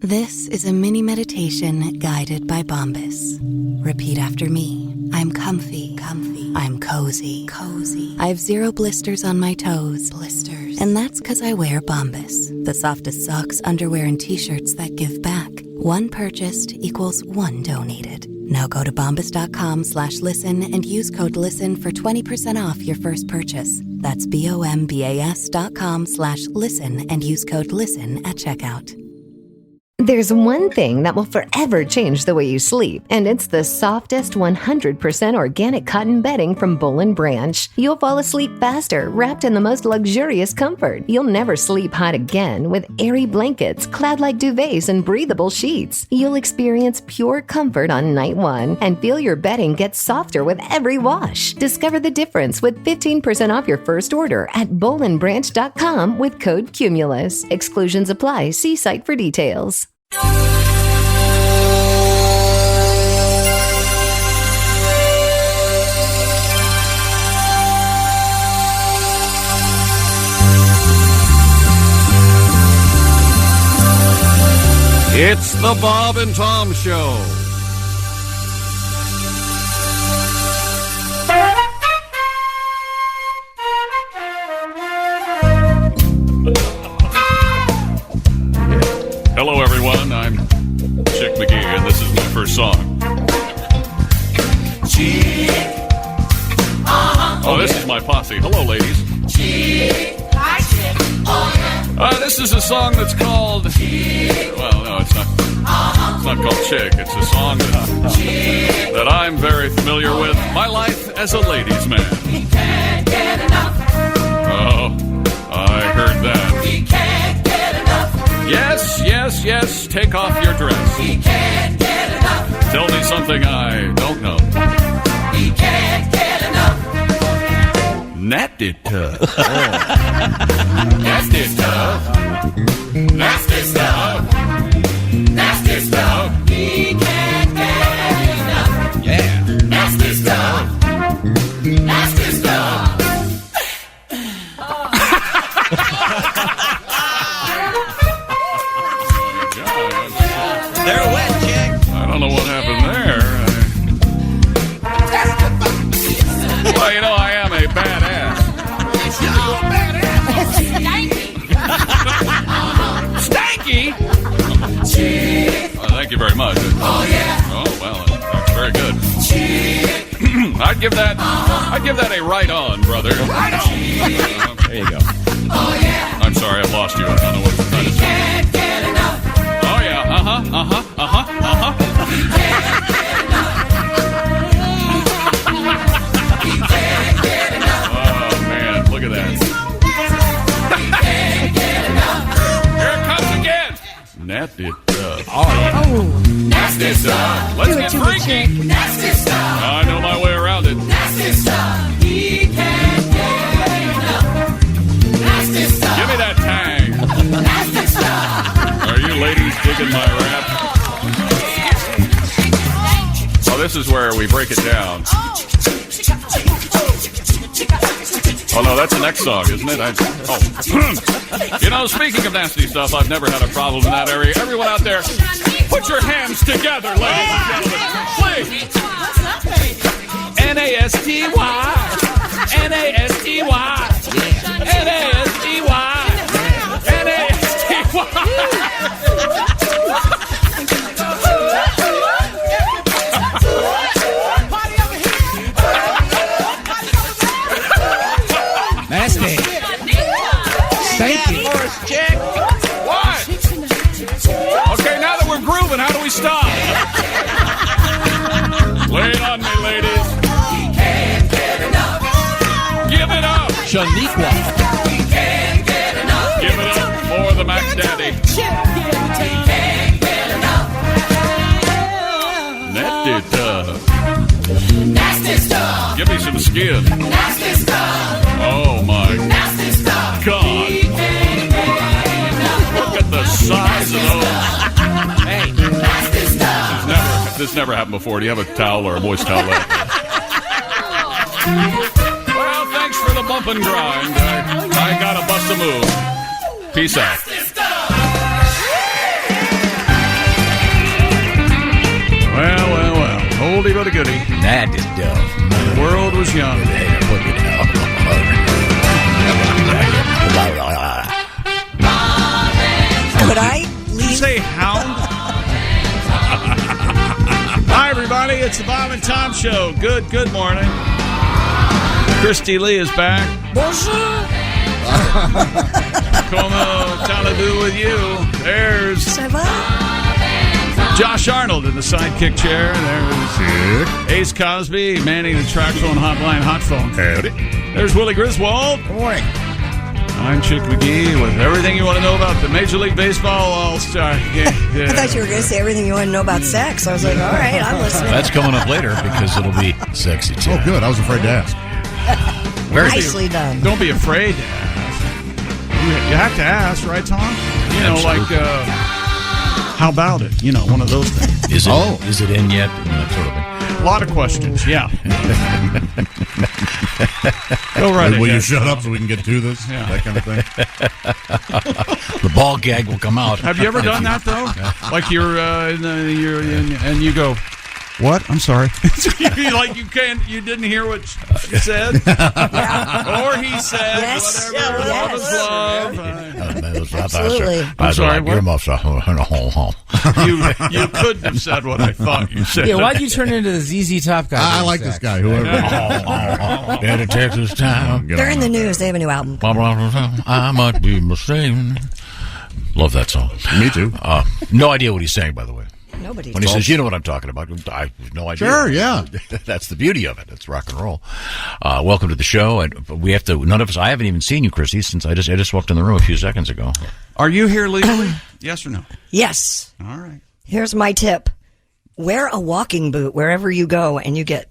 This is a mini meditation guided by Bombas. Repeat after me. I'm comfy. I'm cozy. I have 0 blisters on my toes. And that's because I wear Bombas, the softest socks, underwear, and t-shirts that give back. One purchased equals one donated. Now go to bombas.com/listen and use code LISTEN for 20% off your first purchase. That's bombas.com/listen and use code LISTEN at checkout. There's one thing that will forever change the way you sleep, and it's the softest 100% organic cotton bedding from Boll & Branch. You'll fall asleep faster, wrapped in the most luxurious comfort. You'll never sleep hot again with airy blankets, cloud-like duvets, and breathable sheets. You'll experience pure comfort on night one and feel your bedding get softer with every wash. Discover the difference with 15% off your first order at bollandbranch.com with code CUMULUS. Exclusions apply. See site for details. It's the Bob and Tom Show. Hello, everyone. I'm Chick McGee, and this is my first song. Chick. Oh, this is my posse. Hello, ladies. Chick. Hi, Chick. Oh, yeah. This is a song that's called... Chick. Well, no, it's not. It's not called Chick. It's a song that I'm very familiar with. My life as a ladies' man. He can't get enough. Oh, I heard that. He can't get enough. Yes, take off your dress. He can't get enough. Tell me something I don't know. He can't get enough. Nasty tough. Nasty stuff. Nasty stuff. Nasty stuff. He can't get enough. Yeah. Nasty stuff. Nasty stuff. They're wet, Chick. I don't know what happened there. Well, you know, I am a badass. You're a badass. Stanky? Thank you very much. Oh, yeah. Oh, well, that's very good. I'd give that a right on, brother. Right on. There you go. Oh, yeah. I'm sorry, I've lost you. I don't know what you're trying to say. Can't get enough. Oh, yeah. Oh, man, look at that. Here it comes again. Nasty stuff. Oh, yeah. Nasty stuff. Let's get freaky. Nasty stuff. I know my way around it. Nasty stuff. He can't get enough. Nasty stuff. Give me that tang. Nasty stuff. Are you ladies digging my rap? Oh, this is where we break it down. Oh, no, that's the next song, isn't it? You know, speaking of nasty stuff, I've never had a problem in that area. Everyone out there, put your hands together, ladies and gentlemen. Please. N-A-S-T-Y. N-A-S-T-Y. N-A-S-T-Y. N-A-S-T-Y. Nasty. Thank you. Chick. What? Okay, now that we're grooving, how do we stop? Lay it on me, ladies. He can't get enough. Give it up. Shaniqua. He can't get enough. Give it up for the Mac Daddy. He can't get enough. Nasty stuff. Nasty stuff. Give me some skin. Nasty stuff. Oh my. Nasty stuff. God. Look at the size of those. Hey. Nasty stuff. This never happened before. Do you have a towel or a moist towel left? Well, thanks for the bump and grind. I gotta bust a move. Peace out. oldie but a goodie. That is dumb. The world was young. Could I Did you leave? say hound? Hi, everybody. It's the Bob and Tom Show. Good morning. Christy Lee is back. Bonjour. Como talabou with you. There's Ça va? Josh Arnold in the sidekick chair. There's Ace Cosby manning the track phone hotline hot phone. Howdy. There's Willie Griswold. Good morning. I'm Chick McGee with everything you want to know about the Major League Baseball All-Star Game. I thought you were going to say everything you want to know about sex. I was like, all right, I'm listening. That's coming up later because it'll be sexy too. Oh, good. I was afraid to ask. Nicely done. Don't be afraid to ask. You have to ask, right, Tom? You know, Absolutely. like, how about it? You know, one of those things. Is it in yet? And that sort of thing. A lot of questions, yeah. Go right Will you ahead. shut up so we can get to this? Yeah. That kind of thing. The ball gag will come out. Have you ever done that, though? Like you're and you go, what? I'm sorry. Like you didn't hear what she said? Or he said, Yes. whatever. Yeah, Love is love. Absolutely. I'm sorry, what? what? You couldn't have said what I thought you said. Yeah, why'd you turn into the ZZ Top guy? I like this guy, whoever. Down to Texas town. They're in the news. They have a new album. I might be mistaken. Love that song. Me too. No idea what he's saying, by the way. Nobody. When he says, you know what I'm talking about, I have no idea. Sure, yeah. That's the beauty of it. It's rock and roll. Welcome to the show. And we have to, none of us, I haven't even seen you, Christy, since I just walked in the room a few seconds ago. Are you here legally? Yes or no? Yes. All right. Here's my tip. Wear a walking boot wherever you go, and you get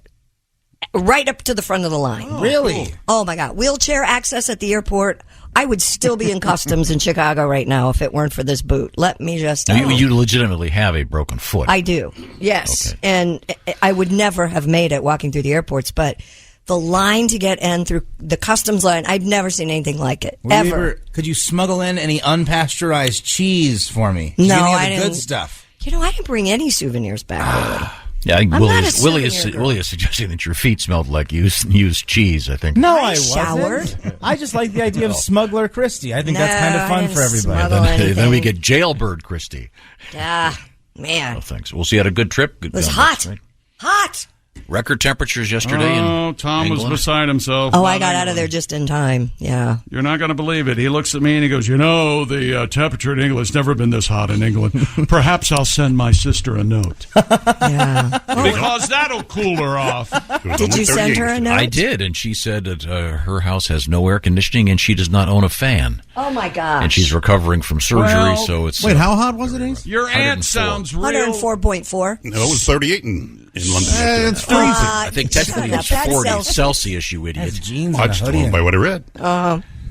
right up to the front of the line. Really? Oh, my God. Wheelchair access at the airport. I would still be in customs in Chicago right now if it weren't for this boot. Let me just tell Now, you legitimately have a broken foot. I do. Yes. Okay. And I would never have made it walking through the airports, but the line to get in through the customs line, I've never seen anything like it. Ever. Could you smuggle in any unpasteurized cheese for me? No, Any of I the didn't. good stuff. You know, I didn't bring any souvenirs back, really. Yeah, I think I'm not a Willie souvenir girl. is suggesting that your feet smelled like used cheese, I think. No, I I wasn't. showered. I just like the idea of Smuggler Christie. I think that's kind of No, I fun didn't for everybody. smuggle anything. Then we get Jailbird Christy. Ah, man. Oh, thanks. We'll see you had a good trip. Good It was job, hot. right? Hot. Record temperatures yesterday Oh, in Tom was England. beside himself. Oh, I Not got out of England. there just in time. Yeah. You're not going to believe it. He looks at me and he goes, the temperature in England's never been this hot in England. Perhaps I'll send my sister a note. Yeah. Because that'll cool her off. Did you send her a note? I did, and she said that her house has no air conditioning and she does not own a fan. Oh, my gosh. And she's recovering from surgery, Well, so it's... Wait, how hot was it, Ace? Your aunt 104. sounds real. 104.4. No, it was 38 in London. It's freezing. I think technically shut it's up. That's 40 Celsius. Celsius, you idiot. That's jeans I and a just hoodie. went by what I read.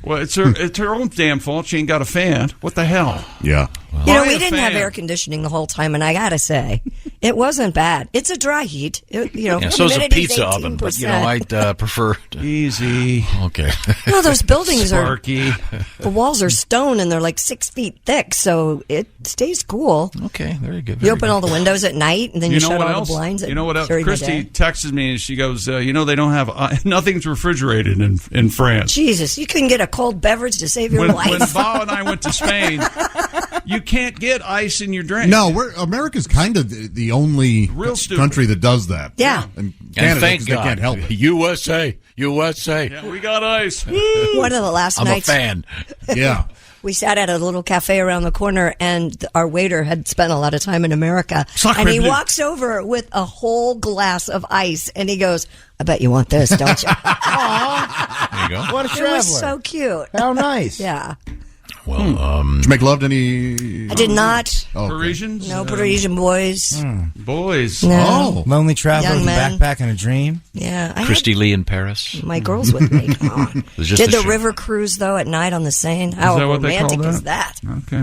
Well, it's her own damn fault. She ain't got a fan. What the hell? Yeah. You know, Buy we a didn't have fan. air conditioning the whole time, and I gotta say, it wasn't bad. It's a dry heat. Yeah, so is a humidity's pizza oven, but, 18%. I'd prefer... Easy. Okay. No, those buildings are, Sparky. the walls are stone and they're like 6 feet thick, so it stays cool. Okay, there you go. You open all the windows at night and then you, You know shut what all else? the blinds You know what else? during the Christy day. texted me and she goes, they don't have nothing's refrigerated in France. Jesus, you couldn't get a cold beverage to save your When life. Bob and I went to Spain, you can't get ice in your drink. No, America's kind of the only Real stupid. country that does that. Yeah. And And Canada, thank 'cause God. they can't help it. USA. Yeah, we got ice. One of the last I'm a nights, fan. Yeah. we sat at a little cafe around the corner, and our waiter had spent a lot of time in America. Sacre And he bleu. walks over with a whole glass of ice, and he goes, I bet you want this, don't you? There you go. What a It traveler. was so cute. How nice. Yeah. Well, Did you make love to any? I did not. Oh, okay. Parisians? No Parisian boys. Boys. No. Oh. Lonely traveler Young with a men. backpack and a dream. Yeah. I Christy Lee in Paris. had my girls with me. Come on. was just Did a the show. river cruise, though, at night on the Seine? How Is that what they call romantic that? is that? Okay.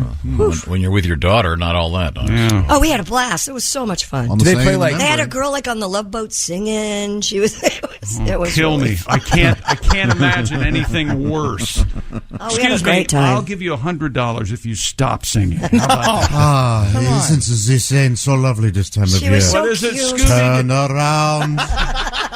When you're with your daughter, not all that. Nice. Yeah. Oh, we had a blast. It was so much fun. On the Do they same play like- They had a membrane. girl like on the Love Boat singing. She was. It was Kill really me. fun. I can't imagine anything worse Oh, we had a great I'll time. give you $100 if you stop singing. How about that? Isn't this ain't so lovely this time of She year? was so What is it, cute. Scooby? Turn around.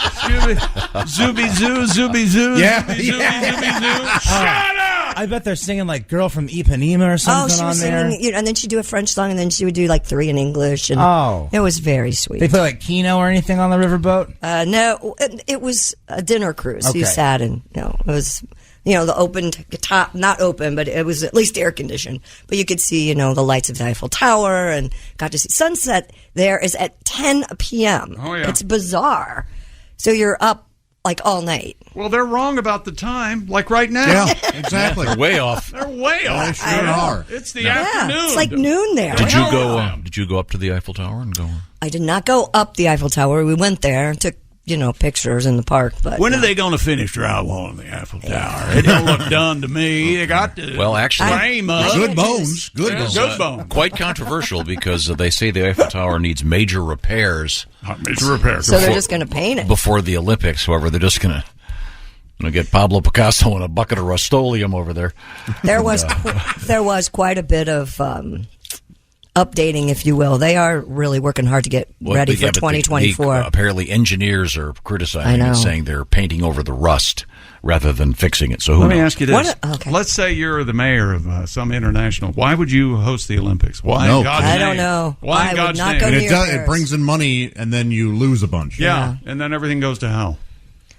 Zooby zoo, zooby zoo, Yeah, zooby zoo, zooby zoo. Shut up! I bet they're singing like "Girl from Ipanema" or Oh, something she on was there. singing, and then she'd do a French song, and then she would do like 3 in English. And Oh. it was very sweet. They play like Keno or anything on the riverboat. No, it was a dinner cruise. So you Okay. sat and, it was, the open top, not open, but it was at least air conditioned. But you could see, the lights of the Eiffel Tower and got to see sunset there is at 10 p.m. Oh, yeah. It's bizarre. So you're up like all night. Well, they're wrong about the time, like right now. Yeah, exactly. They're way off. They're way off. They sure are. It's the Yeah, afternoon. it's like noon there. Did you go? Did you go up to the Eiffel Tower and go? I did not go up the Eiffel Tower. We went there and took, pictures in the park. But When are they going to finish drywall on the Eiffel Tower? It don't look done to me. They got to Well, actually, frame up. Good bones. Good Yeah, bones. good bones. quite controversial because they say the Eiffel Tower needs major repairs Major repair. So they're just going to paint it. before the Olympics. However, they're just going to get Pablo Picasso and a bucket of Rust-Oleum over there. There was there was quite a bit of updating, if you will. They are really working hard to get ready for 2024. Apparently, engineers are criticizing I know. it, saying they're painting over the rust rather than fixing it. So who Let me knows? ask you this. Okay. Let's say you're the mayor of some international. Why would you host the Olympics? Why No. in God's I name? don't know. Why in I would God's not name? go And near it Paris. brings in money, and then you lose a bunch. Yeah, and then everything goes to hell.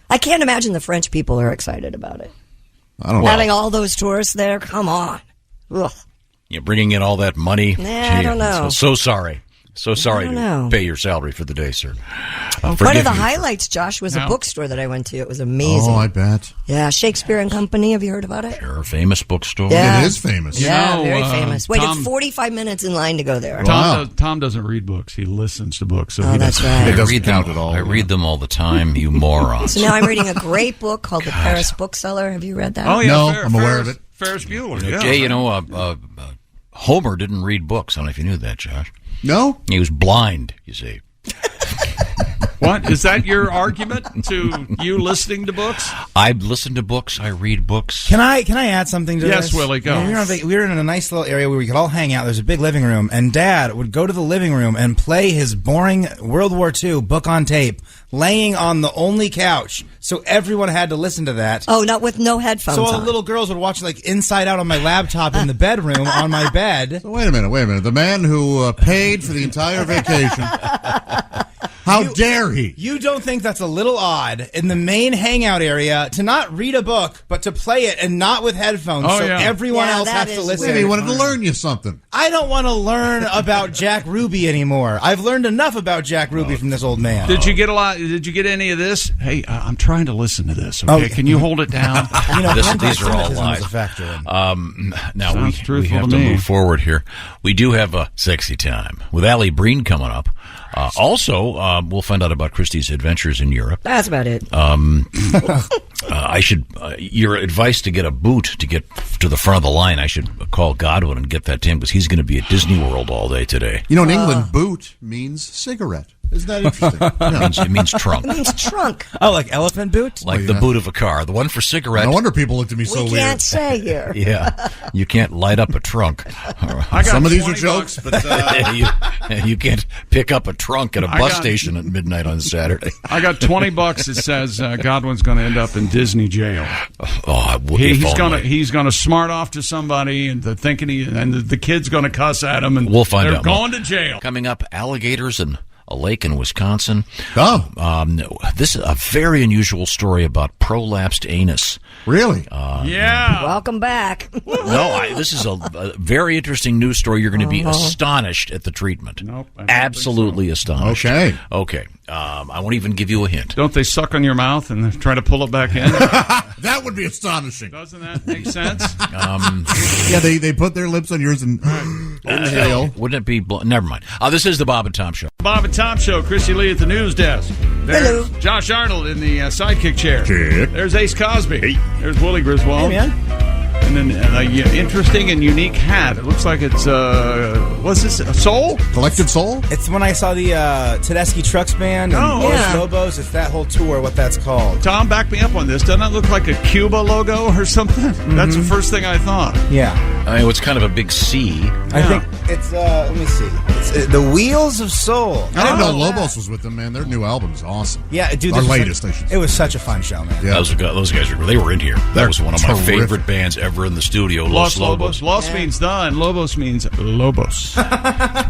I can't imagine the French people are excited about it. I don't know. Having all those tourists there, come on. Ugh. You're bringing in all that money. I don't know. So sorry. So sorry don't to know. pay your salary for the day, sir. One Forgive of the me. highlights, Josh, was a No. bookstore that I went to. It was amazing. Oh, I bet. Yeah, Shakespeare and Company. Have you heard about it? Sure, famous bookstore. Yeah. It is famous. Yeah, know, very famous. Waited Tom- 45 minutes in line to go there. Wow. Tom doesn't read books. He listens to books. So Oh, he that's doesn't- right. It doesn't read count them, at all. I read them all the time, you morons. So now I'm reading a great book called The Paris Bookseller. Have you read that? Oh, yeah. No, I'm aware of it. Ferris Bueller. Yeah. Jay, Homer didn't read books. I don't know if you knew that, Josh. No? He was blind, you see. What? Is that your argument to you listening to books? I listen to books. I read books. Can I add something to Yes, this? Willie, go. We were in a nice little area where we could all hang out. There's a big living room, and Dad would go to the living room and play his boring World War II book on tape, laying on the only couch. So everyone had to listen to that. Oh, not with no headphones So all on. the little girls would watch like Inside Out on my laptop in the bedroom on my bed. Wait a minute. The man who paid for the entire vacation. How dare he? You don't think that's a little odd in the main hangout area to not read a book, but to play it and not with headphones, Oh, so yeah. everyone Yeah, else that has to is listen. Maybe he wanted to learn you something. I don't want to learn about Jack Ruby anymore. I've learned enough about Jack Ruby from this old man. Did you get a lot? Did you get any of this? Hey, I'm trying to listen to this. Okay, can you hold it down? You know, These are all anti-Semitism lies. is a factor in. Now Sounds we truthful have to to me. move forward here. We do have a sexy time with Allie Breen coming up. Also, we'll find out about Christie's adventures in Europe. That's about it. I should your advice to get a boot to get to the front of the line. I should call Godwin and get that to him because he's going to be at Disney World all day today. You know, in England, boot means cigarette. Isn't that interesting? Yeah. It means trunk, It means trunk. Oh, like elephant boot? like the boot of a car. The one for cigarette. No wonder people looked at me so We weird. can't say here. Yeah, you can't light up a trunk. I got Some of these are 20 jokes, bucks. but you can't pick up a trunk at a I bus got- station at midnight on Saturday. I got $20 that says Godwin's going to end up in Disney jail. Oh, He's gonna smart off to somebody and the kid's gonna cuss at him and We'll find they're out. going to jail. Coming up, alligators in a lake in Wisconsin. oh, This is a very unusual story about prolapsed anus. really? Yeah. Welcome back. This is a very interesting news story. You're going to be astonished at the treatment. Nope, I don't think Absolutely astonished. Okay. Okay. I won't even give you a hint. Don't they suck on your mouth and try to pull it back in? That would be astonishing. Doesn't that make sense? Yeah, they put their lips on yours and inhale. Wouldn't it be? Never mind. This is the Bob and Tom Show. Bob and Tom Show. Chrissy Lee at the news desk. There's Hello. Josh Arnold in the sidekick chair. Check. There's Ace Cosby. There's Willie Griswold. Hey, man. and an interesting and unique hat. It looks like it's what's this? A soul? Collective Soul? It's when I saw the Tedeschi Trucks Band and Oh, Los yeah. Lobos. It's that whole tour, what that's called. Tom, back me up on this. Doesn't that look like a Cuba logo or something? That's the first thing I thought. Yeah. I mean, it's kind of a big C. I think it's, let me see. It's The Wheels of Soul. I didn't know Lobos was with them, man. Their new album is awesome. Yeah, dude. Our this was latest, I should say. It was such a fun show, man. Yeah. Those guys they were in here. That They're was one of my terrific. favorite bands ever in the studio. Los Lobos. Los means the, and Lobos means Lobos.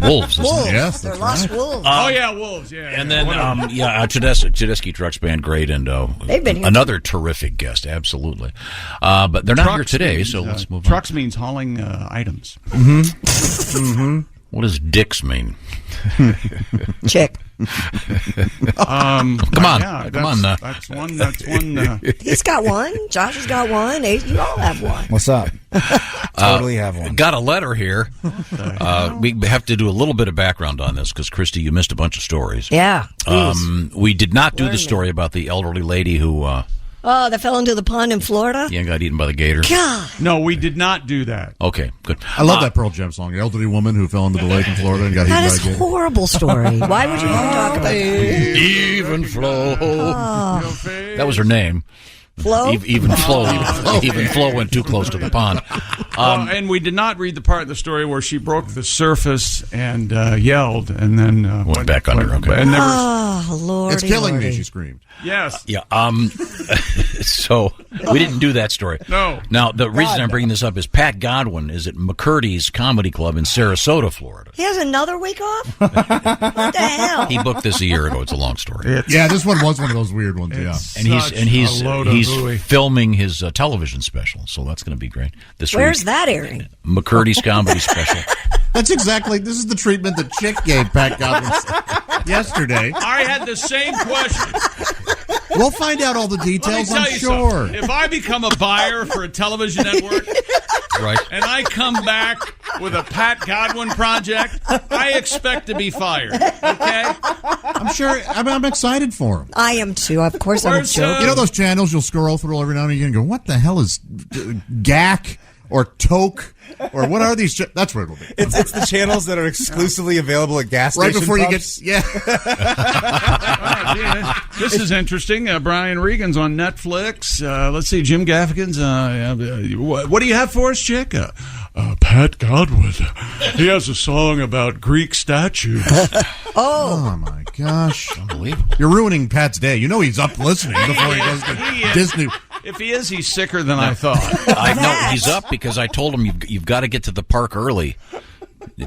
Wolves. Isn't Wolves. it? Yes, They're that's lost right. wolves. Oh yeah, wolves. Yeah. And then, whatever. Tedeschi Trucks Band, great, and They've been here another terrific guest, absolutely. But they're not here today, means, so let's move on. Trucks means hauling items. What does dicks mean? Chick. Come on, Yeah, come on. That's one. That's one. He's got one. Josh has got one. You all have one. What's up? Totally have one. Got a letter here. We have to do a little bit of background on this because, Christy, you missed a bunch of stories. Yeah. Please. We did not do Learn the me. story about the elderly lady who That fell into the pond in Florida? got eaten by the gator. God. No, we did not do that. Okay, good. I love that Pearl Jam song. The elderly woman who fell into the lake in Florida and got That eaten is by a gator. horrible story. Why would you even talk about that? Even Flo. That was her name. Flo? Even Flo went too close to the pond. And we did not read the part of the story where she broke the surface and yelled, and then Went back under, okay. And never, Oh, Lordy, It's killing Lordy. me, she screamed. yes. Yeah. So we didn't do that story. No. Now the reason I'm bringing this up is Pat Godwin is at McCurdy's Comedy Club in Sarasota, Florida. He has another week off? What the hell? He booked this a year ago. It's a long story. Yeah, this one was one of those weird ones, yeah. It's And he's such a load of hooey. filming his television special, so that's going to be great. This Where's week, that airing? McCurdy's comedy special. This is the treatment that Chick gave Pat Godwin yesterday. I had the same question. We'll find out all the Let me details, tell I'm you sure. something. If I become a buyer for a television network Right. and I come back with a Pat Godwin project, I expect to be fired. Okay? I'm sure. I'm excited for him. I am too. Of course, I'm Where's, joking. You know those channels you'll scroll through every now and again and go, what the hell is GAC or Toke? Or what are these? That's where it'll be. It's the channels that are exclusively available at gas Right station before you pumps. get. Yeah. This is interesting. Brian Regan's on Netflix. Let's see, Jim Gaffigan's. What do you have for us, Chick? Pat Godwin. He has a song about Greek statues. Oh my gosh. Unbelievable. You're ruining Pat's day. You know he's up listening before he goes He to is. Disney. If he is, he's sicker than I thought. I know he's up because I told him you've got to get to the park early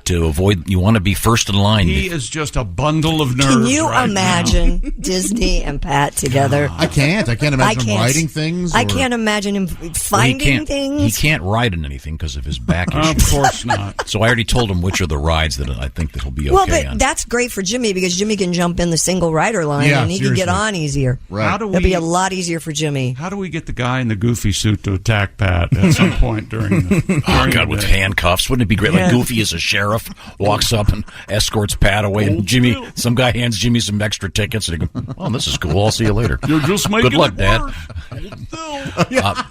to avoid. You want to be first in line. He is just a bundle of nerves. Can you right imagine Disney and Pat together? I can't imagine I him can't. writing things. I or- can't imagine him Well, finding things. He can't ride in anything because of his back now. Of issue. course not. So I already told him which are the rides that I think that he'll be okay Well, but on. that's great for Jimmy because Jimmy can jump in the single rider line Yeah, and he can get seriously. on easier. Right. How do It'll be we? a lot easier for Jimmy. How do we get the guy in the goofy suit to attack Pat at some point during the? Oh, during God, the with day? handcuffs. Wouldn't it be great? Yeah. Like Goofy as a sheriff walks up and escorts Pat away, and Jimmy, some guy hands Jimmy some extra tickets, and he goes, "Oh, this is cool. I'll see you later." You're just making Good luck, it Dad. worse.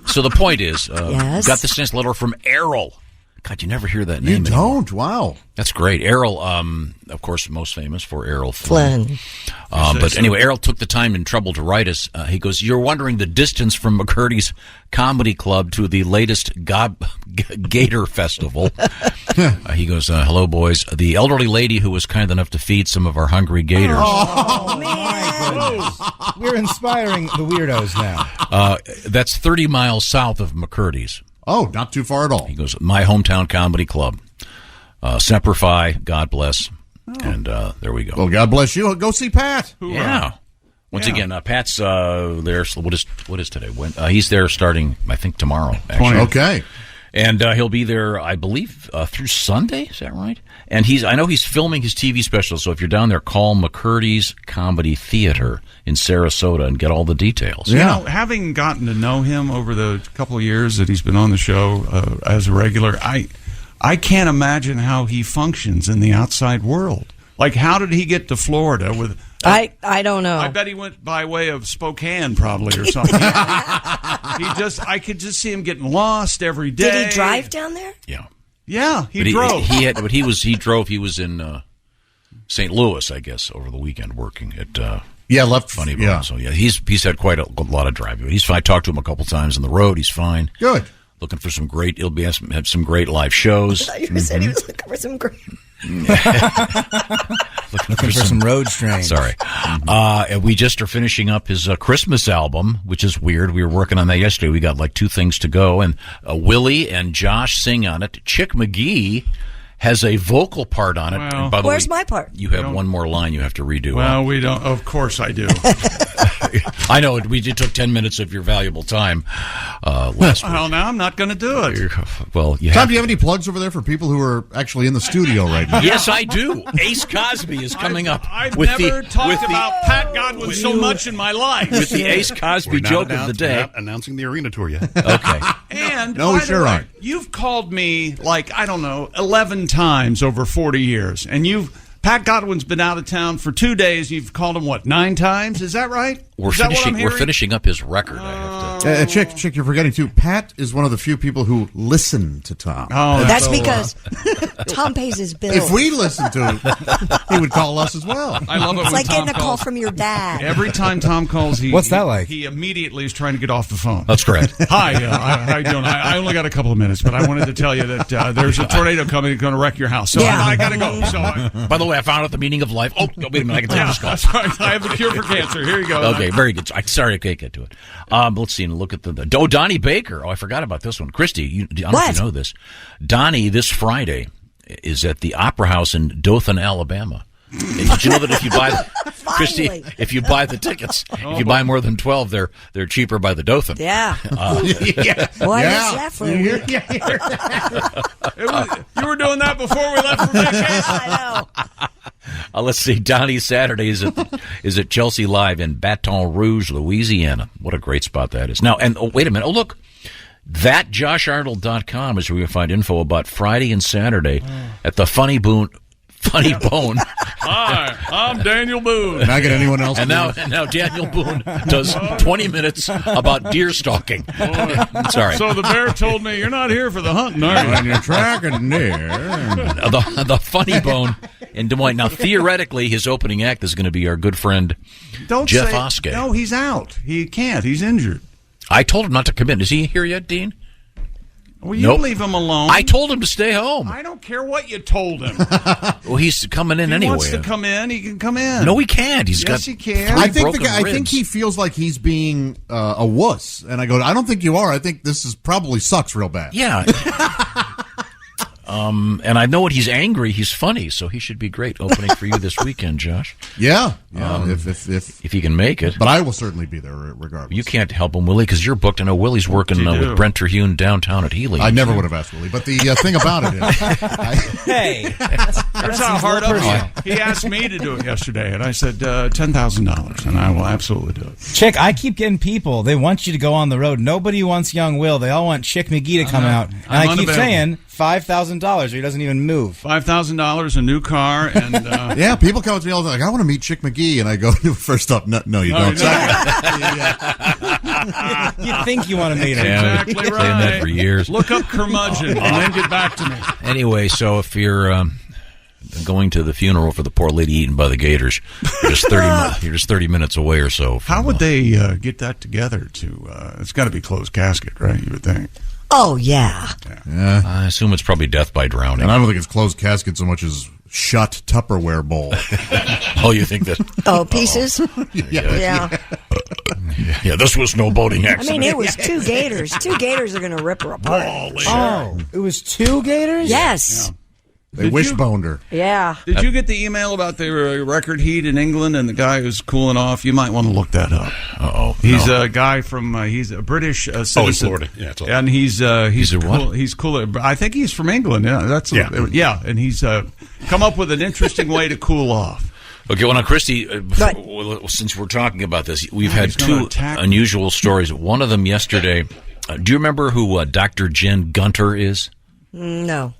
So the point is, Yes. got this nice letter from Errol. God, you never hear that You name anymore. don't? Wow. That's great. Errol, of course, most famous for Errol Flynn. Flynn. But anyway, Errol took the time and trouble to write us. He goes, "You're wondering the distance from McCurdy's Comedy Club to the latest Gator Festival." He goes, "Hello, boys. The elderly lady who was kind enough to feed some of our hungry gators. Oh, man. We're inspiring the weirdos now. That's 30 miles south of McCurdy's." Oh, not too far at all. He goes, "My hometown comedy club. Semper Fi, God bless." And there we go. Well, God bless you. Go see Pat. Yeah. Once again, Pat's there. So what is today? He's there starting, I think, tomorrow. Actually. Okay. And he'll be there, I believe, through Sunday. Is that right? And I know he's filming his TV special. So if you're down there, call McCurdy's Comedy Theater in Sarasota and get all the details. You know, having gotten to know him over the couple of years that he's been on the show as a regular, I can't imagine how he functions in the outside world. Like, how did he get to Florida with? I don't know. I bet he went by way of Spokane, probably, or something. I could just see him getting lost every day. Did he drive down there? Yeah. Yeah, But he drove. He drove. He was in St. Louis, I guess, over the weekend working at left Funny Bone. Yeah. So yeah, he's had quite a lot of driving. He's fine. I talked to him a couple times on the road. He's fine. Good. Looking for some great. He'll have some great live shows. I thought you said he was looking for some great. Looking for some road strain. Sorry. And we just are finishing up his Christmas album, which is weird. We were working on that yesterday. We got like 2 things to go, and Willie and Josh sing on it. Chick McGee has a vocal part on it. Well, and by the Where's way, my part? You have one more line you have to redo. Well, we don't. Of course I do. I know it. It took 10 minutes of your valuable time last week. Well, now I'm not going to do it. Well, Tom, do you have any plugs over there for people who are actually in the studio right now? Yes, I do. Ace Cosby is coming up. I've with never talked with about Pat Godwin so much in my life. With the Ace Cosby joke of the day. We're not announcing the arena tour yet. Okay. And No, by we the sure way, aren't. You've called me like, I don't know, 11 times over 40 years. And Pat Godwin's been out of town for 2 days. You've called him, 9 times? Is that right? We're finishing up his record. I have to. Chick, you're forgetting too. Pat is one of the few people who listen to Tom. Oh, That's because Tom pays his bills. If we listened to him, he would call us as well. I love it It's when like Tom getting a call calls. from your dad. Every time Tom calls, What's that like? He immediately is trying to get off the phone. That's correct. Hi, how you doing? I only got a couple of minutes, but I wanted to tell you that there's a tornado coming, going to wreck your house. So Yeah. I got to go. So By the way, I found out the meaning of life. Oh, wait a minute. I can take yeah, this call. that's right. I have the cure for cancer. Here you go. Okay, very good. Sorry, I can't get to it. Let's see and look at the Donnie Baker. Oh, I forgot about this one. Christy, I don't know if you know this. Donnie, this Friday, is at the Opera House in Dothan, Alabama. And did you know that if you buy Christy, if you buy the tickets, if you buy more than 12, they're cheaper by the Dothan. Yeah. Yeah. Well, I missed that for a week. You were doing that before we left for vacation. I know. Let's see. Donnie Saturday is at Chelsea Live in Baton Rouge, Louisiana. What a great spot that is. Now, and wait a minute. Oh, look. ThatJoshArnold.com is where you can find info about Friday and Saturday at the Funny Bone. Hi, I'm Daniel Boone. Can I get anyone else? And now Daniel Boone does 20 minutes about deer stalking. Sorry. So the bear told me, you're not here for the hunting, are you? When you're tracking deer. The Funny Bone in Des Moines. Now, theoretically, his opening act is going to be our good friend Jeff Oskey. No, he's out. He can't. He's injured. I told him not to come in. Is he here yet, Dean? Well, you Nope. leave him alone. I told him to stay home. I don't care what you told him. Well, he's coming in If he anyway. wants to come in, he can come in. No, he can't. He's Yes, got he can. three I think broken I think ribs. he feels like he's being a wuss, and I go, I don't think you are. I think this is probably sucks real bad. Yeah. And I know what he's angry. He's funny, so he should be great opening for you this weekend, Josh. Yeah. If he can make it. But I will certainly be there regardless. You can't help him, Willie, because you're booked. I know Willie's working with Brent Terhune downtown at Healy. I never would have asked Willie. But the thing about it is, Hey, Here's how hard up he is. He asked me to do it yesterday, and I said $10,000, and I will absolutely do it. Chick, I keep getting people. They want you to go on the road. Nobody wants young Will. They all want Chick McGee to come out. And I'm I keep unavailable. saying $5,000 or he doesn't even move. $5,000, a new car, and yeah, people come up to me all the time like, I want to meet Chick McGee, and I go, first up, no, you don't. You think you want to meet him. Yeah, exactly saying that right. for years. Look up curmudgeon and then get back to me. Anyway, so if you're going to the funeral for the poor lady eaten by the gators, you're just 30 minutes away or so. How would they get that together? It's got to be closed casket, right? You would think. Oh, yeah. Yeah. I assume it's probably death by drowning. And I don't think it's closed casket so much as shut Tupperware bowl. Oh, you think that? Oh, pieces? Yeah. Yeah, this was no boating I accident. mean, it was 2 gators. 2 gators are going to rip her apart. Oh, it was 2 gators? Yes. They wishboned her. Yeah. Did you get the email about the record heat in England and the guy who's cooling off? You might want to look that up. Uh-oh. He's a guy from he's a British citizen. Oh, in Florida. Yeah, it's all and he's a cool, what? he's cool. I think he's from England. Yeah, yeah, and he's come up with an interesting way to cool off. Okay, well, now, Christy, since we're talking about this, we've had he's gonna 2 attack me. unusual stories. One of them yesterday. Do you remember who Dr. Jen Gunter is? No.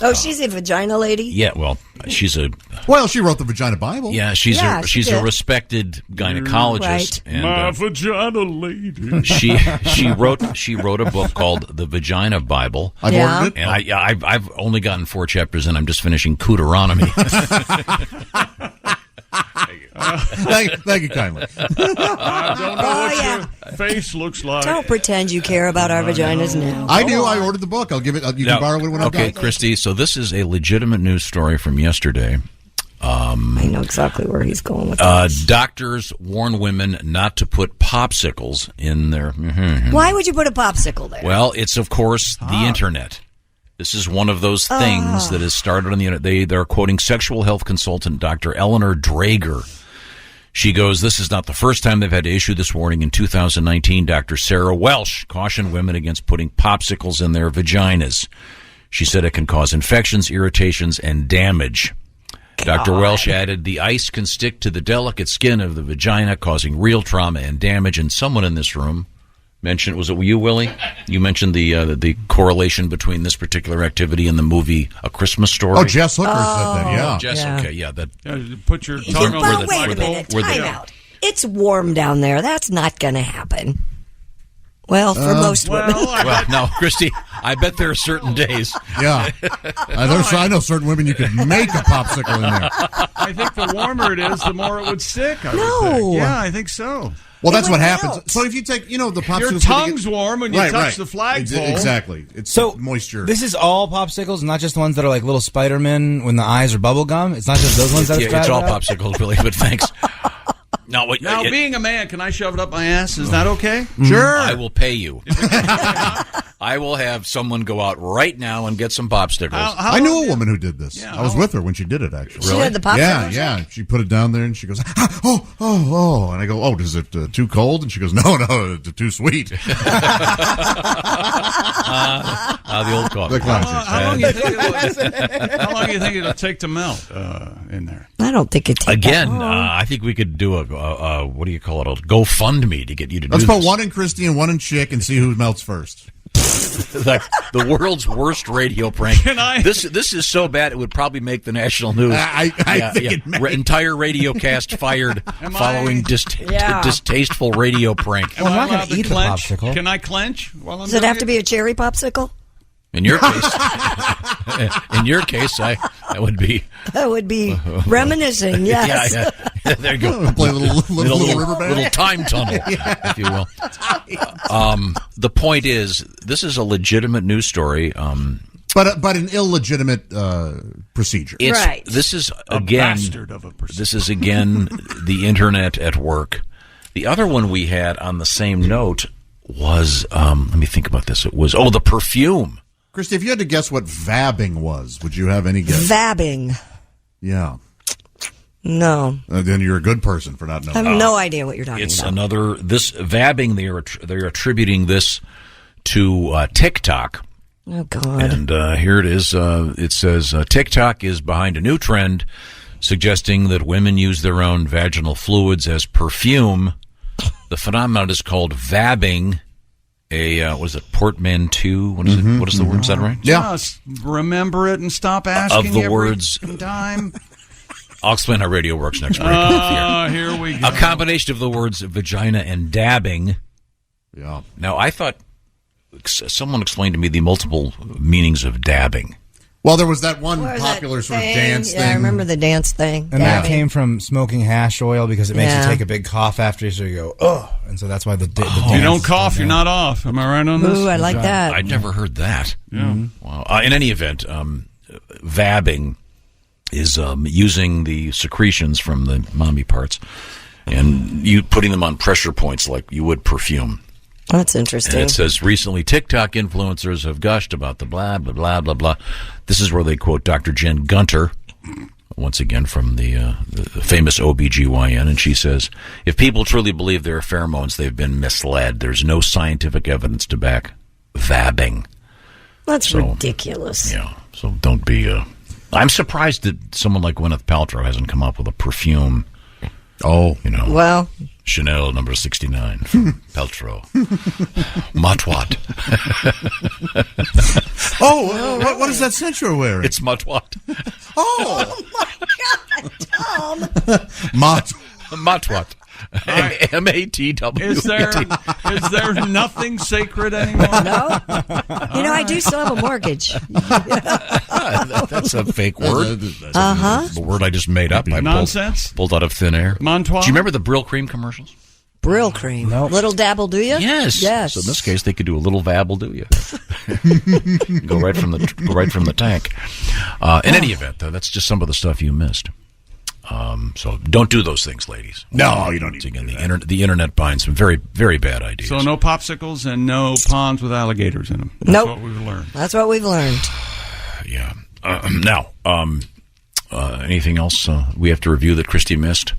Oh, she's a vagina lady? Yeah, well, she's a Well, she wrote the Vagina Bible. yeah, she's Yeah, a she she's a did. respected gynecologist, Right. and My vagina lady. she wrote a book called The Vagina Bible. I've Yeah. ordered it. And I've only gotten 4 chapters in. I'm just finishing Deuteronomy. Thank you kindly. I don't know Oh, what yeah. your face looks like. Don't pretend you care about our vaginas now. I do. I ordered the book. I'll give it. You can borrow it when I'm Okay, done. Christy. So this is a legitimate news story from yesterday. I know exactly where he's going with this. Doctors warn women not to put popsicles in their. Why would you put a popsicle there? Well, it's of course the internet. This is one of those things that has started on the internet. They're quoting sexual health consultant Dr. Eleanor Drager. She goes, this is not the first time they've had to issue this warning. In 2019, Dr. Sarah Welsh cautioned women against putting popsicles in their vaginas. She said it can cause infections, irritations, and damage. Dr. Welsh added, the ice can stick to the delicate skin of the vagina, causing real trauma and damage. And someone in this room mentioned, was it you, Willie? You mentioned the correlation between this particular activity and the movie A Christmas Story. Oh, Jess Hooker said that. Yeah. Jess, Yeah. okay, yeah, that. Yeah, put your Yeah, tongue over but the wait a flagpole. minute. where the- Time out. It's warm down there. That's not going to happen. Well, for most women. Well, no, Christy, I bet there are certain days. Yeah. I know certain women you could make a popsicle in there. I think the warmer it is, the more it would stick. I would No. think. Yeah, I think so. Well, that's would what happens. melt. So if you take, the popsicles. Your tongue's warm when you touch the flagpole. Exactly. It's So moisture. This is all popsicles, not just the ones that are like little Spider-Man when the eyes are bubble gum. It's not just those ones that are Yeah, it's all sprouted out? popsicles, really, but thanks. No, wait, Now, being a man, can I shove it up my ass? Is that okay? Sure. I will pay you. I will have someone go out right now and get some popsicles. I knew a woman who did this. Yeah, I was with her when she did it, actually. She had the popsicle. Yeah. She put it down there and she goes, oh. And I go, oh, is it too cold? And she goes, no, it's too sweet. The old coffee. The classics. How long do you think it'll take to melt in there? I don't think it takes Again, that long. I think we could do a what do you call it? A GoFundMe to get you to Let's do put this. one in Christy and one in Chick and see who melts first. Like the world's worst radio prank. Can I- This is so bad it would probably make the national news. I think it may. Entire radio cast fired following distasteful radio prank. Am Well, I'm I not gonna allowed to eat the clench? popsicle. Can I clench while I'm Does it doing have to be a cherry popsicle? In your case, that would be. That would be reminiscing, yes. Yeah. There you go. Play a little river band. Little time tunnel, if you will. The point is, this is a legitimate news story. But an illegitimate procedure. Right. This is A again. bastard of a person. This is again the internet at work. The other one we had on the same note was. Let me think about this. It was the perfume. Christy, if you had to guess what vabbing was, would you have any guess? Vabbing. Yeah. No. Then you're a good person for not I knowing. have no idea what you're talking It's about. another. This vabbing. They're attributing this to TikTok. Oh, God. And here it is. It says TikTok is behind a new trend suggesting that women use their own vaginal fluids as perfume. The phenomenon is called vabbing. What is it? Portmanteau? What is it? What is the word? Is that right? Yeah. Just remember it and stop asking Of the every words- time. I'll explain how radio works next break. Here we go. A combination of the words vagina and dabbing. Yeah. Now, I thought someone explained to me the multiple meanings of dabbing. Well, there was that one What was popular that sort of thing? dance thing. Yeah, I remember the dance thing. And that Dabbing. came from smoking hash oil because it makes Yeah. you take a big cough after, so you go, oh. And so that's why the dance. You don't cough, you're not off. Am I right on this? Ooh, I like that. I'd never heard that. Wow. In any event, vabbing is using the secretions from the mommy parts and you putting them on pressure points like you would perfume. That's And interesting. it says, recently TikTok influencers have gushed about the blah, blah, blah, blah, blah. This is where they quote Dr. Jen Gunter, once again from the famous OBGYN, and she says, if people truly believe there are pheromones, they've been misled. There's no scientific evidence to back vabbing. That's ridiculous. Yeah, so don't be... I'm surprised that someone like Gwyneth Paltrow hasn't come up with a perfume. Oh, you know. Well, Chanel number 69 from Peltro. Matwat. What is that scent you're wearing? It's Matwat. Oh, my God, Tom. Matwat. MATW. Is there nothing sacred anymore? No. I do still have a mortgage. That's a fake word. The word I just made up. Nonsense. Pulled out of thin air. Montois. Do you remember the Brill Cream commercials? Brill Cream. Nope. Little dabble, do you? Yes. Yes. So in this case, they could do a little vabble, do you? go right from the tank. In any event, though, that's just some of the stuff you missed. So don't do those things, ladies. No, you don't need Again, the internet finds some very, very bad ideas. So no popsicles and no ponds with alligators in them. That's Nope. what we've learned. That's what we've learned. Yeah. Now, anything else we have to review that Christy missed?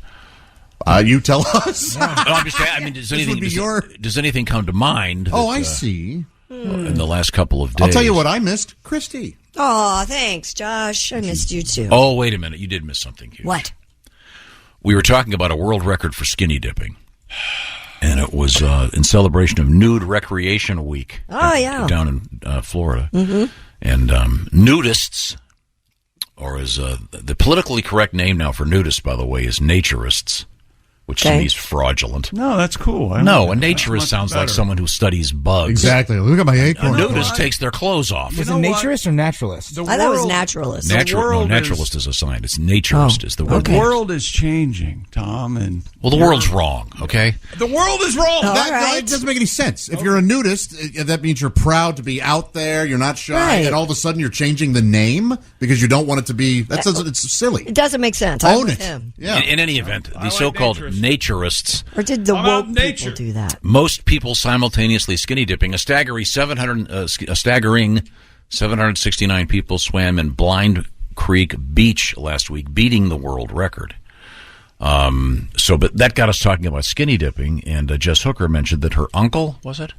You tell us. No, I'm just saying, does anything come to mind? Oh, I see. In the last couple of days. I'll tell you what I missed. Christy. Oh, thanks, Josh. I missed you too. Oh, wait a minute. You did miss something huge. What? We were talking about a world record for skinny dipping. And it was in celebration of Nude Recreation Week. Oh, yeah. Down in Florida. Mm-hmm. And nudists, or as the politically correct name now for nudists, by the way, is naturists. Which to me is fraudulent. No, that's cool. A naturist sounds like someone who studies bugs. Exactly. Look at my acorn. A nudist takes their clothes off. Is it naturist or naturalist? I thought it was naturalist. Naturalist is a sign. It's naturist is the word. The world is changing, Tom. Well, the world's wrong, okay? The world is wrong. That doesn't make any sense. If you're a nudist, that means you're proud to be out there. You're not shy. And all of a sudden you're changing the name because you don't want it to be. It's silly. It doesn't make sense. Own it. Yeah. In any event, the so-called naturists. Or did the woke people do that? Most people simultaneously skinny dipping. A staggering 769 people swam in Blind Creek Beach last week, beating the world record. But that got us talking about skinny dipping, and Jess Hooker mentioned that her uncle, was it?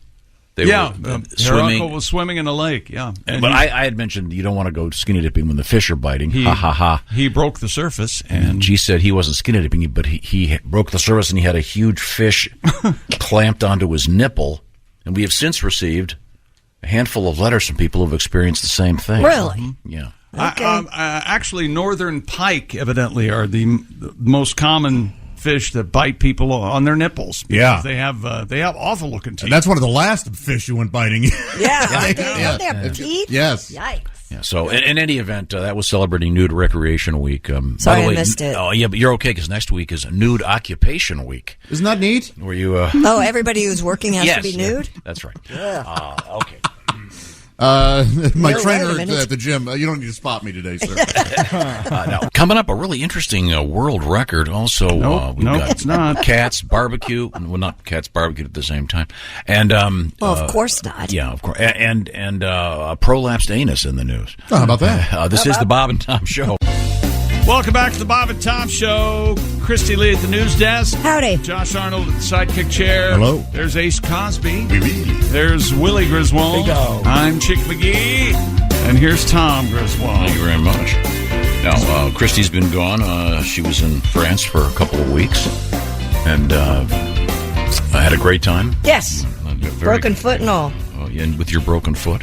Her uncle was swimming in a lake, yeah. But I had mentioned you don't want to go skinny dipping when the fish are biting. He broke the surface. And G said he wasn't skinny dipping, but he broke the surface and he had a huge fish clamped onto his nipple. And we have since received a handful of letters from people who have experienced the same thing. Really? Mm-hmm. Yeah. Okay. Actually, northern pike, evidently, are the most common fish that bite people on their nipples. Yeah, they have awful looking teeth. And that's one of the last fish you went biting. Yeah, they have teeth. Yes. Yikes. Yeah. So in any event, that was celebrating Nude Recreation Week. Sorry, by the way, I missed it. Oh yeah, but you're okay because next week is Nude Occupation Week. Isn't that neat? Where you? Everybody who's working has to be nude. That's right. Yeah. Okay. My trainer at the gym. You don't need to spot me today, sir. Now, coming up, a really interesting world record. Also, we've got it's not Cats Barbecue. Well, not Cats Barbecue at the same time. And of course not. Yeah, of course. And prolapsed anus in the news. Oh, how about that? This is the Bob and Tom Show. Welcome back to the Bob and Tom Show. Christy Lee at the news desk. Howdy. Josh Arnold at the sidekick chair. Hello. There's Ace Cosby. There's Willie Griswold. I'm Chick McGee. And here's Tom Griswold. Thank you very much. Now, Christy's been gone. She was in France for a couple of weeks. And I had a great time. Yes. Broken foot and all. Oh, yeah, and with your broken foot.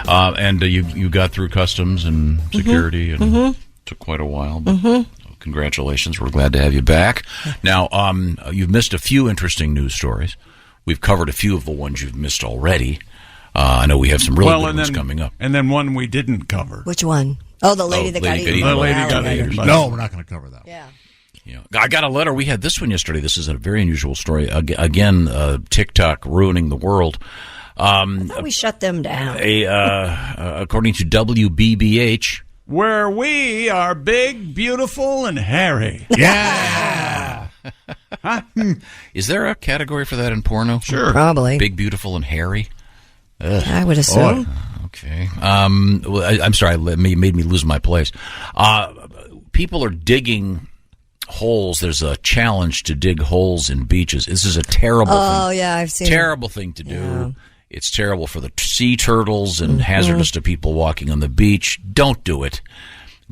And you got through customs and security and took quite a while. But congratulations. We're glad to have you back. Now, you've missed a few interesting news stories. We've covered a few of the ones you've missed already. I know we have some really good ones coming up. And then one we didn't cover. Which one? Oh, the lady that got eaten. The lady got eaten. No, we're not going to cover that one. Yeah. Yeah, I got a letter. We had this one yesterday. This is a very unusual story. Again, TikTok ruining the world. I thought we shut them down. According to WBBH, where we are big, beautiful, and hairy. Yeah. Huh? Is there a category for that in porno? Sure. Probably. Big, beautiful, and hairy? Ugh. I would assume. Okay. I'm sorry. It made me lose my place. People are digging holes. There's a challenge to dig holes in beaches. This is a terrible thing. Oh, yeah, I've seen terrible thing to do. Yeah. It's terrible for the sea turtles and hazardous to people walking on the beach. Don't do it.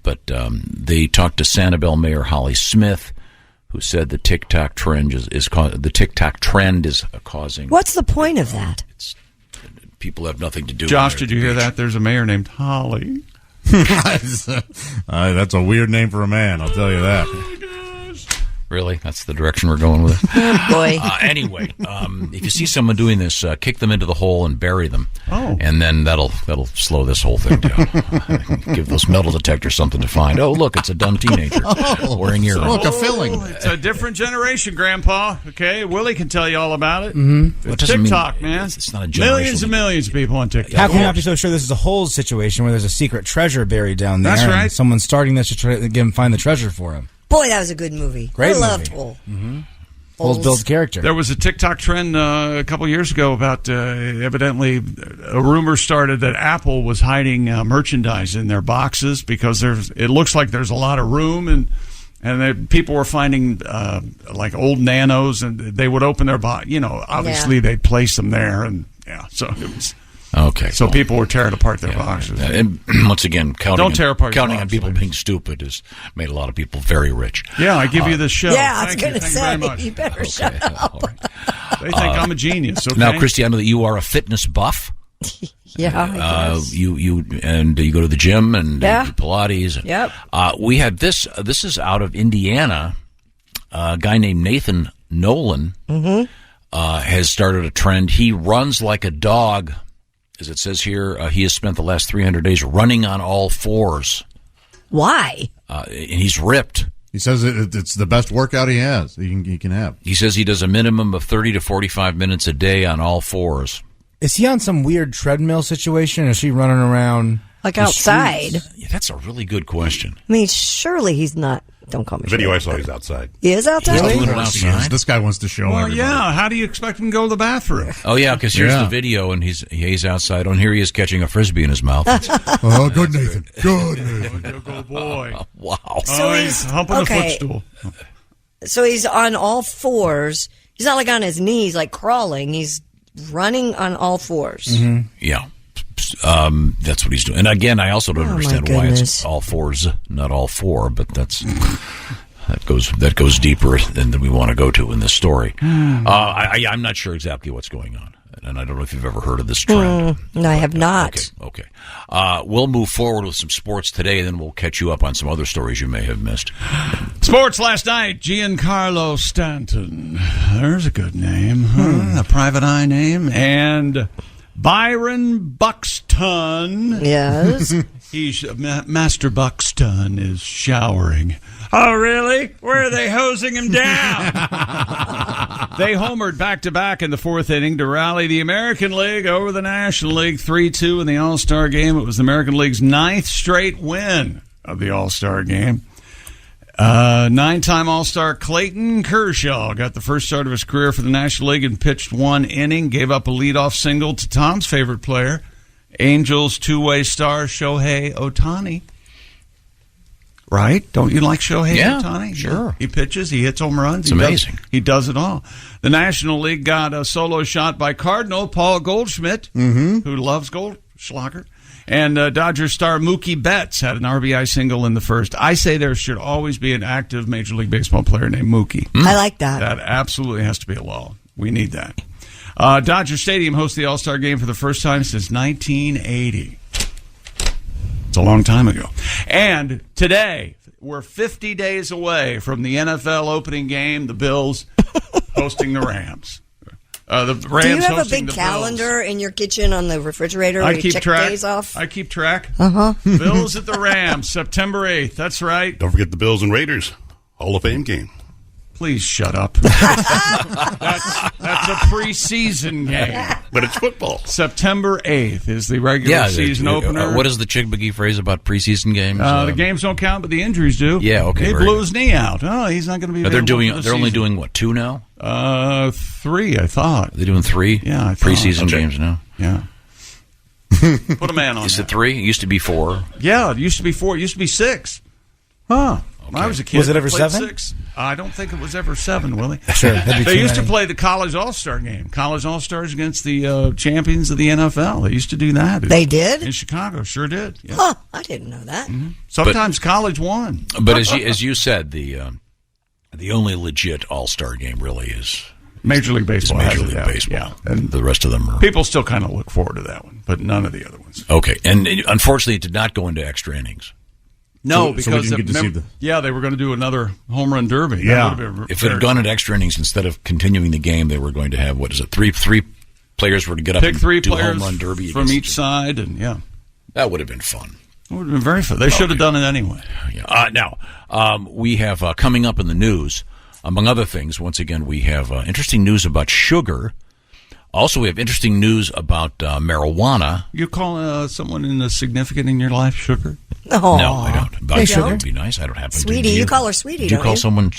But they talked to Sanibel Mayor Holly Smith, who said the TikTok trend is causing. What's the point of that? People have nothing to do. Josh, did you hear that? There's a mayor named Holly. That's a weird name for a man, I'll tell you that. Really? That's the direction we're going with it? Oh, boy. Anyway, if you see someone doing this, kick them into the hole and bury them. Oh. And then that'll slow this whole thing down. Give those metal detectors something to find. Oh, look, it's a dumb teenager wearing earrings. Look, a filling. It's a different generation, Grandpa. Okay, Willie can tell you all about it. Mm-hmm. TikTok, man. It's not a generation. Millions and millions of people on TikTok. How can you not be so sure this is a whole situation where there's a secret treasure buried down there? That's right. And someone's starting this to try to get him find the treasure for him. Boy, that was a good movie. Great I loved movie. Hole. Mm-hmm. Hole's Bill's character. There was a TikTok trend a couple years ago about evidently a rumor started that Apple was hiding merchandise in their boxes because it looks like there's a lot of room and people were finding like old Nanos and they would open their box. Obviously they'd place them there so it was. Okay. So people were tearing apart their boxes. And once again, counting on people being stupid has made a lot of people very rich. Yeah, I give you the show. Yeah, I was Thank going you to very say, much. you better shut up. All right. They think I'm a genius. Okay? Now, Christy, I know that you are a fitness buff. Yeah, I guess. You go to the gym and do Pilates. Yep. We had this. This is out of Indiana. A guy named Nathan Nolan has started a trend. He runs like a dog. As it says here, he has spent the last 300 days running on all fours. Why? And he's ripped. He says it's the best workout he can have. He says he does a minimum of 30 to 45 minutes a day on all fours. Is he on some weird treadmill situation, or is he running around Like the outside? streets? Yeah, that's a really good question. I mean, surely he's not. Don't call me. The video Shirley. I saw, he's outside. He is outside? He's doing it outside. This guy wants to show Well, everybody. yeah. How do you expect him to go to the bathroom? Oh, yeah, because here's the video, and he's outside. And here he is catching a Frisbee in his mouth. Oh, good Nathan. Good Nathan. Good boy. Wow. So he's humping a footstool. So he's on all fours. He's not like on his knees, like crawling. He's running on all fours. Mm-hmm. Yeah. That's what he's doing. And again, I also don't understand why it's all fours, not all four, but that goes deeper than we want to go to in this story. I'm not sure exactly what's going on, and I don't know if you've ever heard of this trend. No, I have not. Okay. We'll move forward with some sports today, then we'll catch you up on some other stories you may have missed. Sports last night, Giancarlo Stanton. There's a good name. A private eye name. And Byron Buxton. Yes. Master Buxton is showering. Oh, really? Where are they hosing him down? They homered back-to-back in the fourth inning to rally the American League over the National League 3-2 in the All-Star game. It was the American League's 9th straight win of the All-Star game. 9-time All-Star Clayton Kershaw got the first start of his career for the National League and pitched one inning, gave up a leadoff single to Tom's favorite player, Angels two-way star Shohei Ohtani. Right? Don't you like Shohei Ohtani? Sure. He pitches, he hits home runs. It's amazing. He does it all. The National League got a solo shot by Cardinal Paul Goldschmidt, who loves Goldschlager. And Dodgers star Mookie Betts had an RBI single in the first. I say there should always be an active Major League Baseball player named Mookie. I like that. That absolutely has to be a law. We need that. Dodger Stadium hosts the All-Star Game for the first time since 1980. It's a long time ago. And today, we're 50 days away from the NFL opening game, the Bills hosting the Rams. The Rams. Do you have a hosting big the calendar in your kitchen on the refrigerator where you check days off? I keep track. Uh-huh. Bills at the Rams, September 8th. That's right. Don't forget the Bills and Raiders Hall of Fame game. Please shut up. That's a preseason game. But it's football. September 8th is the regular season opener. What is the Chick McGee phrase about preseason games? The games don't count, but the injuries do. Yeah, okay. He blew his knee out. Oh, he's not going to be available. They're only doing, what, 2 now? 3, I thought. Are they doing 3? Yeah, I thought. Preseason games now? Yeah. Put a man on Is that. it 3? It used to be 4. Yeah, it used to be 4. It used to be 6. Huh. When I was a kid, Was it ever I played 7? 6. I don't think it was ever 7, Willie. Sure. They used to play the College All-Star game. College All-Stars against the champions of the NFL. They used to do that. They did? In Chicago. Sure did. Yeah. Oh, I didn't know that. Sometimes college won. But as you said, the The only legit All-Star game really is Major League Baseball. Major League Baseball. Yeah. And the rest of them are... people still kind of look forward to that one, but none of the other ones. Okay, and unfortunately, it did not go into extra innings. No, So because we didn't get to see the... they were going to do another home run derby. Yeah. If it had gone into extra innings, instead of continuing the game, they were going to have, three players were to get up pick and three do players home run derby from each side, and that would have been fun. It would have been very fun. They should have done it anyway. Yeah. Now, we have coming up in the news, among other things, once again, we have interesting news about sugar. Also, we have interesting news about marijuana. You call someone significant in your life sugar? Oh. No, I don't. But You sugar don't? would be nice. I don't happen to. Sweetie, you call her Sweetie, Do you don't call you? someone?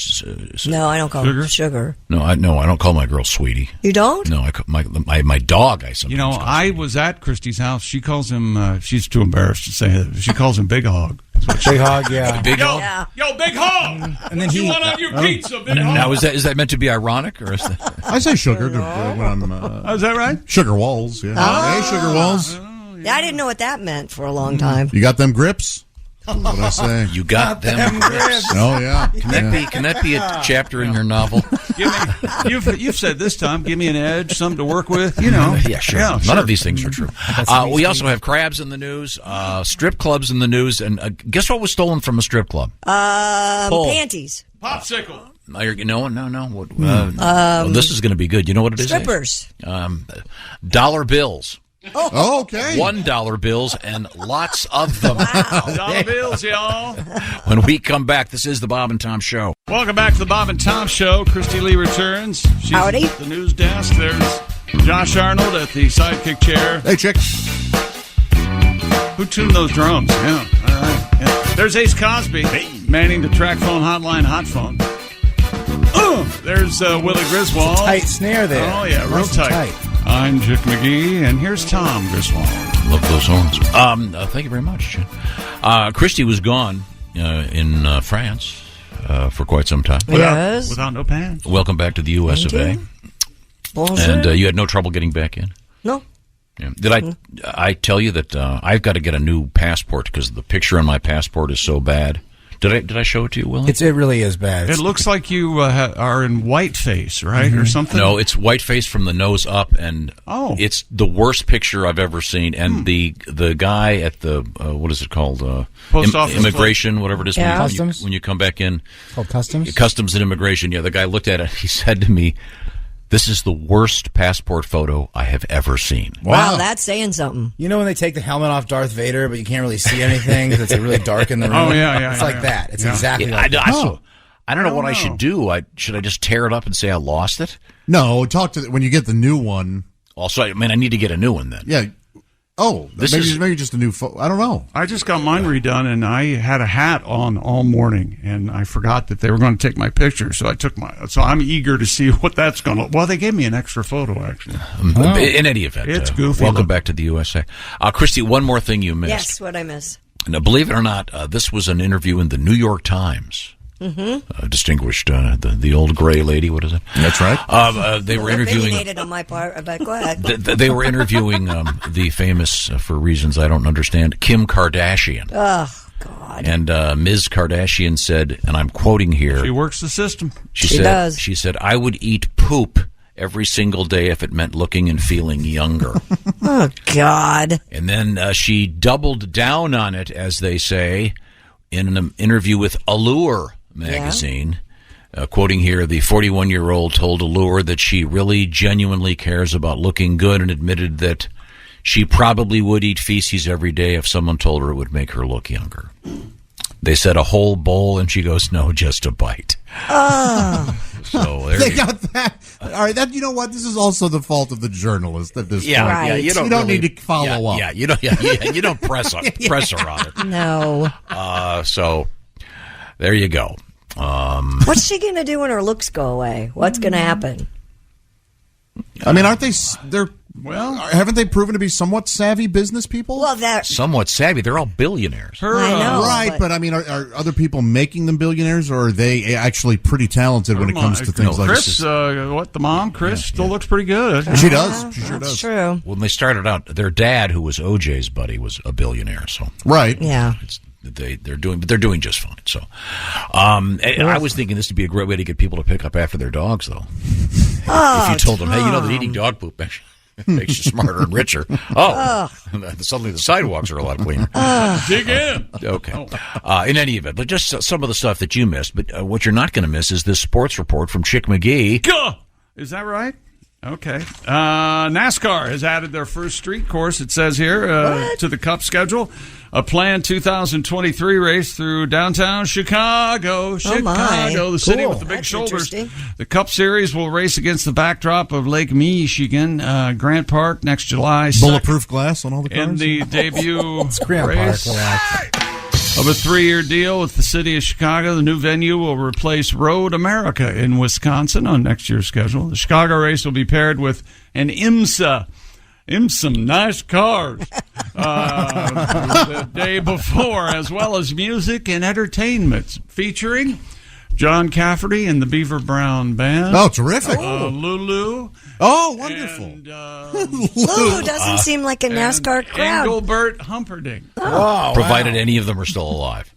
No, I don't call her Sugar. No, I don't call my girl Sweetie. You don't? No, I call my dog. I sometimes. call I was at Christy's house. She calls him. She's too embarrassed to say it. She calls him Big Hog. Big Hog, yeah. Big Hog. Yeah. Yo, Big Hog. And then he. on your pizza, Big Hog? Now, is that meant to be ironic, or is that? I say sugar when I'm... Is that right? Sugar Walls, yeah. Hey, Sugar Walls. Yeah, I didn't know what that meant for a long time. You got them grips? That's what I say. You got them grips. Oh, yeah. Can that be a chapter in your novel? You've said this time. Give me an edge, something to work with. You know. Yeah, sure. None of these things are true. We also have crabs in the news, strip clubs in the news, and guess what was stolen from a strip club? Panties. Popsicle. No. This is going to be good. You know what it is? Strippers. Dollar bills. Oh, okay. $1 bills and lots of them. Dollar bills, y'all. When we come back, this is the Bob and Tom Show. Welcome back to the Bob and Tom Show. Christy Lee returns. She's Howdy. at the news desk. There's Josh Arnold at the sidekick chair. Hey, chick. Who tuned those drums? Yeah, all right. Yeah. There's Ace Cosby manning the track phone hotline hot phone. There's Willie Griswold. Tight snare there. Oh, yeah, real Nice and tight. I'm Chick McGee, and here's Tom Griswold. Love those horns. Thank you very much. Christy was gone in France for quite some time. Yes. Without no pants. Welcome back to the U.S. of A. Bonjour. And you had no trouble getting back in? No. Yeah. Did I tell you that I've got to get a new passport because the picture on my passport is so bad? Did I show it to you, Willie? It really is bad. It looks like you are in whiteface, right, or something? No, it's whiteface from the nose up, and it's the worst picture I've ever seen. And the guy at the what is it called? Post office immigration, whatever it is. Yeah. Customs? When you come back in, Called Customs? Customs and Immigration. Yeah, the guy looked at it. He said to me, "This is the worst passport photo I have ever seen." Wow, that's saying something. You know when they take the helmet off Darth Vader, but you can't really see anything because it's really dark in the room? Oh, yeah. It's like that. It's exactly Yeah, like that. I don't know what I should do. Should I just tear it up and say I lost it? No, talk to when you get the new one. Also, I need to get a new one then. Yeah. Oh, maybe just a new photo. I don't know. I just got mine redone, and I had a hat on all morning, and I forgot that they were going to take my picture, so I took So I'm eager to see what that's going to look. Well, they gave me an extra photo, actually. In any event, It's goofy. Welcome back to the USA. Christy, one more thing you missed. Yes, what I miss. Now, believe it or not, this was an interview in the New York Times. Mm-hmm. Distinguished, the old gray lady. What is it? That's right. They were interviewing. Opinionated on my part, but go ahead. They were interviewing the famous, for reasons I don't understand, Kim Kardashian. Oh, God. And Ms. Kardashian said, and I'm quoting here. She works the system. She does. She said, "I would eat poop every single day if it meant looking and feeling younger." Oh, God. And then she doubled down on it, as they say, in an interview with Allure magazine. Quoting here, the 41-year-old told Allure that she really genuinely cares about looking good and admitted that she probably would eat feces every day if someone told her it would make her look younger. They said a whole bowl, and she goes, "No, just a bite." Oh. So there They you got that. All right. You know what? This is also the fault of the journalist at this point. Yeah, Right. you don't, You don't need to follow up. Yeah, you don't. You don't press her on it. No. So there you go. What's she going to do when her looks go away? What's going to happen? I mean, aren't they? They're Well, haven't they proven to be somewhat savvy business people? Well, that Somewhat savvy. They're all billionaires. her, I know. right, but I mean, are other people making them billionaires, or are they actually pretty talented when it comes to things like Chris, this? the mom, Chris, still looks pretty good. She does. She sure that's does. true. When they started out, their dad, who was OJ's buddy, was a billionaire. So Right. Yeah. they're doing just fine. So, I was thinking this would be a great way to get people to pick up after their dogs, though. If you told them, hey, that eating dog poop makes you smarter and richer. Suddenly the sidewalks are a lot cleaner. Dig in. Okay. In any event, but just some of the stuff that you missed. But what you're not going to miss is this sports report from Chick McGee. Gah! Is that right? Okay. NASCAR has added their first street course, it says here, to the Cup schedule. A planned 2023 race through downtown Chicago. Chicago, the city with the big That's shoulders. interesting. The Cup Series will race against the backdrop of Lake Michigan, Grant Park, next July. Bulletproof glass on all the cars. In the debut Grant Park, race relax. of a 3-year deal with the city of Chicago. The new venue will replace Road America in Wisconsin on next year's schedule. The Chicago race will be paired with an IMSA. Nice cars. The day before, as well as music and entertainment featuring John Cafferty and the Beaver Brown Band. Oh, terrific. Lulu. Oh, wonderful. And, Lulu doesn't seem like a NASCAR crowd. Engelbert Humperdinck. Provided any of them are still alive.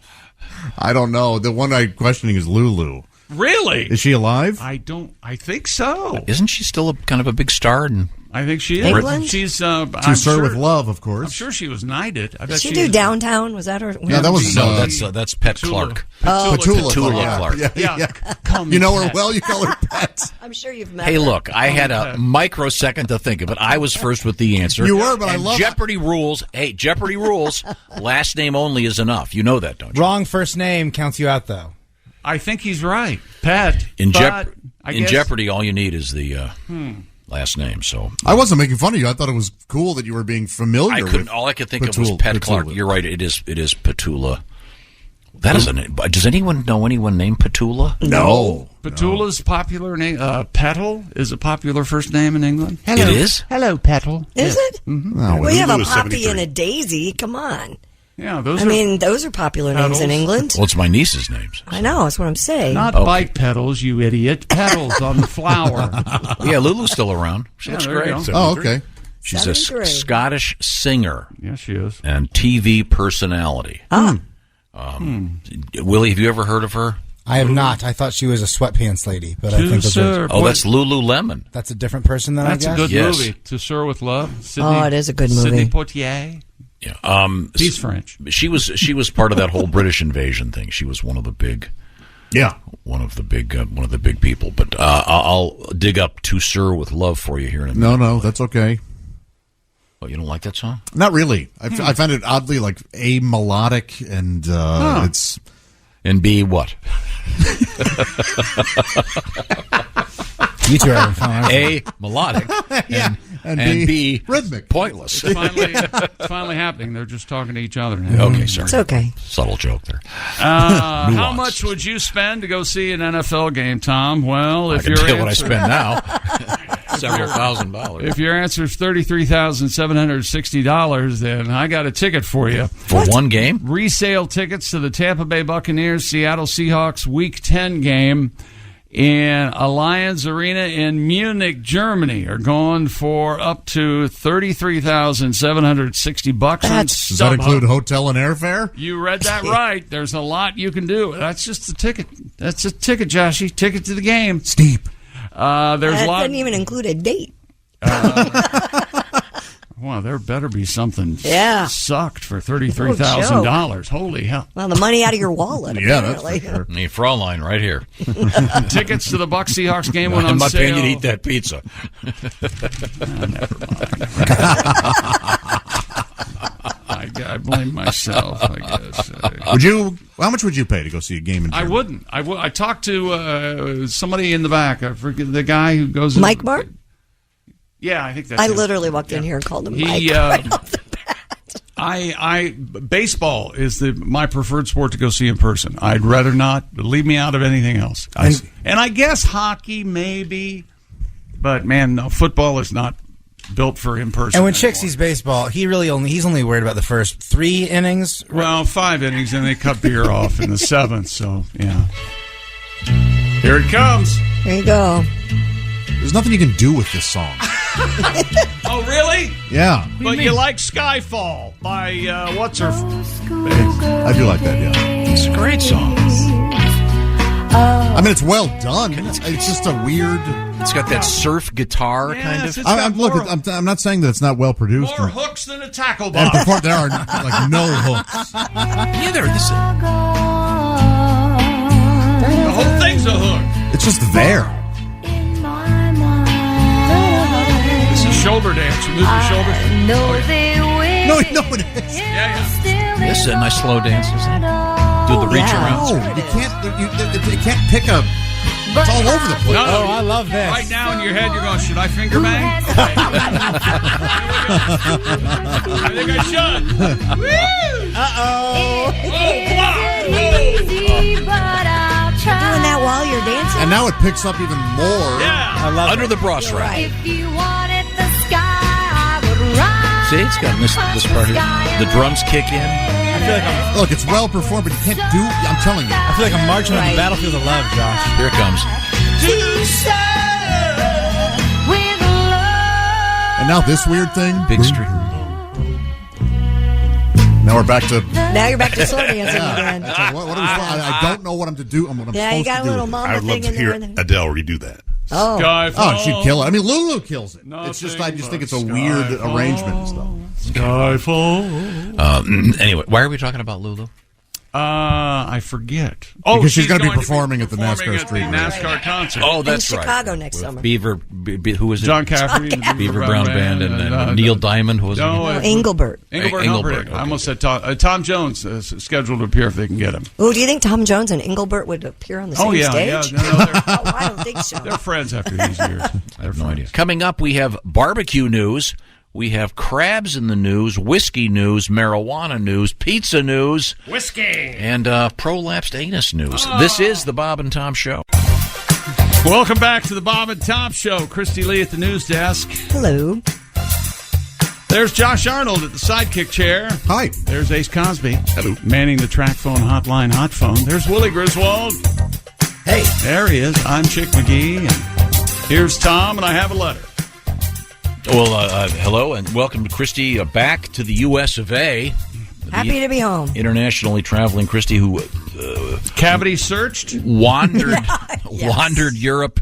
I don't know. The one I'm questioning is Lulu. Really? Is she alive? I think so. Isn't she still kind of a big star? And I think she is. England? She's To Sir with Love, of I'm course. sure she was knighted. I bet Did she she do is- Downtown? Was that her? Yeah, that was that's Pet Clark. Petula Petula Clark. Yeah. Come You know her Pet. well. You call her Pet. I'm sure you've met Hey, her. look, I had a microsecond to think of it. I was first with the answer. You were, but I And love it. Jeopardy rules. Hey, Jeopardy rules. Last name only is enough. You know that, don't you? Wrong first name counts you out, though. I think he's right. Pet. In, but I in guess- Jeopardy, all you need is the last name. So I wasn't making fun of you. I thought it was cool that you were being familiar I couldn't. with All I could think of was Petula. Pet Clark. You're right. It is Petula. That is a name. Does anyone know anyone named Petula? No. Petula's popular name. Petal is a popular first name in England. It is? Hello, Petal. Is it? No. We have a Lulu is Poppy 73. and a Daisy. Come on. Yeah, those I are mean, those are popular names in Petals. England. Well, it's my niece's names. I know. That's what I'm saying. not bike petals, you idiot. Petals on the flower. Yeah, Lulu's still around. She Yeah, looks there you great. go. Oh, okay. She's a 73. Scottish singer Yes, she is. and TV personality. Willie, have you ever heard of her? I have not. I thought she was a sweatpants lady, but I think that's Sir, Oh, boy, that's Lululemon. a different person than that's I a guess. good Yes. movie. To Sir with Love. Sidney, Oh, it is a good movie. Sidney Poitier. Yeah. He's French. She was part of that whole British invasion thing. She was one of the big people. But I'll dig up To Sir with Love for you here in a minute. No, that's okay. Oh, you don't like that song? Not really. I find it oddly like a melodic, and it's And B what? You two are having fun. A melodic. And B rhythmic. pointless. It's finally happening. They're just talking to each other now. Okay, sorry. It's okay. Subtle joke there. How Nuance. much would you spend to go see an NFL game, Tom? Well, I if can your tell you what I answer, spend now. Several $1,000. if your answer is $33,760, then I got a ticket for you. For one game? Resale tickets to the Tampa Bay Buccaneers Seattle Seahawks Week 10 game in Allianz Arena in Munich, Germany, are going for up to $33,760 on Does that include StubHub. hotel and airfare? You read that right. There's a lot you can do. That's just the ticket. That's a ticket, Joshy. Ticket to the game. Steep. There's a That lot. doesn't even include a date. Well, there better be something Yeah. sucked for $33,000. Holy hell. Well, the money out of your wallet. Yeah, that's for apparently. sure. Hey, Fraulein, right here. Tickets to the Bucs Seahawks game went I'm on not sale. paying you to eat that pizza. I blame myself, I guess. How much would you pay to go see a game in I Germany? wouldn't. I talked to somebody in the back. I forget the guy who goes. Mike Mark? Yeah, I think that's I him. literally walked in here and called him Mike. He, right off the bat. baseball is my preferred sport to go see in person. I'd rather not. Leave me out of anything else. And I guess hockey maybe, but man, no, football is not built for in-person. And when anymore. Chick sees baseball, he's only worried about the first 3 innings. Well, 5 innings, and they cut beer off in the 7th, so, yeah. Here it comes. There you go. There's nothing you can do with this song. Oh, really? Yeah. But you like Skyfall by, what's her... I do like that, yeah. It's a great song. I mean, it's well done. It's just a weird... It's got that surf guitar kind of. I'm not saying that it's not well produced. More hooks than a tackle And box. before, there are like no hooks. Yeah, there. This The whole thing's a hook. It's just there. This is shoulder dance. Move your shoulder. No, it is. Yeah. This is a nice slow dance, isn't it? Do the reach around. No, you can't. You can't pick a. It's all over the place. No, Oh, I love this. Right now in your head, you're going, should I finger bang? Okay. I think I should. You're doing that while you're dancing. And now it picks up even more. Yeah. I love Under it. the bra strap. Right. See, it's got this part here. The drums kick in. I feel like Look, it's well performed, but you can't do. I'm telling you. I feel like I'm marching on the battlefield of love, Josh. Here it comes. And now this weird thing. Big street. Now we're back to. Now you're back to slow dancing again. What are we, I don't know what I'm to do. What I'm Yeah, you supposed got to a do. little with it. mama I would love thing to in there. hear Adele redo that. Oh. Skyfall. Oh, she'd kill it. I mean, Lulu kills it. Nothing It's just I just think it's a but weird Skyfall. arrangement and stuff. Skyfall. Anyway, why are we talking about Lulu? I forget. Oh, Because she's gonna be going performing at the performing NASCAR at street the race. NASCAR concert. Oh, that's in right. Chicago next summer. Beaver, who was it? John Caffrey, and the Beaver Brown Band, and Neil Diamond. Who was it? Engelbert. Engelbert. Engelbert, I almost said Tom Jones scheduled to appear if they can get him. Oh, do you think Tom Jones and Engelbert would appear on the same Yeah. stage? No, Oh, I don't think so. they're friends after these years. I have no idea. Coming up, we have barbecue news. We have crabs in the news, whiskey news, marijuana news, pizza news, Whiskey. and prolapsed anus news. This is the Bob and Tom Show. Welcome back to the Bob and Tom Show. Christy Lee at the news desk. Hello. There's Josh Arnold at the sidekick chair. Hi. There's Ace Cosby. Hello. Manning the track phone hotline hot phone. There's Willie Griswold. Hey. There he is. I'm Chick McGee. And here's Tom, and I have a letter. Well, hello and welcome to Christy back to the U.S. of A. Happy to be home. Internationally traveling Christy, who Cavity searched. wandered Yes. wandered Europe,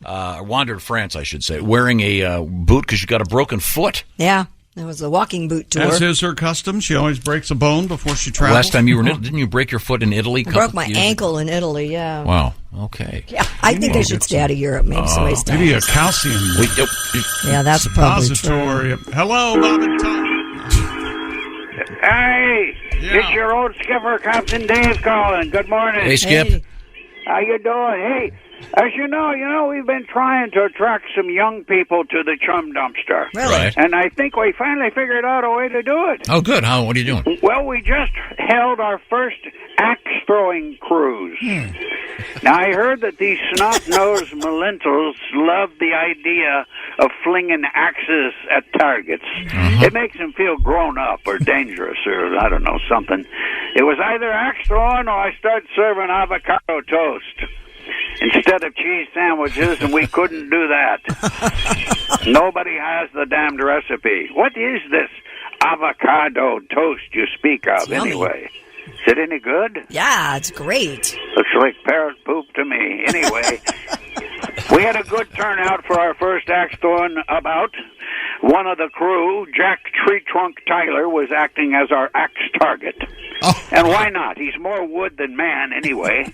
wandered France, I should say, wearing a boot because you got a broken foot. Yeah. It was a walking boot tour. As is her custom, she always breaks a bone before she travels. Last time you were in, didn't you break your foot in Italy? I broke my ankle in Italy, yeah. Wow. Okay. Yeah, I think I should stay out of Europe. Maybe somebody's Maybe a dying. calcium Yeah, that's probably true. suppository. Hello, Bob and Tom. Hey, Yeah. it's your old skipper, Captain Dave calling. Good morning. Hey, Skip. Hey. How you doing? Hey, as you know, we've been trying to attract some young people to the chum dumpster. Really? Right. And I think we finally figured out a way to do it. Oh, good. What are you doing? Well, we just held our first axe-throwing cruise. Now, I heard that these snot-nosed millennials love the idea of flinging axes at targets. It makes them feel grown up or dangerous or, I don't know, something. It was either axe-throwing or I started serving avocado toast instead of cheese sandwiches, and we couldn't do that. Nobody has the damned recipe. What is this avocado toast you speak of, Yummy. anyway? Is it any good? Yeah, it's great. Looks like parrot poop to me. Anyway, we had a good turnout for our first axe throwing about. One of the crew, Jack Tree Trunk Tyler, was acting as our axe target. And why not? He's more wood than man anyway.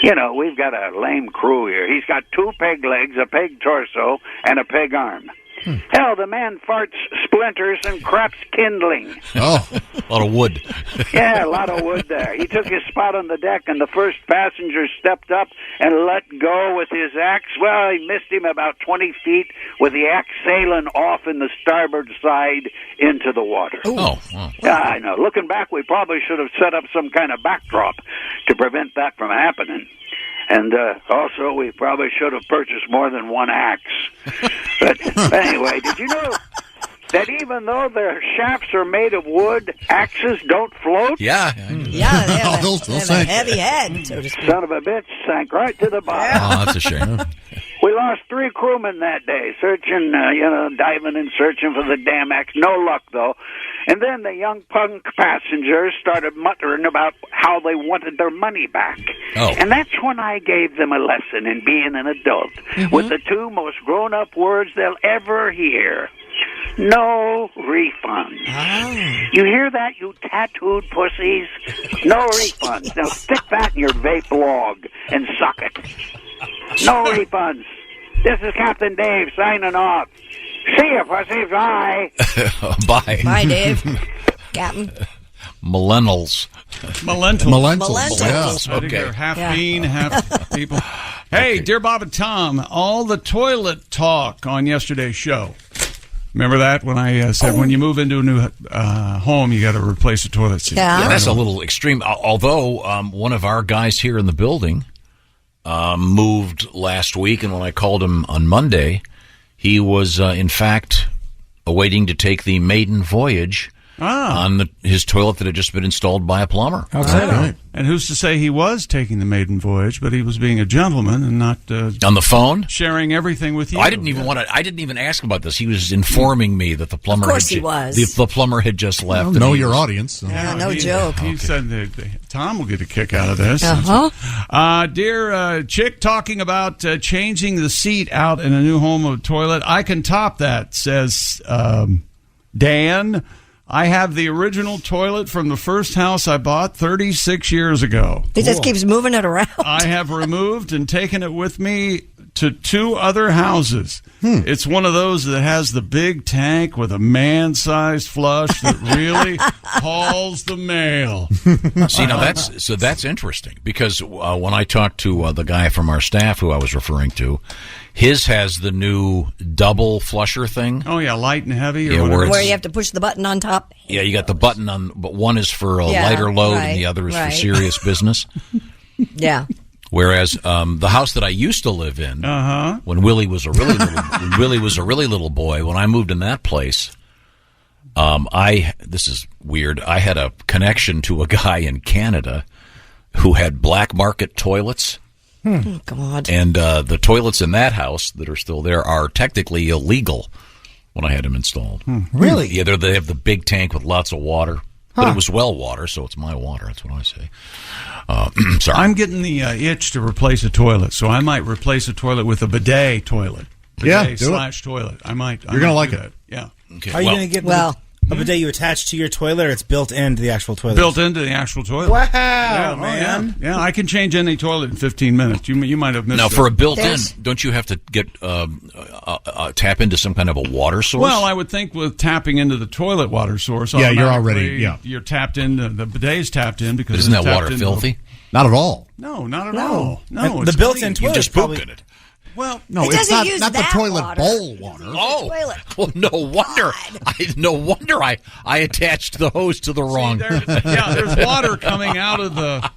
You know, we've got a lame crew here. He's got 2 peg legs, a peg torso, and a peg arm. Hell, the man farts splinters and craps kindling. Oh, A lot of wood. Yeah, a lot of wood there. He took his spot on the deck, and the first passenger stepped up and let go with his axe. Well, he missed him about 20 feet with the axe sailing off in the starboard side into the water. Oh, wow. Yeah, I know. Looking back, we probably should have set up some kind of backdrop to prevent that from happening. And also, we probably should have purchased more than one axe. But anyway, did you know that even though their shafts are made of wood, axes don't float? Yeah. Yeah, they have, They'll they have a sink. heavy head, so to speak. Son of a bitch sank right to the bottom. Oh, that's a shame. We lost 3 crewmen that day, searching, diving and searching for the damn axe. No luck, though. And then the young punk passengers started muttering about how they wanted their money back. Oh. And that's when I gave them a lesson in being an adult, with the 2 most grown-up words they'll ever hear. No refunds. You hear that, you tattooed pussies? No refunds. Now stick that in your vape log and suck it. No refunds. This is Captain Dave signing off. See ya, pussies. Bye. Bye. Bye, Dave. Captain. Millennials. Millennials. Yeah. I think Okay. they're half bean, half people. Hey, dear Bob and Tom, all the toilet talk on yesterday's show. Remember that when I said when you move into a new home, you got to replace the toilet seat? Yeah. That's a little extreme. Although one of our guys here in the building moved last week, and when I called him on Monday, he was in fact awaiting to take the maiden voyage on his toilet that had just been installed by a plumber. Right. And who's to say he was taking the maiden voyage, but he was being a gentleman and not on the phone sharing everything with you. I didn't even want to. I didn't even ask about this. He was informing me that the plumber. Of course had he was. The plumber had just left. Know and he your was- audience. So. Yeah, no joke. He said that Tom will get a kick out of this. Dear chick talking about changing the seat out in a new home of toilet. I can top that, says Dan. I have the original toilet from the first house I bought 36 years ago. He just keeps moving it around. I have removed and taken it with me to 2 other houses. It's one of those that has the big tank with a man-sized flush that really hauls the mail. See, now that's interesting because when I talked to the guy from our staff who I was referring to, his has the new double flusher thing. Oh, yeah, light and heavy? Or Yeah, whatever. Where you have to push the button on top. Yeah, you got the button on, but one is for a Yeah, lighter load right, and the other is right. for serious business. Yeah. Whereas the house that I used to live in, when Willie was a really little boy, when I moved in that place, this is weird. I had a connection to a guy in Canada who had black market toilets. Oh, God. And the toilets in that house that are still there are technically illegal when I had them installed. Really? Yeah, they have the big tank with lots of water. But it was well water, so it's my water. That's what I say. Sorry. I'm getting the itch to replace a toilet, so I might replace a toilet with a bidet toilet. Yeah, Bidet do it. /toilet. You're going to like do it. that. Yeah. Okay, Are you well, going to get Well- a bidet you attach to your toilet, or it's built into the actual toilet? Built into the actual toilet. Wow, Yeah, man. Yeah, I can change any toilet in 15 minutes. You might have missed now, it. for a built-in, There's- don't you have to get tap into some kind of a water source? Well, I would think with tapping into the toilet water source, Yeah, you're automatically already- yeah. you're tapped in. The bidet's tapped in because But isn't it's that tapped water into- filthy? Not at all. No, not at No. all. No, And the it's built-in clean. toilet You just probably- pooped in it. Well, No, It it's doesn't not, use not the that toilet water. bowl water. Oh, toilet. well, no wonder I attached the hose to the wrong. There's water coming out of the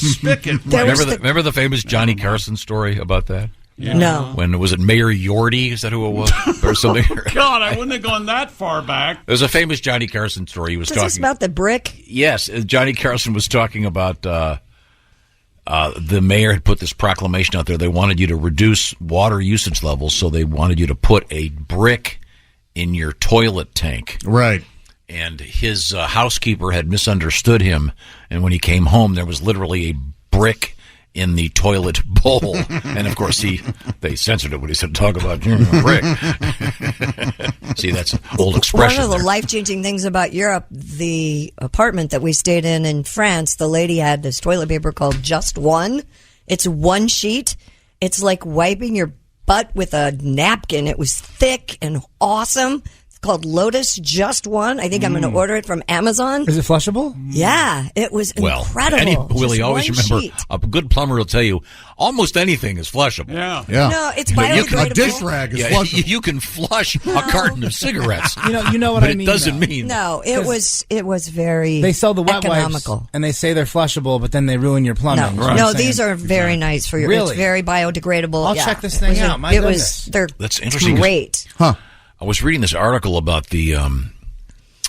spigot. Remember the famous Johnny Carson story about that? No. When was it Mayor Yorty? Is that who it was, or something? God, I wouldn't have gone that far back. There's a famous Johnny Carson story. He was Was this talking about the brick? Yes, Johnny Carson was talking about the mayor had put this proclamation out there. They wanted you to reduce water usage levels, so they wanted you to put a brick in your toilet tank. Right. And his housekeeper had misunderstood him, and when he came home, there was literally a brick in the toilet bowl. And of course, they censored it when he said, "Talk about a brick." See, that's an old expression. One of the there. life-changing things about Europe, the apartment that we stayed in France, the lady had this toilet paper called Just One. It's one sheet. It's like wiping your butt with a napkin. It was thick and awesome. called Lotus Just One. I think I'm going to order it from Amazon. Is it flushable? Yeah, it was incredible. Willie, Just always one remember, sheet. a good plumber will tell you almost anything is flushable. Yeah. No, it's biodegradable. A dish rag is flushable. You can flush a carton of cigarettes. You know what but I mean. It doesn't though. mean No, it was very They sell the wet economical. wipes, and they say they're flushable, but then they ruin your plumbing. No, is what no, I'm these saying. are very nice for your. Really? It's very biodegradable. I'll Yeah. check this thing out. My goodness. They're That's interesting 'cause- great. Huh. I was reading this article about the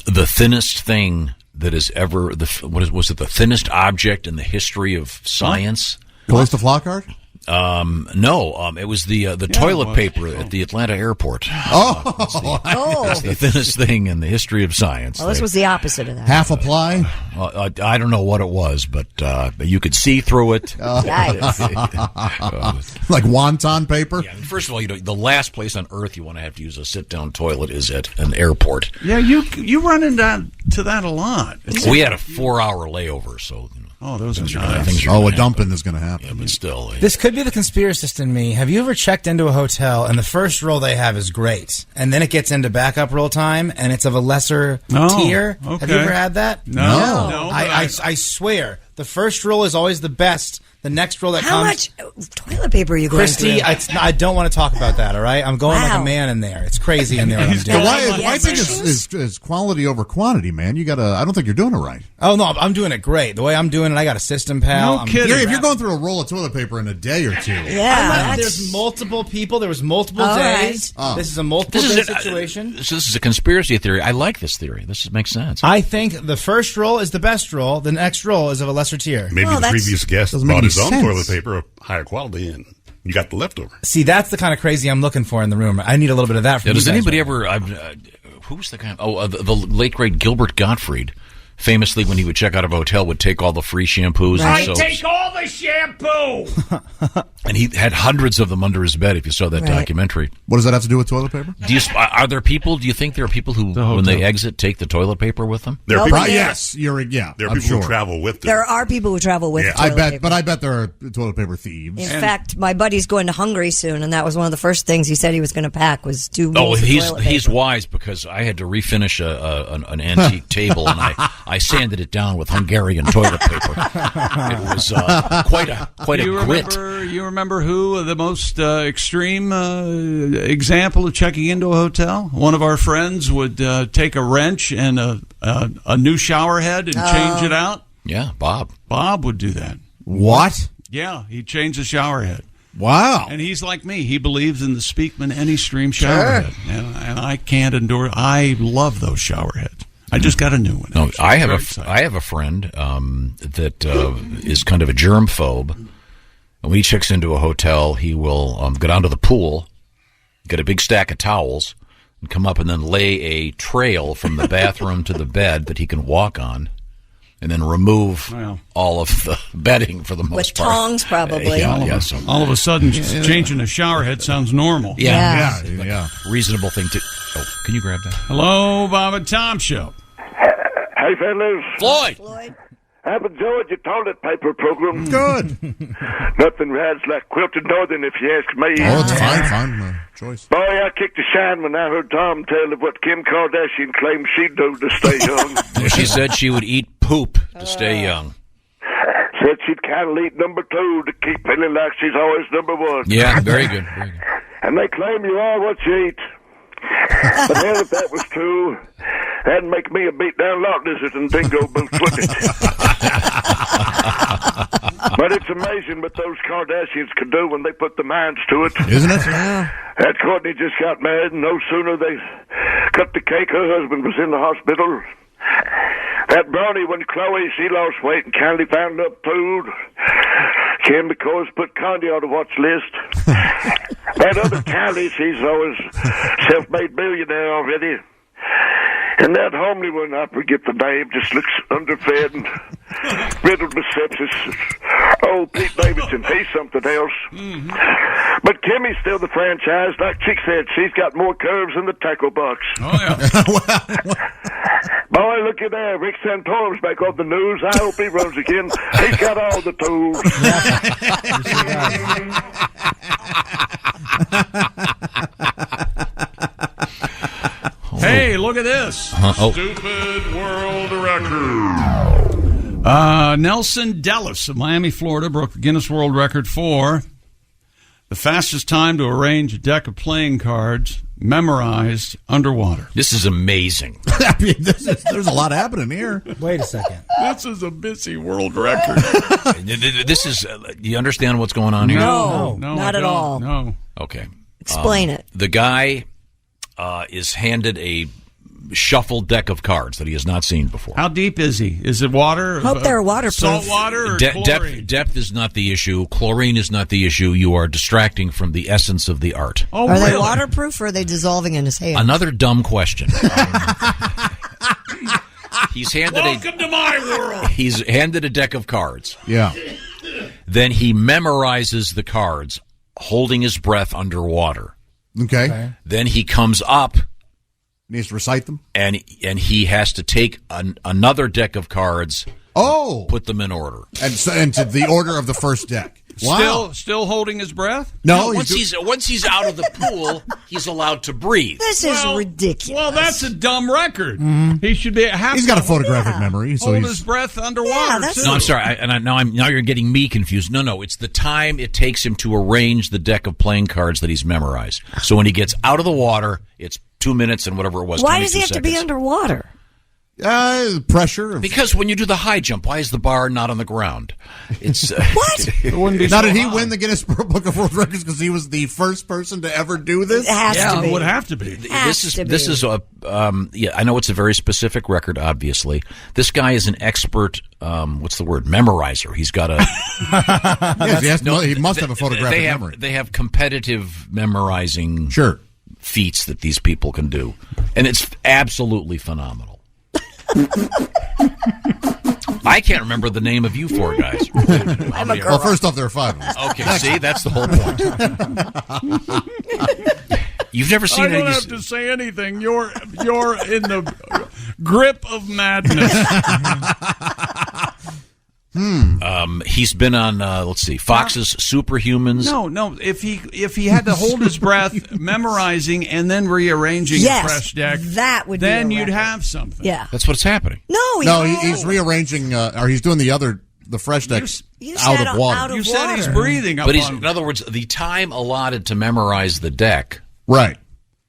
thinnest thing that is ever was it the thinnest object in the history of science? Callista Flockhart? No, it was the toilet paper at the Atlanta airport. It's the thinnest thing in the history of science. Well, this was the opposite of that. Half a ply? I don't know what it was, but you could see through it. Like wonton paper? Yeah, first of all, the last place on earth you want to have to use a sit-down toilet is at an airport. Yeah, you run into that a lot. We had a 4-hour layover, so. Those are nice. A dumping is going to happen. Yeah, but still. This could be the conspiracist in me. Have you ever checked into a hotel and the first roll they have is great, and then it gets into backup roll time and it's of a lesser tier? Okay. Have you ever had that? No. I swear, the first roll is always the best. The next roll that How comes. much toilet paper are you going Christy, through? I don't want to talk about that. All right, I'm going like Wow. a man in there. It's crazy in there. What I'm So doing. why I think it's quality over quantity, man. I don't think you're doing it right. Oh no, I'm doing it great. The way I'm doing it, I got a system, pal. No kidding. If you're going through a roll of toilet paper in a day or two. Yeah, There's multiple people. There was multiple All days. right. This is a multiple day situation. So this is a conspiracy theory. I like this theory. This makes sense. I think the first roll is the best roll. The next roll is of a lesser tier. Maybe Well, the that's- previous guest doesn't make bought any his own sense. toilet paper of higher quality, and you got the leftover. See, that's the kind of crazy I'm looking for in the room. I need a little bit of that from Yeah, you does guys anybody right ever? Who's the guy? The late great Gilbert Gottfried. Famously, when he would check out of a hotel, would take all the free shampoos and soaps. all the shampoo. And he had hundreds of them under his bed. If you saw that Right. documentary, What does that have to do with toilet paper? do you think there are people who, when they exit, take the toilet paper with them? There are Oh, people, yeah. Yes, there are I'm people sure. who travel with them. There are people who travel with Yeah. toilet paper. I bet there are toilet paper thieves. In fact, my buddy's going to Hungary soon, and that was one of the first things he said he was going to pack was 2 rolls of toilet he's paper. wise because I had to refinish an antique table and I sanded it down with Hungarian toilet paper. It was quite a grit. You remember who the most extreme example of checking into a hotel? One of our friends would take a wrench and a new shower head and change it out. Yeah, Bob. Bob would do that. What? Yeah, he'd change the shower head. Wow. And he's like me. He believes in the Speakman Any-Stream shower head. And I can't endure. I love those shower heads. I just got a new one. No, actually. I Very have excited. a friend that is kind of a germ phobe. And when he checks into a hotel, he will go down to the pool, get a big stack of towels, and come up and then lay a trail from the bathroom to the bed that he can walk on, and then remove all of the bedding for the most With part. tongs, probably. So All of a sudden, changing a shower head sounds normal. yeah, Yeah. reasonable thing to. Oh, can you grab that? Hello, Bob and Tom Show. Hey, fellas. Floyd. Floyd? I've enjoyed your toilet paper program. Good. Nothing rides like Quilted Northern, if you ask me. Oh, it's fine choice. Boy, I kicked a shine when I heard Tom tell of what Kim Kardashian claimed she'd do to stay young. She said she would eat poop to stay young. Said she'd kind of eat number 2 to keep feeling like she's always number 1. Yeah, very good. Very good. And they claim you are what you eat. But hell, if that was true, that'd make me a beat-down lot lizard and dingo both with it. But it's amazing what those Kardashians could do when they put the minds to it. Isn't it? That Courtney just got mad, and no sooner they cut the cake, her husband was in the hospital. That brownie, when Chloe, she lost weight and kindly found enough food. Kim, of course, put Condi on the watch list. That other Kylie, she's always self-made billionaire already. And that homely one, I forget the name, just looks underfed and riddled with sepsis. Oh, Pete Davidson, he's something else. But Kimmy's still the franchise. Like Chick said, she's got more curves than the tackle box. Oh, yeah. Boy, look at there. Rick Santorum's back on the news. I hope he runs again. He's got all the tools. Hey, at this. Oh. Stupid world record. Nelson Dellis of Miami, Florida, broke the Guinness World Record for the fastest time to arrange a deck of playing cards memorized underwater. This is amazing. I mean, there's a lot happening here. Wait a second. This is a busy world record. This is. You understand what's going on here? No, No, not I at don't. all. No. Okay. Explain it. The guy is handed a shuffled deck of cards that he has not seen before. How deep is he? Is it water? Hope they're waterproof. Salt water or chlorine? Depth is not the issue. Chlorine is not the issue. You are distracting from the essence of the art. Oh, Are they really? waterproof or are they dissolving in his hand? Another dumb question. He's handed Welcome to my world. He's handed a deck of cards. Yeah. Then he memorizes the cards, holding his breath underwater. Okay. Then he comes up Needs to recite them. and he has to take another deck of cards, Oh. put them in order. And to the order of the first deck. Wow. Still holding his breath? No, once he's out of the pool, he's allowed to breathe. This is ridiculous. Well, that's a dumb record. He should be. he's got a photographic memory, so hold he's his breath underwater. Yeah, that's- No, I'm sorry. Now you're getting me confused. No, it's the time it takes him to arrange the deck of playing cards that he's memorized. So when he gets out of the water, it's 2 minutes and whatever it was. Why does he have 22 to be seconds. underwater? pressure. Because when you do the high jump, why is the bar not on the ground? It's What? It wouldn't be Now, so did he high. win the Guinness Book of World Records because he was the first person to ever do this? It has Yeah, to be. it would have to be. This is a I know it's a very specific record. Obviously, this guy is an expert. What's the word? Memorizer. He's got a. Yes, he must have a photographic memory. They have competitive memorizing Sure. feats that these people can do, and it's absolutely phenomenal. I can't remember the name of you four guys. Well, first off, there are five of us. Okay, see, that's the whole point. You've never seen I don't any. have to say anything. You're in the grip of madness. He's been on. Let's see, Fox's Superhumans. No. If he had to hold his breath, memorizing and then rearranging Yes, a fresh deck, that would be then a you'd record. have something. Yeah. That's what's happening. No, He's rearranging, or he's doing the fresh deck You out said of water. out of You said he's water. breathing up But he's, on in other words, the time allotted to memorize the deck. Right.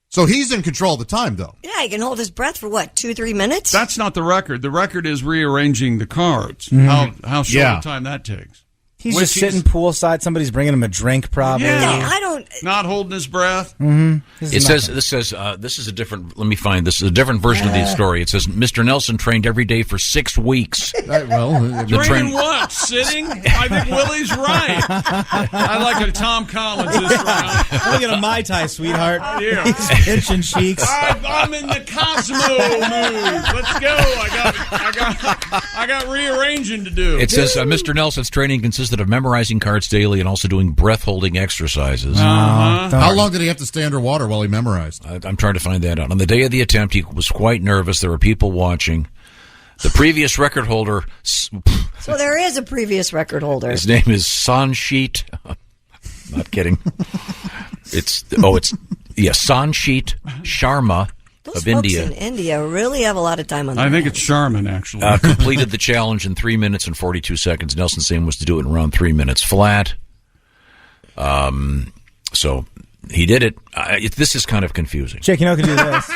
So he's in control of the time, though. Yeah, he can hold his breath for what, 2-3 minutes? That's not the record. The record is rearranging the cards. How short Yeah. a time that takes. He's Which just sitting poolside. Somebody's bringing him a drink, probably. Yeah. I don't. Not holding his breath. This is a different. Let me find this is a different version of the story. It says Mr. Nelson trained every day for 6 weeks. Training what? Sitting? I think Willie's right. I like a Tom Collins this round. Look at a Mai Tai, sweetheart. Yeah. He's pinching cheeks. I'm in the Cosmo mood. Let's go. I got rearranging to do. It says Mr. Nelson's training consisted of memorizing cards daily and also doing breath holding exercises. How long did he have to stay underwater while he memorized? I'm trying to find that out. On the day of the attempt, he was quite nervous. There were people watching. The previous record holder, So there is a previous record holder. his name is Sanjeet. Not kidding. Sanjeet Sharma Those of folks India. in India really have a lot of time on their I think hands. it's Sharman, actually. Completed the challenge in 3 minutes and 42 seconds. Nelson's aim was to do it in around 3 minutes flat. So he did it. This is kind of confusing. Jake, you know who can do this?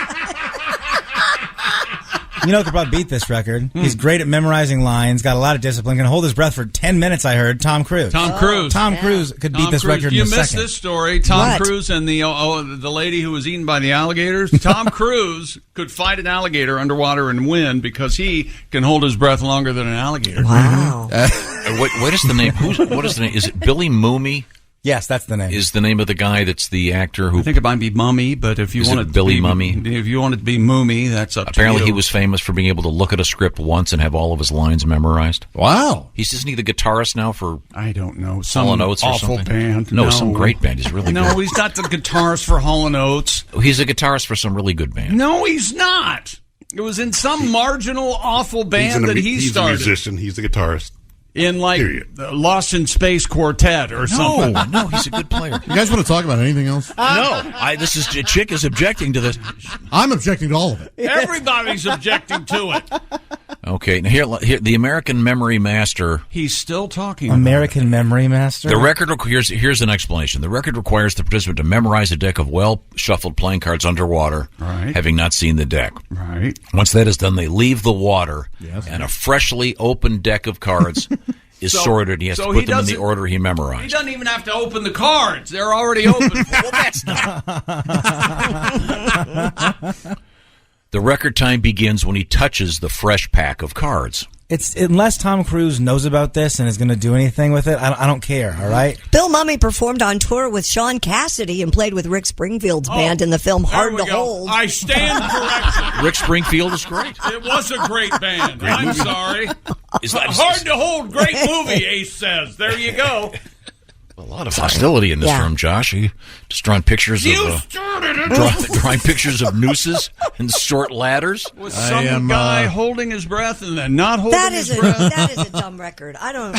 You know who could probably beat this record? He's great at memorizing lines, got a lot of discipline, can hold his breath for 10 minutes, I heard. Tom Cruise. Tom Cruise. Tom Cruise could beat Tom this Cruise. record You in a missed second. this story. Tom What? Cruise and the lady who was eaten by the alligators. Tom Cruise could fight an alligator underwater and win because he can hold his breath longer than an alligator. Wow. What is the name? What is the name? Is it Billy Mooney? Yes, that's the name. Is the name of the guy that's the actor who I think it might be Mummy, but if you Is want it it Billy to be, Mummy? If you want it to be Mummy, that's up apparently to you. he was famous for being able to look at a script once and have all of his lines memorized. Wow. Isn't he the guitarist now for I don't know. Some Hall & Oates or awful something? band. No, some great band. He's really No, good. he's not the guitarist for Hall & Oates. He's a guitarist for some really good band. No, he's not. It was in some marginal, awful band that he he's a started. musician. He's the guitarist. in like the Lost in Space Quartet or something. No, he's a good player. You guys want to talk about anything else? Chick is objecting to this. I'm objecting to all of it. Everybody's objecting to it. Okay, now here the American Memory Master. He's still talking. American Memory Master. The record here's an explanation. The record requires the participant to memorize a deck of well-shuffled playing cards underwater, having not seen the deck. Right. Once that is done, they leave the water, and a freshly opened deck of cards is sorted. He has to put them in the order he memorized. He doesn't even have to open the cards. They're already open. Well, that's not. The record time begins when he touches the fresh pack of cards. It's unless Tom Cruise knows about this and is going to do anything with it, I don't care. All right. Bill Mummy performed on tour with Sean Cassidy and played with Rick Springfield's band in the film Hard to Hold. I stand corrected. Rick Springfield is great. It was a great band. I'm sorry. Hard to Hold, great movie, Ace says. There you go. A lot of hostility in this room, Josh. You just drawing pictures drawing pictures of nooses and short ladders. With some guy holding his breath and then not holding his breath. That is a dumb record. I don't.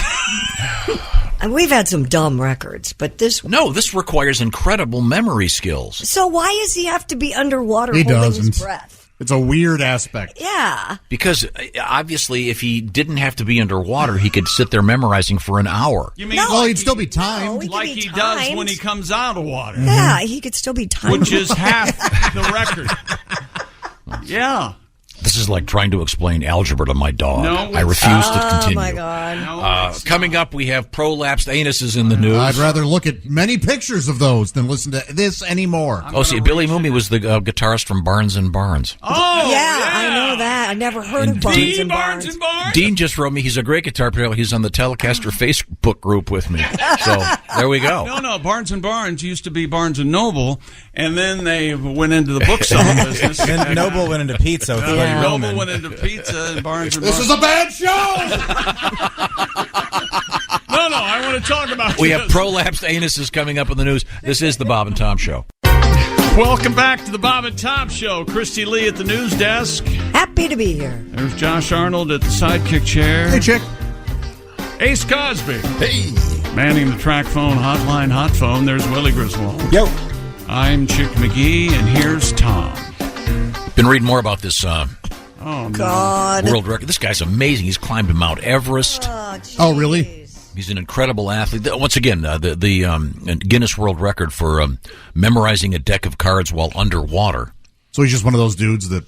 And we've had some dumb records, but this. No, this requires incredible memory skills. So why does he have to be underwater He holding doesn't. his breath? It's a weird aspect. Yeah. Because obviously, if he didn't have to be underwater, he could sit there memorizing for an hour. You mean he'd still be timed. like he does when he comes out of water. Yeah, he could still be timed. Which is half the record. Yeah. This is like trying to explain algebra to my dog. No, I refuse to continue. Oh, my God. Coming up, we have prolapsed anuses in the news. I'd rather look at many pictures of those than listen to this anymore. Billy Mooney was the guitarist from Barnes and Barnes. Oh, yeah, I know that. I never heard of Barnes and Barnes. Dean just wrote me. He's a great guitar player. He's on the Telecaster Facebook group with me. So there we go. No. Barnes and Barnes used to be Barnes and Noble, and then they went into the book selling business. And Noble went into pizza with Eddie Noble Roman. went into pizza and Barnes and This Barnes. is a bad show! No, I want to talk about We this. have prolapsed anuses coming up in the news. This is the Bob and Tom Show. Welcome back to the Bob and Tom Show. Christy Lee at the news desk. Happy to be here. There's Josh Arnold at the sidekick chair. Hey, chick. Ace Cosby. Hey. Manning the track phone hotline hot phone. There's Willie Griswold. Yo. I'm Chick McGee, and here's Tom. Been reading more about this God. world record. This guy's amazing. He's climbed Mount Everest. Oh, really? He's an incredible athlete. Once again, the Guinness World Record for memorizing a deck of cards while underwater. So he's just one of those dudes that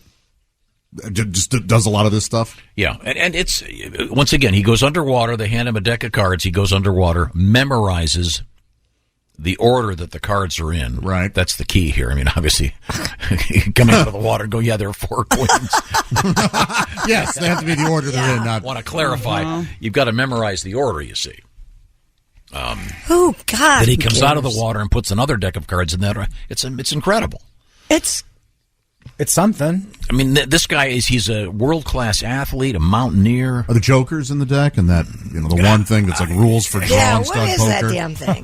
just does a lot of this stuff? Yeah, and it's, once again, he goes underwater. They hand him a deck of cards. He goes underwater, memorizes the order that the cards are in. Right. That's the key here. I mean, obviously, coming out of the water and go, yeah, there are 4 queens. Yes, they have to be the order they're in. Not. I want to clarify. You've got to memorize the order, you see. Oh, God. Then he comes out of the water and puts another deck of cards in that. It's incredible. It's something. I mean, this guy he's a world-class athlete, a mountaineer. Are the jokers in the deck and that, the one thing that's like rules for drawing stud what is poker? that damn thing?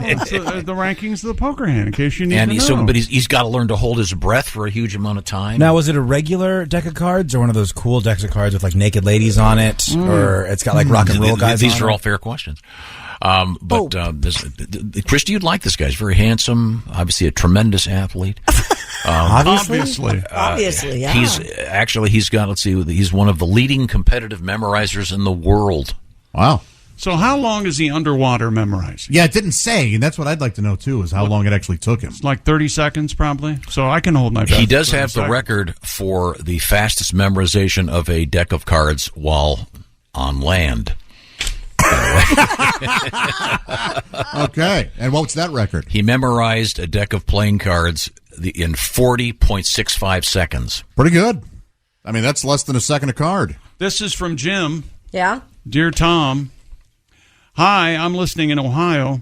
It's the rankings of the poker hand, in case you need to know. But he's got to learn to hold his breath for a huge amount of time. Now, was it a regular deck of cards or one of those cool decks of cards with like naked ladies on it, or it's got like rock and roll guys? These on are it? all fair questions. Christy, you'd like this guy. He's very handsome, obviously a tremendous athlete. Obviously, yeah. He's got, let's see, he's one of the leading competitive memorizers in the world. Wow. So how long is he underwater memorizing? Yeah, it didn't say, and that's what I'd like to know, too, is how long it actually took him. It's like 30 seconds, probably. So I can hold my breath. He does have the record for the fastest memorization of a deck of cards while on land. Okay, and what's that record? He memorized a deck of playing cards in 40.65 seconds. Pretty good. I mean, that's less than a second a card. This is from Jim. Yeah? Dear Tom, hi, I'm listening in Ohio,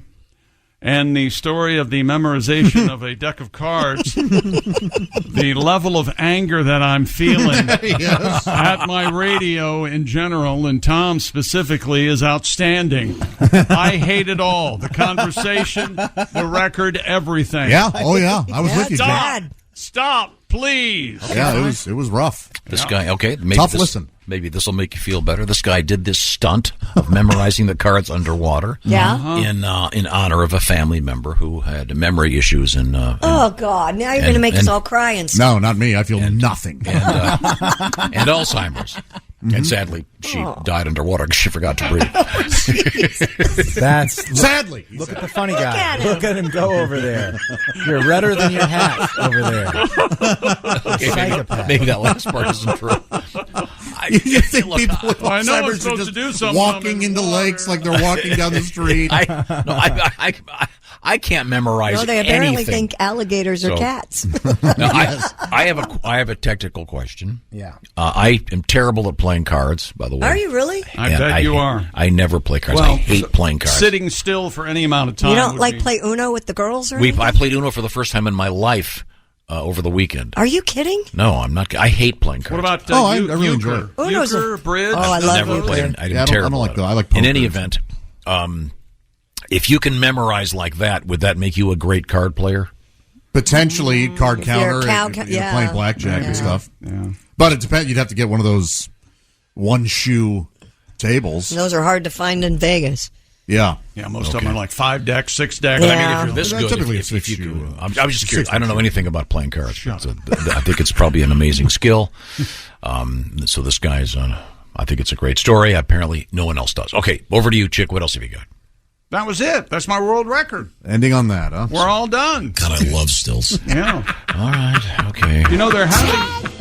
and the story of the memorization of a deck of cards, the level of anger that I'm feeling at my radio in general, and Tom specifically, is outstanding. I hate it all. The conversation, the record, everything. Yeah, oh yeah, I was with you, Jim. Stop, please. Yeah, it was rough. This guy, okay. Maybe Tough this, listen. Maybe this will make you feel better. This guy did this stunt of memorizing the cards underwater. Yeah. In honor of a family member who had memory issues Oh, God. Now you're going to make us all cry and stuff. No, not me. I feel nothing. and Alzheimer's. And sadly, she died underwater because she forgot to breathe. That's sadly. Look at the funny guy. Look at him go over there. You're redder than your hat over there. Okay, Psychopath. maybe that last part isn't true. You think people with I know I'm Alzheimer's are supposed just to do something. walking into lakes like they're walking down the street? I can't memorize No, they apparently anything. think alligators are So- cats. No, I have a technical question. Yeah. I am terrible at playing cards, by the way. Are you really? I Yeah, bet you are. I never play cards. I hate playing cards. Sitting still for any amount of time. You don't would like be- play Uno with the girls or anything? I played Uno for the first time in my life over the weekend. Are you kidding? No, I'm not. I hate playing cards. What about I really enjoy euchre? it. Uno's Euchre, bridge? Oh, I love Never euchre. played. I'm Yeah, I terrible. don't like at that. it. I like In poker. any event, if you can memorize like that, would that make you a great card player? Potentially card If you're a counter, if you're yeah. playing blackjack and stuff. Yeah. But it depends. You'd have to get one of those one shoe tables. Those are hard to find in Vegas. Yeah. Yeah, most of them are like 5 decks, 6 decks. But I mean, Yeah. if you're this good, Typically if it's you six could, shoe. I was just curious. I don't know shoe. anything about playing cards. So I think it's probably an amazing skill. So this guy's, I think it's a great story. Apparently, no one else does. Okay, over to you, Chick. What else have you got? That was it. That's my world record. Ending on that, huh? We're all done. God, I love stills. Yeah. All right, okay. You know, they're having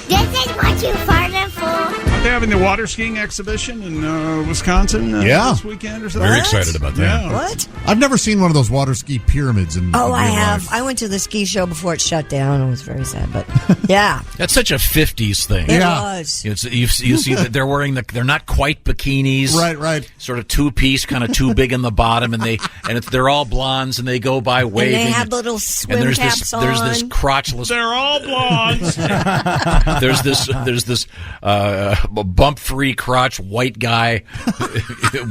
This is what you farted for. aren't they having the water skiing exhibition in Wisconsin this weekend or something? Very excited about that. Yeah. What? I've never seen one of those water ski pyramids in Oh, in I real have. life. I went to the ski show before it shut down. It was very sad, but yeah, That's such a 50s thing. it Yeah. was. You see that they're wearing they're not quite bikinis. Right. Sort of two-piece, kind of too big in the bottom, and they're all blondes, and they go by waving. And they had little and swim there's caps this on. there's this crotchless They're all blondes. there's this bump-free crotch white guy,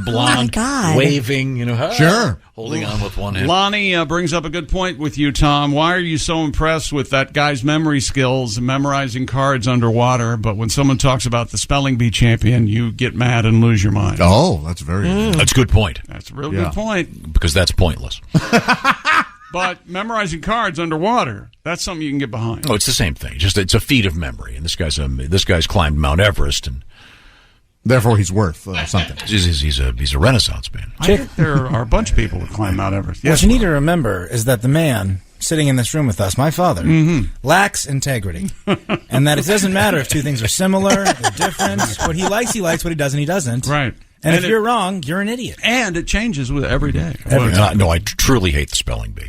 blonde, God. waving, Sure. holding on with one hand. Lonnie brings up a good point with you, Tom. Why are you so impressed with that guy's memory skills and memorizing cards underwater? But when someone talks about the spelling bee champion, you get mad and lose your mind. Oh, that's very good. That's a good point, That's a real Yeah. good point. because that's pointless. But memorizing cards underwater, that's something you can get behind. Oh, it's the same thing. Just it's a feat of memory, and this guy's climbed Mount Everest, and Therefore, he's worth something. he's a Renaissance man. I think there are a bunch of people who climb Mount Everest. What Yes, you need to remember is that the man sitting in this room with us, my father, lacks integrity. And that it doesn't matter if two things are similar, they're different. What he likes, what he doesn't, he doesn't. right. And if it- you're wrong, you're an idiot. And it changes with every day. No, I truly hate the spelling bee.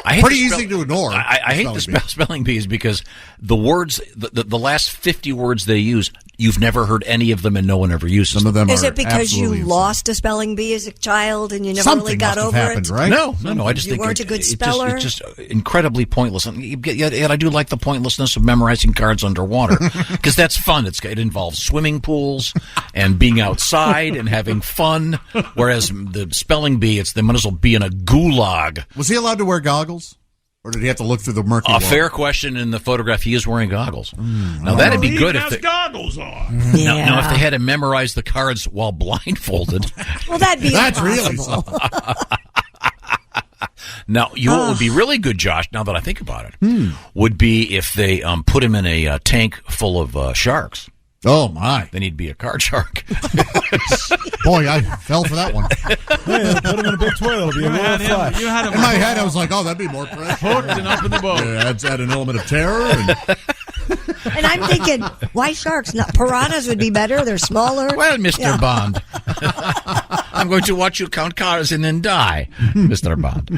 I hate Pretty the easy to ignore. I hate the spelling bee. spelling bees because the words, the last 50 words they use, you've never heard any of them, and no one ever uses Some of them. them Is are it because you absolutely lost a spelling bee as a child and you never Something really got must over have happened, it? right? No. I just You think weren't a good it's speller? just incredibly pointless. And yet I do like the pointlessness of memorizing cards underwater because that's fun. It involves swimming pools and being outside and having fun. Whereas the spelling bee, they might as well be in a gulag. Was he allowed to wear goggles? Or did he have to look through the murky A water? fair question. In the photograph, he is wearing goggles. Now that'd be He good even if has they, goggles on. now if they had to memorize the cards while blindfolded. Well, that'd be That's really impossible. Now, what would be really good, Josh, now that I think about it, would be if they put him in a tank full of sharks. Oh, my. Then he'd be a card shark. Boy, I fell for that one. Put him in a big toilet, it'll be a little flush. You had him In my head, I was like, oh, that'd be more pressure. hooked and up in the boat. Yeah, adds add an element of terror. And And I'm thinking, why sharks? Not piranhas would be better. They're smaller. Well, Mr. Yeah. Bond, I'm going to watch you count cards and then die, Mr. Bond.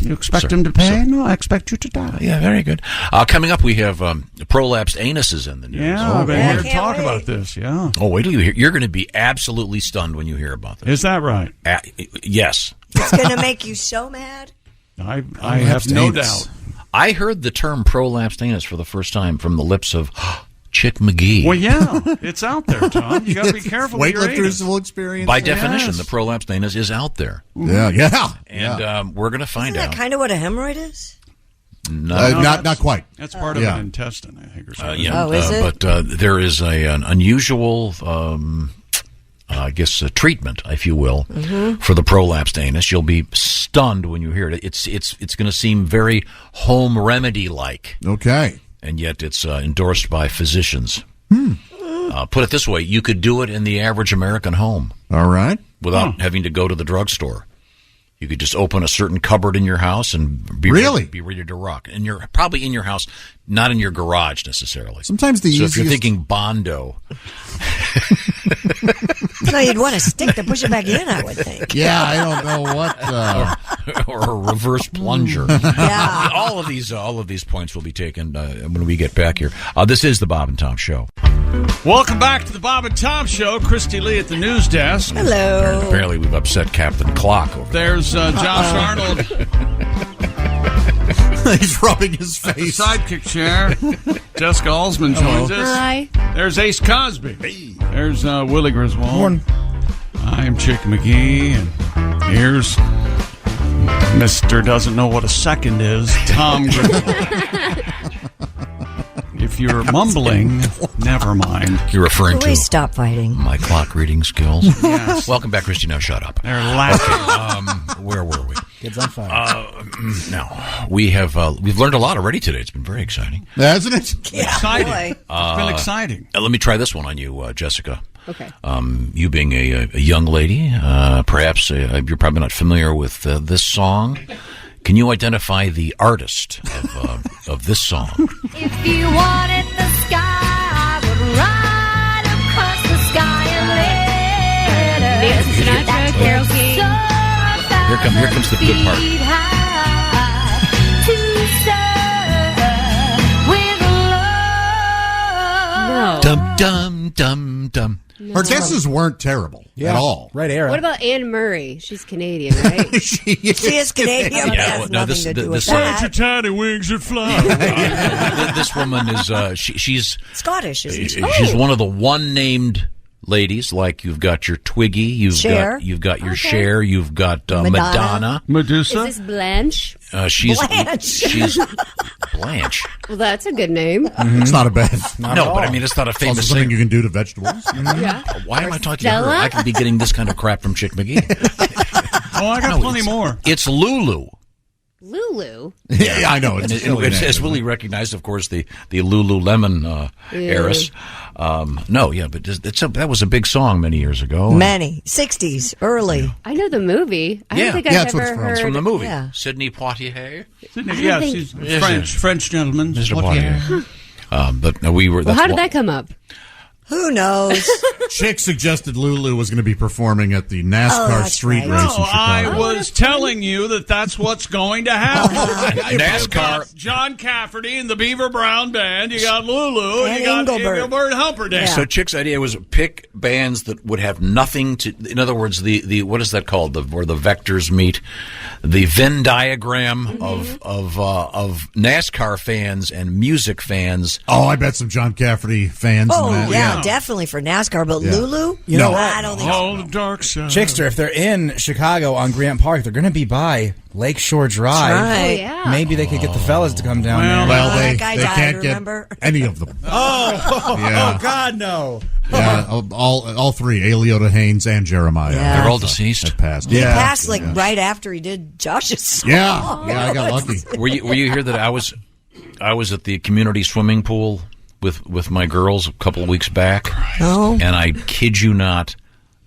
You expect him to pay? No, I expect you to die. Yeah, very good. Coming up, we have prolapsed anuses in the news. Yeah, I've been yeah, here to can't talk wait. about this. Yeah. Oh, wait till you hear. You're going to be absolutely stunned when you hear about this. Is that right? Yes. It's going to make you so mad. I have no anus. doubt. I heard the term prolapsed anus for the first time from the lips of Chick McGee. Well, yeah, it's out there, Tom. You got to be careful with your Weightlifters anus. will experience. By it. definition, Yes. the prolapsed anus is out there. Yeah. And we're going to find Isn't out. that kind of what a hemorrhoid is? Not quite. That's part of an intestine, I think, or something. Is it? But there is an unusual, I guess, treatment, if you will, for the prolapsed anus. You'll be stunned when you hear it. It's going to seem very home remedy-like. Okay. And yet it's endorsed by physicians. Put it this way, you could do it in the average American home. All right. Without having to go to the drugstore. You could just open a certain cupboard in your house and be ready to rock. And you're probably in your house, not in your garage necessarily. Sometimes the if you're thinking Bondo. No, you'd want a stick to push it back in, I would think. Yeah, I don't know what. Or a reverse plunger. Yeah. All of these points will be taken when we get back here. This is the Bob and Tom Show. Welcome back to the Bob and Tom Show. Christy Lee at the news desk. Hello. Apparently we've upset Captain Clock over there. There's Josh Arnold. He's rubbing his face. Sidekick chair. Jessica Alsman joins us. Hi. There's Ace Cosby. There's Willie Griswold. Morning. I'm Chick McGee, and here's Mr. Doesn't Know What a Second Is, Tom Griswold. If you're mumbling, never mind. You're referring Please to stop fighting. my clock reading skills. Yes. Welcome back, Christy. Now shut up. They're laughing. Where were we? Kids on fire. No, we've learned a lot already today. It's been very exciting. Hasn't it? Yeah, Exciting. boy. It's been exciting. Let me try this one on you, Jessica. Okay. You being a young lady, perhaps you're probably not familiar with this song. Can you identify the artist of this song? If you wanted the sky, I would ride across the sky and let it. Nancy Sinatra, Carole King. Here comes the good part. No. Dum dum dum dum. Her guesses weren't terrible at all. Right era. What about Anne Murray? She's Canadian, right? She She is Canadian. but Yeah, has well, no, nothing this- to do with this- that. tiny wings that fly. This woman is she's Scottish, isn't she? she's one of the one named ladies. Like you've got your Twiggy, you've Cher. got your Cher, you've got Madonna. Is Medusa? this Blanche? She's Blanche. she's Blanche. Well, that's a good name. It's not a bad. No, but I mean it's not a Also famous something singer. you can do to vegetables. Yeah. Why am I talking Stella? to her? I could be getting this kind of crap from Chick McGee. Oh, I got No, plenty more. It's Lulu. Lulu. Yeah, I know. And It's as Willie recognized, of course, the Lululemon heiress. No, yeah, but that was a big song many years ago. Many. 60s, early. I know the movie. I Yeah. don't think Yeah, I've that's what ever it's from. heard. It's from the movie. Yeah. Sidney Poitier. Yeah, think- she's Yes, French gentleman. Mr. What, Poitier. But no, we were. Well, that's how did one- that come up? Who knows? Chick suggested Lulu was going to be performing at the NASCAR that's street right. race in No, I Chicago. was telling you that's what's going to happen. NASCAR. John Cafferty and the Beaver Brown Band. You got Lulu. And you got Engelbert. Engelbert Humperdinck. Yeah. So Chick's idea was pick bands that would have nothing to. In other words, the what is that called? Where the vectors meet, the Venn diagram of NASCAR fans and music fans. Oh, I bet some John Cafferty fans. Oh, in that. yeah, definitely for NASCAR. But Yeah. Lulu? You know No, what? I don't think Oh, so. the dark side. Chickster, if they're in Chicago on Grant Park, they're going to be by Lakeshore Drive. That's right. Oh, yeah. Maybe they could get the fellas to come down Well, there. Well, they that guy died, can't remember? get any of them. Oh, Yeah. oh, God, no. Yeah, all three, Aliota, Haynes, and Jeremiah. Yeah. They're all deceased. Have passed. He Yeah, passed yeah. right after he did Josh's song. Yeah, I got lucky. Were you here that I was at the community swimming pool with my girls a couple of weeks back? Oh. And I kid you not,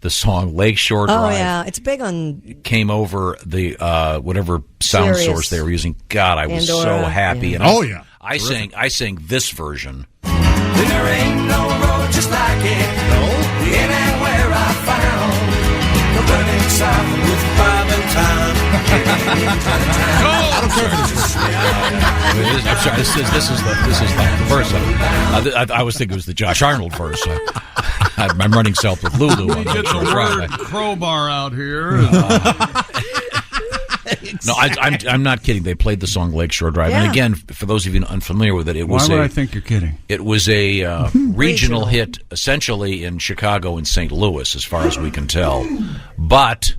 the song Lakeshore Oh, Drive yeah. It's big on came over the whatever sound Sirius. source they were using. God, I was so Pandora, happy. yeah. And Oh, yeah. I sang this version. There ain't no road just like it. No. In and where I found the burning south with Bob and Tom. I don't care if it's I'm sorry. This is the verse. I was thinking it was the Josh Arnold verse. I'm running south with Lulu on Get the Lakeshore word Drive. crowbar out here. No, I'm not kidding. They played the song Lakeshore Drive, and Yeah. again, for those of you unfamiliar with it, it Why was would a I think you're kidding? it was a regional hit, essentially in Chicago and St. Louis, as far as we can tell. But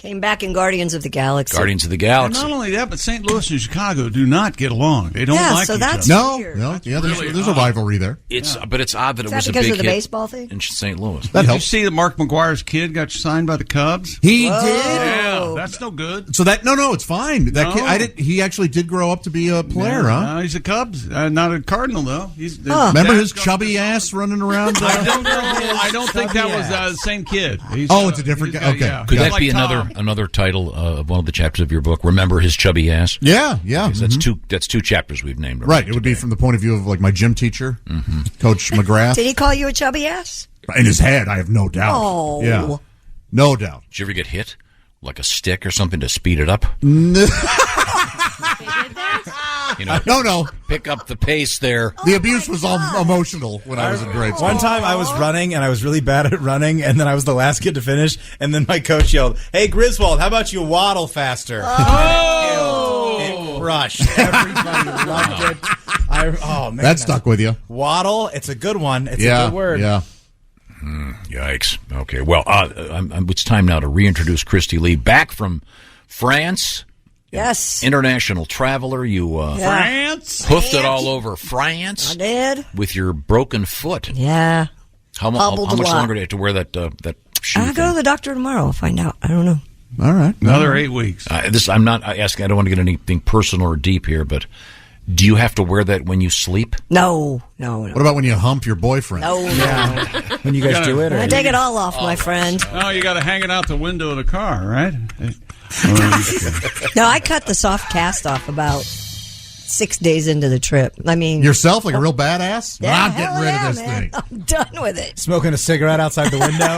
Came back in Guardians of the Galaxy. Guardians of the And Galaxy. not only that, but St. Louis and Chicago do not get along. They don't Yeah, like so each that's other. No, yeah, there's a rivalry there. But it's odd that Is it that was a because big of the hit baseball thing? in St. Louis. That Did helps. you see that Mark McGuire's kid got signed by the Cubs? He Whoa. did. Yeah, that's no good. So that no, it's fine. That No. kid, he actually did grow up to be a player, huh? No, he's a Cubs, not a Cardinal though. He's Remember his dad's chubby ass running around? I don't know. I don't think that was the same kid. He's, It's a different guy. Okay. yeah. Could He's that like be Tom. another title of one of the chapters of your book? Remember his chubby ass? Yeah. Because that's two chapters we've named. Right. It would be from the point of view of like my gym teacher, Coach McGrath. Did he call you a chubby ass? In his head, I have no doubt. Oh. Yeah. No doubt. Did you ever get hit? Like a stick or something to speed it up? No. Pick up the pace there. The abuse was all emotional when I was in grade school. One time I was running, and I was really bad at running, and then I was the last kid to finish, and then my coach yelled, "Hey, Griswold, how about you waddle faster?" Oh! It crushed. Everybody loved it. Man. That stuck with you. Waddle, it's a good one. It's a good word. Yeah. Yikes. Okay. Well, it's time now to reintroduce Christy Lee back from France. Yes. International traveler. You France hoofed it all over France. I did. With your broken foot. Yeah. How much Hobbled a lot. longer do you have to wear that shoe? I'll go to the doctor tomorrow. I'll find out. I don't know. All right. Another 8 weeks. I'm not asking. I don't want to get anything personal or deep here, but do you have to wear that when you sleep? No. What about when you hump your boyfriend? No. When you guys do it? Or I take it all off, my friend. Oh, you got to hang it out the window of the car, right? No, I cut the soft cast off about 6 days into the trip. I mean, Yourself, like a real badass? Yeah, I'm getting rid of this man. thing. I'm done with it. Smoking a cigarette outside the window.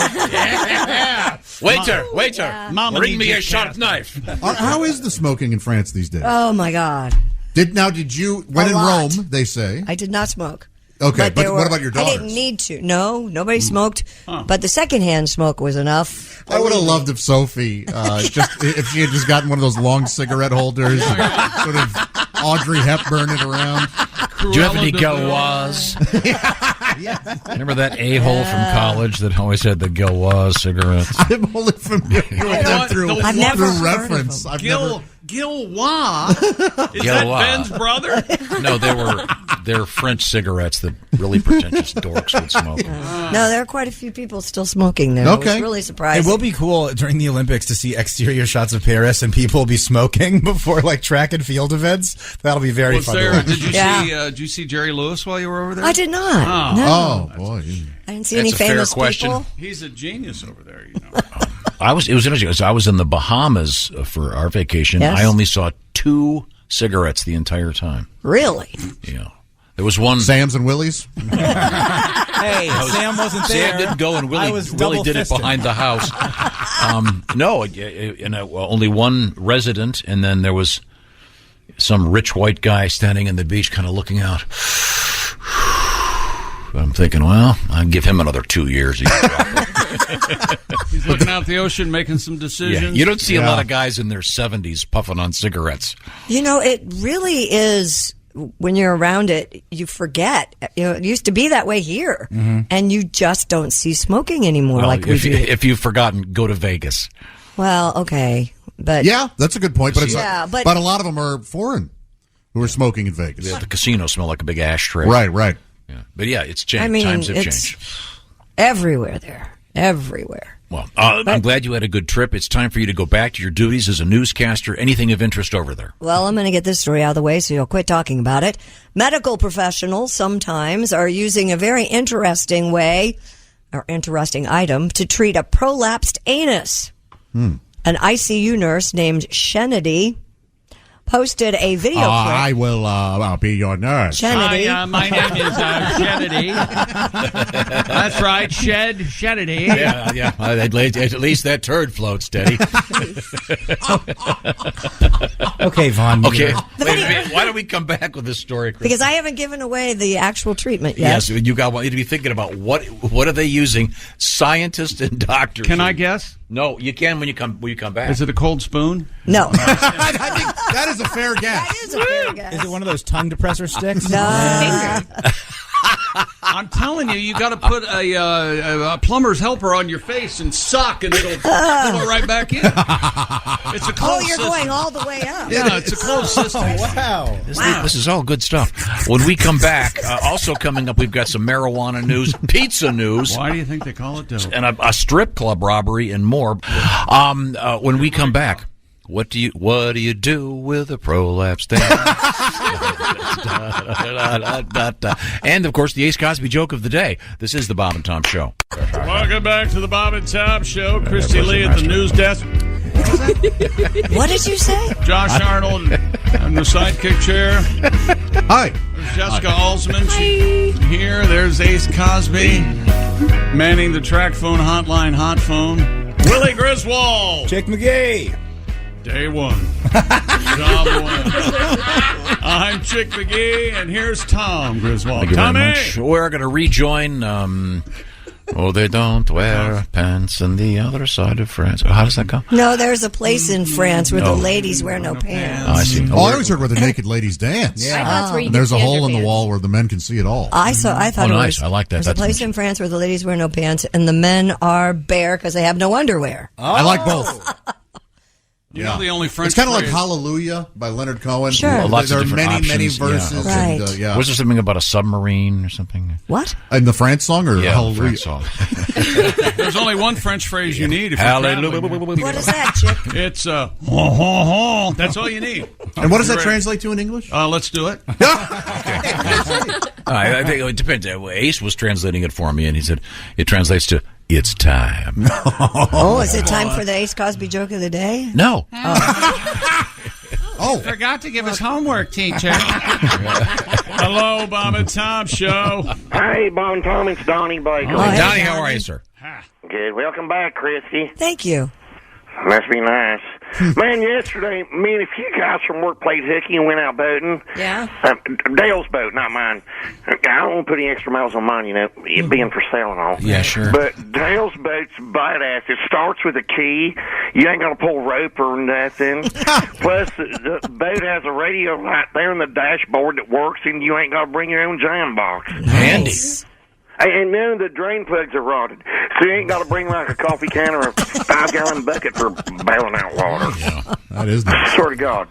Waiter, Mama bring me needs a sharp knife. How is the smoking in France these days? Oh my God. Did you, when A in lot. Rome, they say. I did not smoke. Okay, but there what about your I daughters? didn't need to. No, nobody smoked. But the secondhand smoke was enough. I would have loved if Sophie, if she had just gotten one of those long cigarette holders, and sort of Audrey Hepburn it around. Do you have any Gauloises? Remember that a-hole from college that always had the Gauloise cigarettes? I'm only familiar with them through I've never heard of reference. them. I've never. Gilroy. Is Gilroy. that Ben's brother? No, they're French cigarettes that really pretentious dorks would smoke. No, there are quite a few people still smoking there. Okay. It was really surprising. It will be cool during the Olympics to see exterior shots of Paris and people will be smoking before like track and field events. That'll be very Was fun. there? to watch. Did you see Jerry Lewis while you were over there? I did not. No. Oh, boy. I didn't see That's any a fair famous question. people. He's a genius over there. You know. It was interesting because I was in the Bahamas for our vacation. Yes. I only saw 2 cigarettes the entire time. Really? Yeah. There was one. Sam's and Willie's? Hey, Sam wasn't there. Sam didn't go, and I was Willie did it double-fisting. behind the house. No, only one resident, and then there was some rich white guy standing on the beach, kind of looking out. I'm thinking, well, I'll give him another 2 years. He's looking out the ocean, making some decisions. Yeah, you don't see a lot of guys in their 70s puffing on cigarettes. You know, it really is. When you're around it, you forget. You know, it used to be that way here, and you just don't see smoking anymore Well, like we do. if you've forgotten, go to Vegas. Well, okay, but Yeah, that's a good point. But it's Yeah, but- but a lot of them are foreign who are smoking in Vegas. The casinos smell like a big ashtray. Right. Yeah. But yeah, it's changed. I mean, Times have it's changed. everywhere there, everywhere. Well, I'm glad you had a good trip. It's time for you to go back to your duties as a newscaster. Anything of interest over there? Well, I'm going to get this story out of the way so you'll quit talking about it. Medical professionals sometimes are using a very interesting way or interesting item to treat a prolapsed anus. An ICU nurse named Shenedy posted a video clip. I will I'll be your nurse. Shenedy. Hi, my name is Shenedy. That's right, Shenedy. Yeah. At least that turd floats steady. Okay, Vaughn. Okay. Wait a minute. Why don't we come back with this story, Chris? Because I haven't given away the actual treatment yet. Yes, you want you to be thinking about what are they using? Scientists and doctors. Can I guess? No, you can when you come back. Is it a cold spoon? No. I think that is a fair guess. That is a fair guess. Is it one of those tongue depressor sticks? No. I'm telling you, you got to put a plumber's helper on your face and suck, and it'll pull it right back in. It's a closed you're system. going all the way up. Yeah, it's a closed system. Wow. This is all good stuff. When we come back, also coming up, we've got some marijuana news, pizza news. Why do you think they call it dope? And a strip club robbery and more. When we come back, what do you do with a prolapsed and of course, the Ace Cosby joke of the day. This is the Bob and Tom Show. Welcome back to the Bob and Tom Show. Christy Lee at the news desk. What did you say? Josh Arnold in the sidekick chair. Hi. There's Jessica Alsman. She's here. There's Ace Cosby manning the track phone hotline hot phone. Willie Griswold. Chick McGee. Day one. Job one. I'm Chick McGee, and here's Tom Griswold. Thank you Tommy. very much. We're going to rejoin. They don't wear pants on the other side of France. How does that go? No, there's a place in France where the ladies wear no pants. Oh, I see. Oh, I always heard where the naked ladies dance. I thought that's where you And there's could a see hole in the underpants. wall where the men can see it all. I thought Oh, it nice. was. I like that. There's a That's place in France where the ladies wear no pants and the men are bare because they have no underwear. I like both. You know the only French It's kind of like phrase- Hallelujah by Leonard Cohen. Sure. Well, lots there of are different many options, verses. yeah. And, Right. yeah. Was there something about a submarine or something? What? In the France song or Yeah, Hallelujah? French song. There's only one French phrase you need if you're Hallelujah. traveling. What is that, Chick? It's ho, ho, ho. That's all you need. And what does that Great. translate to in English? Let's do it. I think it depends. Ace was translating it for me, and he said it translates to "It's time." Oh, is it time for the Ace Cosby joke of the day? No. Oh, Forgot to give us homework, teacher. Hello, Bob and Tom Show. Hey, Bob and Tom, it's Donnie Baker. Oh, hey, Donnie, how are you, sir? Good. Welcome back, Christy. Thank you. Must be nice. Man, yesterday, me and a few guys from work played hooky and went out boating. Yeah? Dale's boat, not mine. I don't want to put any extra miles on mine, it being for sale and all. Yeah, sure. But Dale's boat's badass. It starts with a key. You ain't got to pull rope or nothing. Plus, the boat has a radio light there in the dashboard that works, and you ain't got to bring your own jam box. Handy. And none of the drain plugs are rotted, so you ain't got to bring like a coffee can or a 5-gallon bucket for bailing out water. Yeah. that is nice. Swear to God.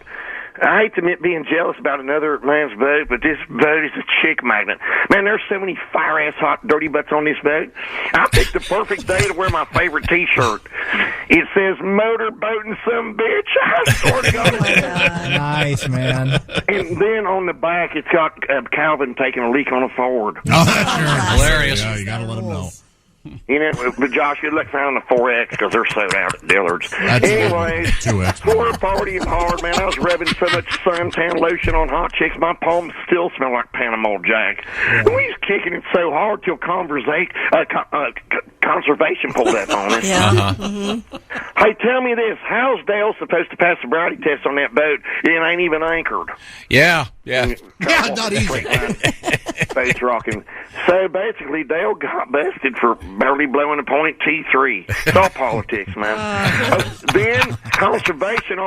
I hate to admit being jealous about another man's boat, but this boat is a chick magnet. Man, there's so many fire-ass hot dirty butts on this boat. I picked the perfect day to wear my favorite T-shirt. It says motor boating some bitch. I swear to God. Nice, man. And then on the back, it's got Calvin taking a leak on a Ford. Oh, that's sure. Hilarious. Yeah, you got to let them know. You know, but Josh, good luck finding the 4X because they're sold out at Dillard's. That's Anyways, 2X. we're partying hard, man. I was rubbing so much suntan lotion on hot chicks, my palms still smell like Panama Jack. And we was kicking it so hard till conservation pulled up on us. Yeah. Hey, tell me this: how's Dale supposed to pass the sobriety test on that boat? It ain't even anchored. Yeah. Yeah, not easy. Face rocking. So basically, Dale got busted for barely blowing a point T3. It's all politics, man. Then conservation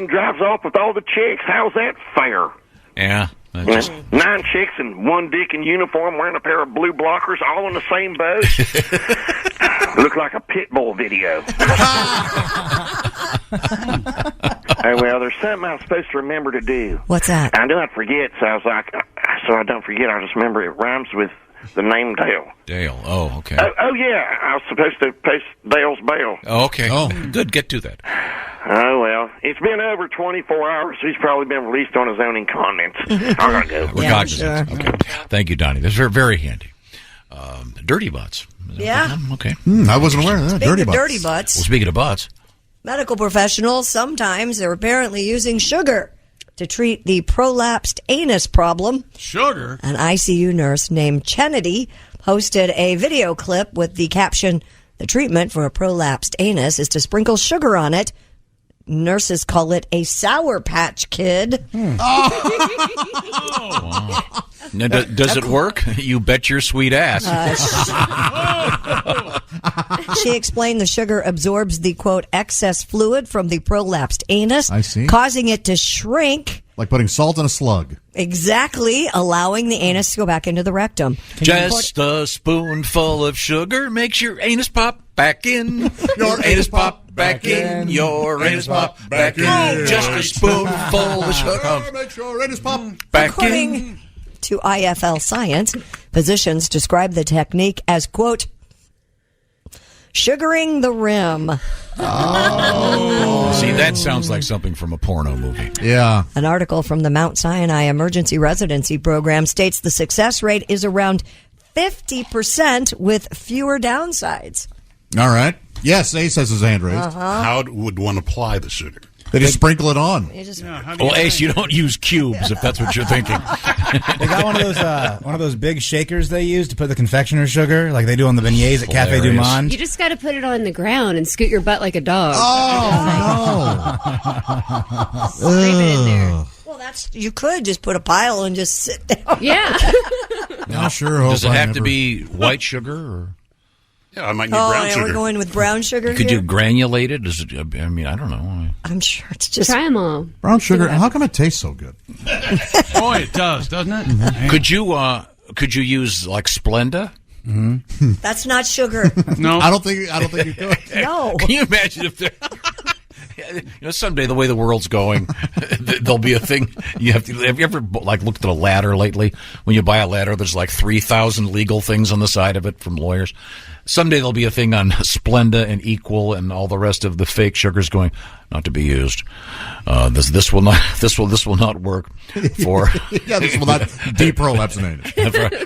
drives off with all the chicks. How's that fair? Yeah. That Yeah. just- 9 chicks and 1 dick in uniform wearing a pair of blue blockers all in the same boat. Look like a pit bull video. Oh, well, there's something I'm supposed to remember to do. What's that? I do not forget, so I was like, so I don't forget. I just remember it rhymes with the name Dale. Dale. Oh, okay. Oh yeah, I was supposed to post Dale's bail. Oh, okay. Oh. Good. Get to that. Oh, well, it's been over 24 hours. He's probably been released on his own incontinence. I gotta go. We're cognizant. sure. Okay. Thank you, Donnie. That's very, very handy. Dirty butts. Is that Yeah. what they call them? Okay. I wasn't aware of that. Speaking Dirty of butts. dirty butts, Well, speaking of butts, medical professionals sometimes are apparently using sugar to treat the prolapsed anus problem. Sugar? An ICU nurse named Kennedy posted a video clip with the caption, "The treatment for a prolapsed anus is to sprinkle sugar on it. Nurses call it a Sour Patch Kid." now, does it work? You bet your sweet ass. She explained the sugar absorbs the, quote, excess fluid from the prolapsed anus, I see. causing it to shrink Like putting salt in a slug. Exactly, allowing the anus to go back into the rectum. Just a spoonful of sugar makes your anus pop back in. Your anus pop back in. Your anus pop back in. Just a spoonful of sugar makes your anus pop back According in. to IFL Science, physicians describe the technique as, quote, sugaring the rim. See, that sounds like something from a porno movie. Yeah. An article from the Mount Sinai Emergency Residency Program states the success rate is around 50% with fewer downsides. All right. Yes, Ace has his hand raised. How would one apply the sugar? They just sprinkle it on. Well, Ace, you don't use cubes if that's what you're thinking. They got one of those big shakers they use to put the confectioner's sugar, like they do on the beignets at Cafe Du Monde. You just got to put it on the ground and scoot your butt like a dog. Scrape it in there. Well, you could just put a pile and just sit down. Yeah. I sure hope Does it I have never- to be white sugar? Or? Yeah, I might need Oh, brown yeah, sugar. we're going with brown sugar Could here? you granulate it? Does it? I mean, I don't know. I'm sure it's just... Try them all. Brown sugar. How come it tastes so good? Boy, it does, doesn't it? Could you use like Splenda? That's not sugar. No. I don't think you could. No. Can you imagine if there? Someday the way the world's going, there'll be a thing. Have you ever like looked at a ladder lately? When you buy a ladder, there's like 3,000 legal things on the side of it from lawyers. Someday there'll be a thing on Splenda and Equal and all the rest of the fake sugars going not to be used. This will not work for. Yeah, this will not de-prolapse an anus.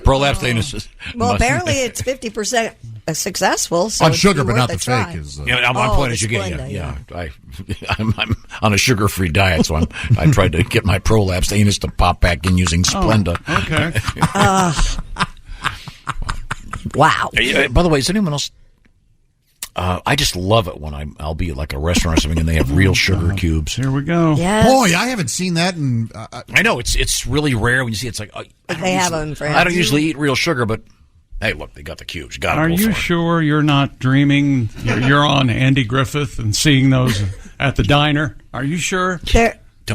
Prolapse anus. Well, apparently it's 50% successful. So On it'd sugar, be but worth not a the try. fake. Is Yeah, my point is, you get Splenda, I'm on a sugar-free diet, so I tried to get my prolapsed anus to pop back in using Splenda. Okay. Wow. By the way, is anyone else? I just love it when I'll be at like a restaurant or something and they have real sugar cubes. Here we go. Yes. Boy, I haven't seen that in. I know it's really rare when you see it. It's like They have them for I don't usually eat real sugar, but hey, look, they got the cubes. You gotta Are go you for it. sure you're not dreaming? You're on Andy Griffith and seeing those at the diner. Are you sure?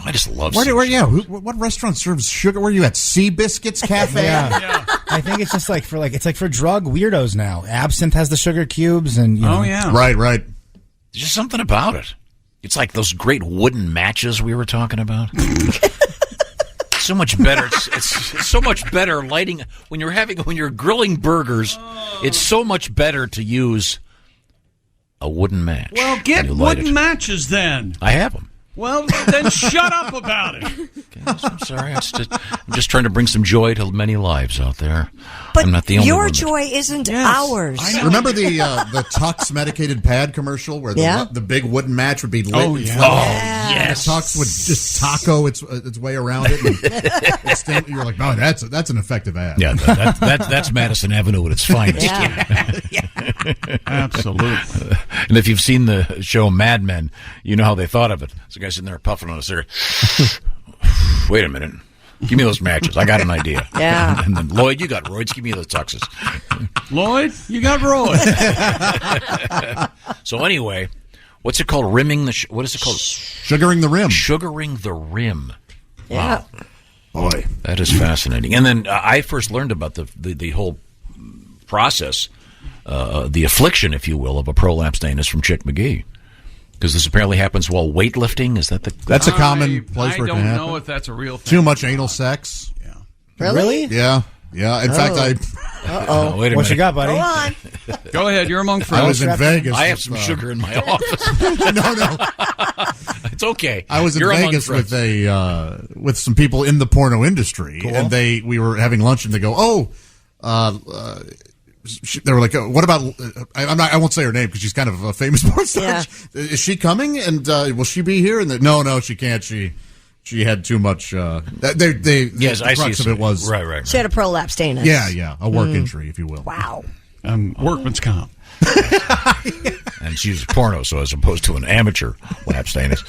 I just love. What restaurant serves sugar? Where are you at? Seabiscuits Cafe? Yeah. I think it's just like for drug weirdos now. Absinthe has the sugar cubes, and you know. Right. There's just something about it. It's like those great wooden matches we were talking about. So much better. It's so much better lighting when you're grilling burgers. It's so much better to use a wooden match. Well, when get you light wooden it. matches then. I have them. Well, then shut up about it. I'm sorry. I'm just trying to bring some joy to many lives out there. But I'm not the only your one that- joy isn't ours. Remember the Tux medicated pad commercial where the big wooden match would be lit? Oh, and yeah. float? yes. The Tux would just taco its way around it. And you're like, oh, that's an effective ad. Yeah, that's Madison Avenue at its finest. Absolutely. And if you've seen the show Mad Men, you know how they thought of it. So the guy sitting there puffing on a cigarette. Wait a minute. Give me those matches. I got an idea. Yeah. And then, Lloyd, you got roids. Give me the tuxes. Lloyd, you got Roy. So anyway, what's it called? Rimming the... what is it called? Sugaring the rim. Sugaring the rim. Yeah. Boy. That is fascinating. And then I first learned about the whole process, the affliction, if you will, of a prolapsed anus from Chick McGee. Because this apparently happens while weightlifting. Is that the... That's a common place where it I can don't happen. know if that's a real thing. Too much anal sex. Yeah. Really? Yeah. Yeah. In fact, Uh-oh. Wait a What minute. you got, buddy? Go on. Go ahead. You're among friends. I was in Vegas. I have with, some sugar in my office. No. It's okay. I was in You're among Vegas friends. with with some people in the porno industry, and we were having lunch, and they go, they were like, what about? I won't say her name because she's kind of a famous porn star. Yeah. Is she coming? And will she be here? And no, she can't. She had too much. Yes, the I see. crux of it was right. She had a prolapsed anus. Yeah, a work injury, if you will. Wow. Workman's comp. And she's porno, so as opposed to an amateur lapsed anus,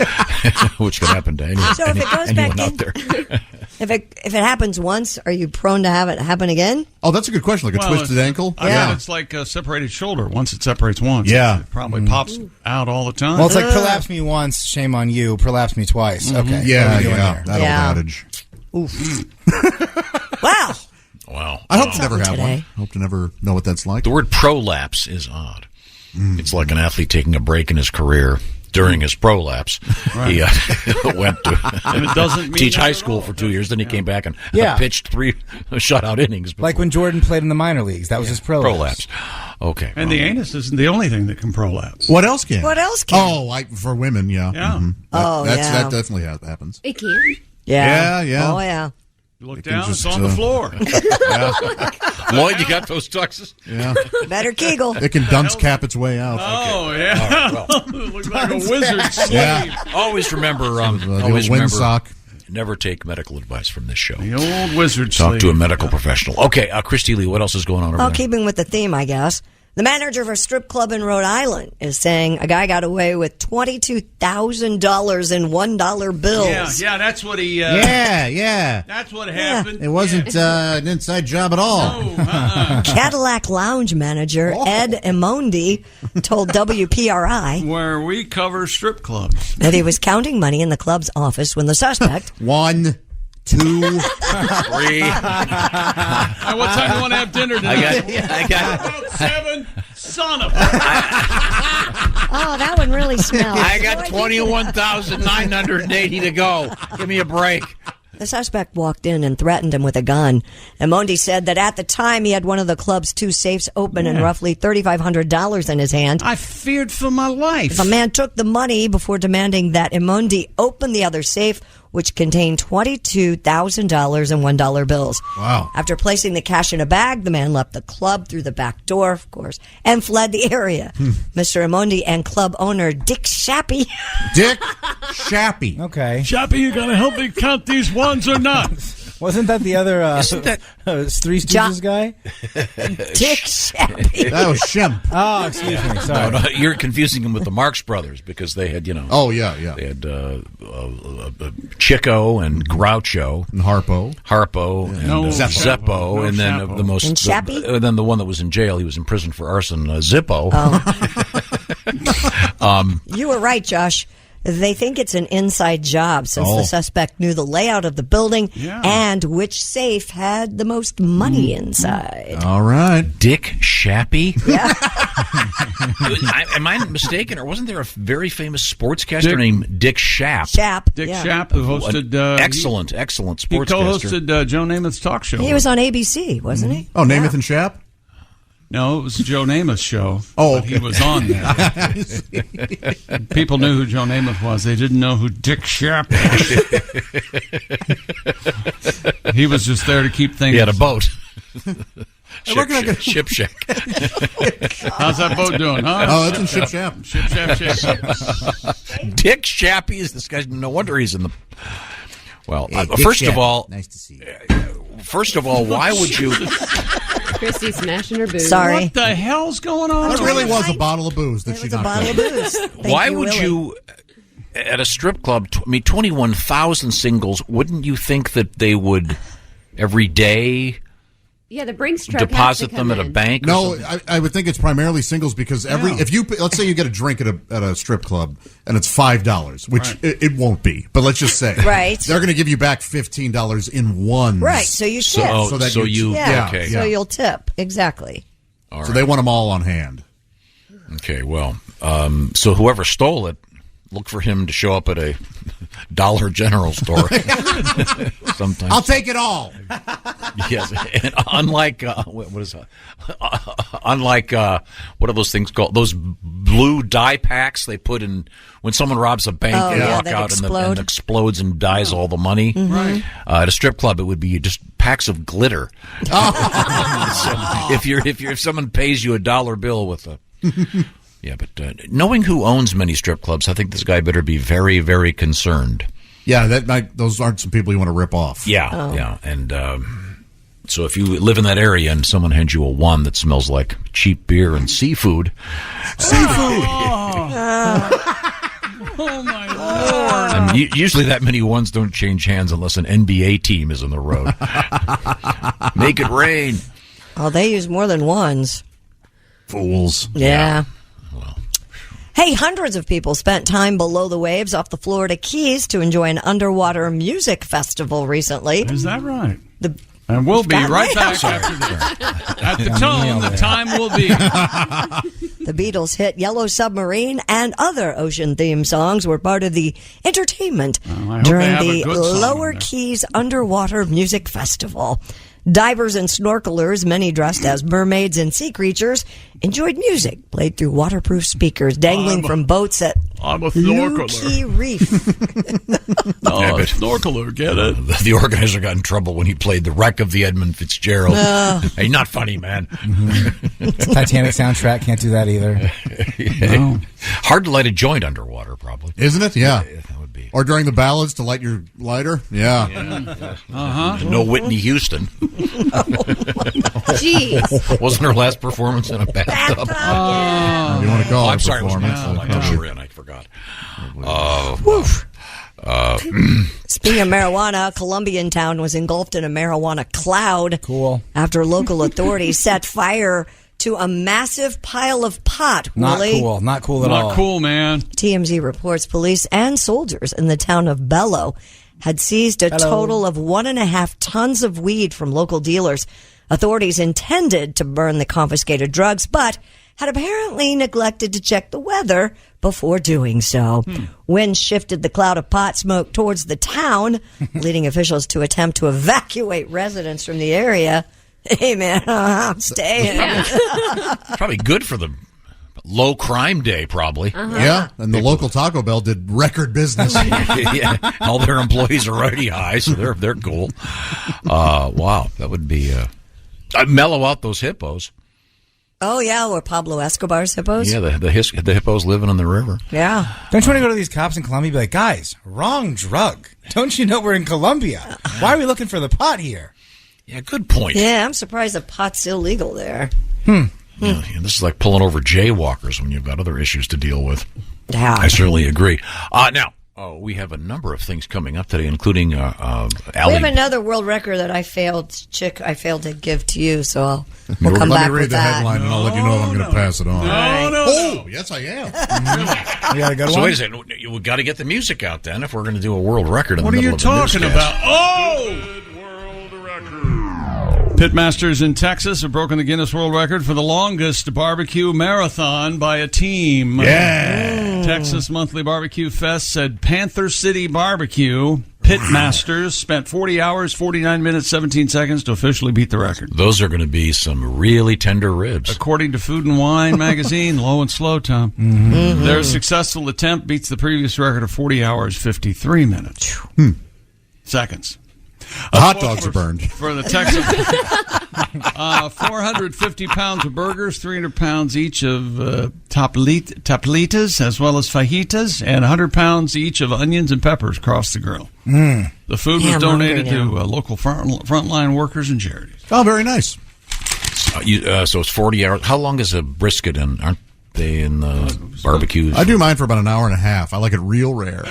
which could happen to anyone, So if it goes anyone back out in- there. If it happens once, are you prone to have it happen again? Oh, that's a good question. Like a twisted ankle? I mean, it's like a separated shoulder. Once it separates once, it probably pops out all the time. Well, it's like prolapse me once, shame on you. Prolapse me twice. Okay. Yeah, What are we doing yeah. here? That old adage. Oof. Wow. Wow. I hope to never have Today. one. Hope to never know what that's like. The word prolapse is odd. It's like an athlete taking a break in his career during his prolapse. Right. He went And it to doesn't mean teach that high Oh, at school all. for 2 years. Then he came back and Yeah. pitched 3 shutout innings. Like when Jordan played in the minor leagues. That was his prolapse. Okay. And the anus isn't the only thing that can prolapse. What else can? What else can? Oh, for women, yeah. Yeah. Mhm. Oh, That yeah. definitely happens. It can. Yeah. Yeah. Oh, yeah. You look It can down, it's just, on the floor. Lloyd, you got those tuxes? Yeah. Better Kegel. It can dunce cap its way out. Oh, yeah. It looks like a wizard's sleeve. Yeah. Always remember, The always old wind remember, sock. never take medical advice from this show. The old wizard's Talk sleeve. to a medical professional. Okay, Christy Lee, what else is going on over Well, there? keeping with the theme, I guess. The manager of a strip club in Rhode Island is saying a guy got away with $22,000 in $1 bills. Yeah, that's what he... Yeah. That's what happened. It wasn't an inside job at all. Cadillac Lounge manager Ed Emondi told WPRI Where we cover strip clubs. that he was counting money in the club's office when the suspect 1, 2, 3. Hey, what time do you want to have dinner tonight? I got About 7. Son of a... Oh, that one really smells. I got 21,980 to go. Give me a break. The suspect walked in and threatened him with a gun. Emondi said that at the time he had one of the club's 2 safes open and roughly $3,500 in his hand. I feared for my life. The man took the money before demanding that Emondi open the other safe, which contained $22,000 in $1 bills. Wow. After placing the cash in a bag, the man left the club through the back door, of course, and fled the area. Mr. Emondi and club owner Dick Shappy Dick Shappy. Okay. Shappy, you got to help me count these ones or not? Wasn't that the other Isn't that- Three Stooges guy? Dick Shappy. That was Shemp. Oh, excuse me. Sorry. No, you're confusing him with the Marx Brothers because they had, Oh, yeah. they had Chico and Groucho, And Harpo. and No Zeppo, No and then Chapo. the most, And Shappy? then the one that was in jail. He was in prison for arson, Zippo. You were right, Josh. They think it's an inside job since Oh. the suspect knew the layout of the building Yeah. and which safe had the most money inside. All right. Dick Shappy? Yeah. Am I mistaken, or wasn't there a very famous sportscaster Dick- named Dick Shapp? Shapp. Dick yeah. Shapp, who hosted... excellent He sportscaster. co-hosted Joe Namath's talk show. He was on ABC, wasn't he? Oh, Namath and Shapp? No, it was Joe Namath's show. Oh, but he was on there. People knew who Joe Namath was. They didn't know who Dick Shapp was. He was just there to keep things... He had a boat. Ship Shack. How's that boat doing, huh? Oh, that's in Ship Shapp. Ship Shack. Dick Shappy is this guy. No wonder he's in the... Well, Dick first of Shappy. all... Nice to see you. First of all, why would you... Christy smashing her booze. Sorry. What the hell's going on? That really was a bottle of booze that It she was a knocked bottle of out. booze. Thank Why you, would Willie. you, at a strip club, 21,000 singles, wouldn't you think that they would every day Yeah, the Brinks truck has to deposit come them at a in. bank? or No, something? I would think it's primarily singles because if you let's say you get a drink at a strip club and it's $5, which it won't be, but let's just say Right. they're going to give you back $15 in ones. Right, so you tip. Yeah, okay. So you'll tip. Exactly. All So right. they want them all on hand. Okay, well, so whoever stole it, look for him to show up at a Dollar General store. Sometimes. I'll take it all. Yes, and unlike what is unlike what are those things called? Those blue dye packs they put in when someone robs a bank. Oh, They yeah, walk that out and explode. it explodes and dyes all the money. Right. At a strip club, it would be just packs of glitter. So if someone pays you $1 bill with a yeah, but knowing who owns many strip clubs, I think this guy better be very, very concerned. Yeah, those aren't some people you want to rip off. Yeah, yeah, and so if you live in that area and someone hands you a wand that smells like cheap beer and seafood, Oh my Lord. And usually that many ones don't change hands unless an NBA team is on the road. Make it rain. Oh, they use more than ones. Fools. Yeah. Hey, hundreds of people spent time below the waves off the Florida Keys to enjoy an underwater music festival recently. Is that right? And we'll be right back after this. At the tone, the time will be. The Beatles' hit Yellow Submarine and other ocean-themed songs were part of the entertainment during the Lower Keys Underwater Music Festival. Divers and snorkelers, many dressed as mermaids and sea creatures, enjoyed music played through waterproof speakers dangling from boats at I'm a Blue Key Reef. Snorkeler, get it? The organizer got in trouble when he played the wreck of the Edmund Fitzgerald. Hey, not funny, man. Titanic soundtrack, can't do that either. No. Hard to light a joint underwater, probably. Isn't it? Yeah. That would be. Or during the ballads to light your lighter. Yeah. No Whitney Houston. Jeez. Wasn't her last performance in a bathtub? You want to call it I'm sorry. performance? I thought you were in. I forgot. Speaking of marijuana, Colombian town was engulfed in a marijuana cloud. Cool. After local authorities set fire to a massive pile of pot. Not Willie. cool. Not cool at all. Not cool, man. TMZ reports police and soldiers in the town of Bello had seized a total of 1.5 tons of weed from local dealers. Authorities intended to burn the confiscated drugs, but had apparently neglected to check the weather before doing so. Wind shifted the cloud of pot smoke towards the town, leading officials to attempt to evacuate residents from the area. Hey, man, I'm staying. Probably good for the low crime day, probably. Yeah, and the local Taco Bell did record business. Yeah, all their employees are already high, so they're cool. Wow, that would be mellow out those hippos. Oh, yeah, or Pablo Escobar's hippos. Yeah, the hippos living on the river. Yeah. Don't you want to go to these cops in Colombia and be like, guys, wrong drug. Don't you know we're in Colombia? Why are we looking for the pot here? Yeah, good point. Yeah, I'm surprised the pot's illegal there. Yeah, this is like pulling over jaywalkers when you've got other issues to deal with. Yeah. I certainly agree. Now, we have a number of things coming up today, including Allie. We have another world record that I failed to give to you, so we'll come Let back me read with the that. headline, and I'll let you know if I'm going to pass it on. No. Yes, I am. You got a good So one? wait a second. We got to get the music out then if we're going to do a world record in What the are middle you of a talking newscast. about? Oh! Pitmasters in Texas have broken the Guinness World Record for the longest barbecue marathon by a team. Yeah. Texas Monthly Barbecue Fest said Panther City Barbecue. Pitmasters spent 40 hours, 49 minutes, 17 seconds to officially beat the record. Those are going to be some really tender ribs. According to Food and Wine magazine, low and slow, Tom. Their successful attempt beats the previous record of 40 hours, 53 minutes. Seconds. The hot dogs are burned. For the Texas, 450 pounds of burgers, 300 pounds each of tablitas, as well as fajitas, and 100 pounds each of onions and peppers across the grill. The food was donated to local frontline workers and charities. Oh, very nice. So it's 40 hours. How long is a brisket in? Aren't they in the barbecues? I do mine for about an hour and a half. I like it real rare.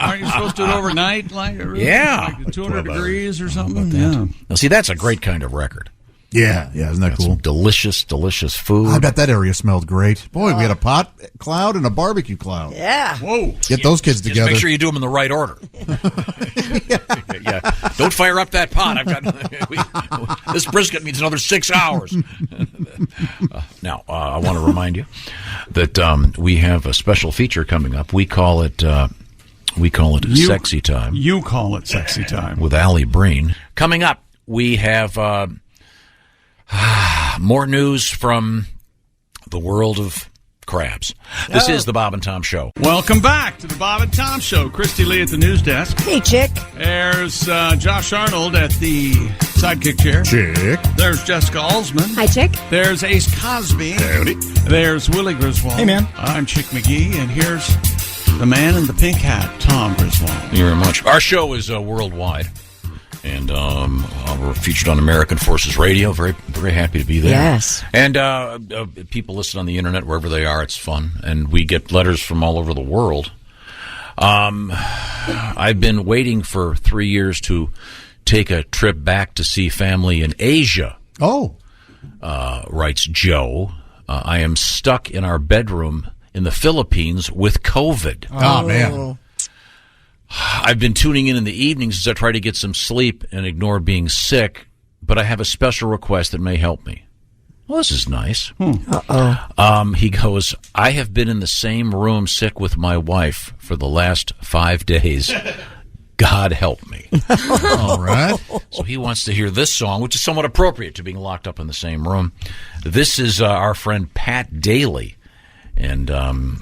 Aren't you supposed to do it overnight? Like 200 degrees or something? Yeah. Now, see, that's a great kind of record. Yeah, isn't that cool? Some delicious food. I bet that area smelled great. Boy, we had a pot cloud and a barbecue cloud. Yeah. Whoa. Get those kids Just together. make sure you do them in the right order. Yeah. Don't fire up that pot. This brisket needs another 6 hours. Now, I want to remind you that we have a special feature coming up. We call it Sexy Time. You call it Sexy Time. With Allie Breen. Coming up, we have more news from the world of crabs. This is the Bob and Tom Show. Welcome back to the Bob and Tom Show. Christy Lee at the news desk. Hey, chick. There's Josh Arnold at the sidekick chair. Chick. There's Jessica Alsman. Hi, chick. There's Ace Cosby. Howdy. There's Willie Griswold. Hey, man. I'm Chick McGee, and here's the man in the pink hat, Tom Griswold. Thank you very much. Our show is worldwide. And we're featured on American Forces Radio. Very, very happy to be there. Yes. And people listen on the internet wherever they are. It's fun. And we get letters from all over the world. I've been waiting for 3 years to take a trip back to see family in Asia. Oh. Writes Joe. I am stuck in our bedroom in the Philippines with COVID. Oh, man. I've been tuning in the evenings as I try to get some sleep and ignore being sick, but I have a special request that may help me. Well, this is nice. He goes, I have been in the same room sick with my wife for the last 5 days. God help me. All right. So he wants to hear this song, which is somewhat appropriate to being locked up in the same room. This is our friend Pat Daly, and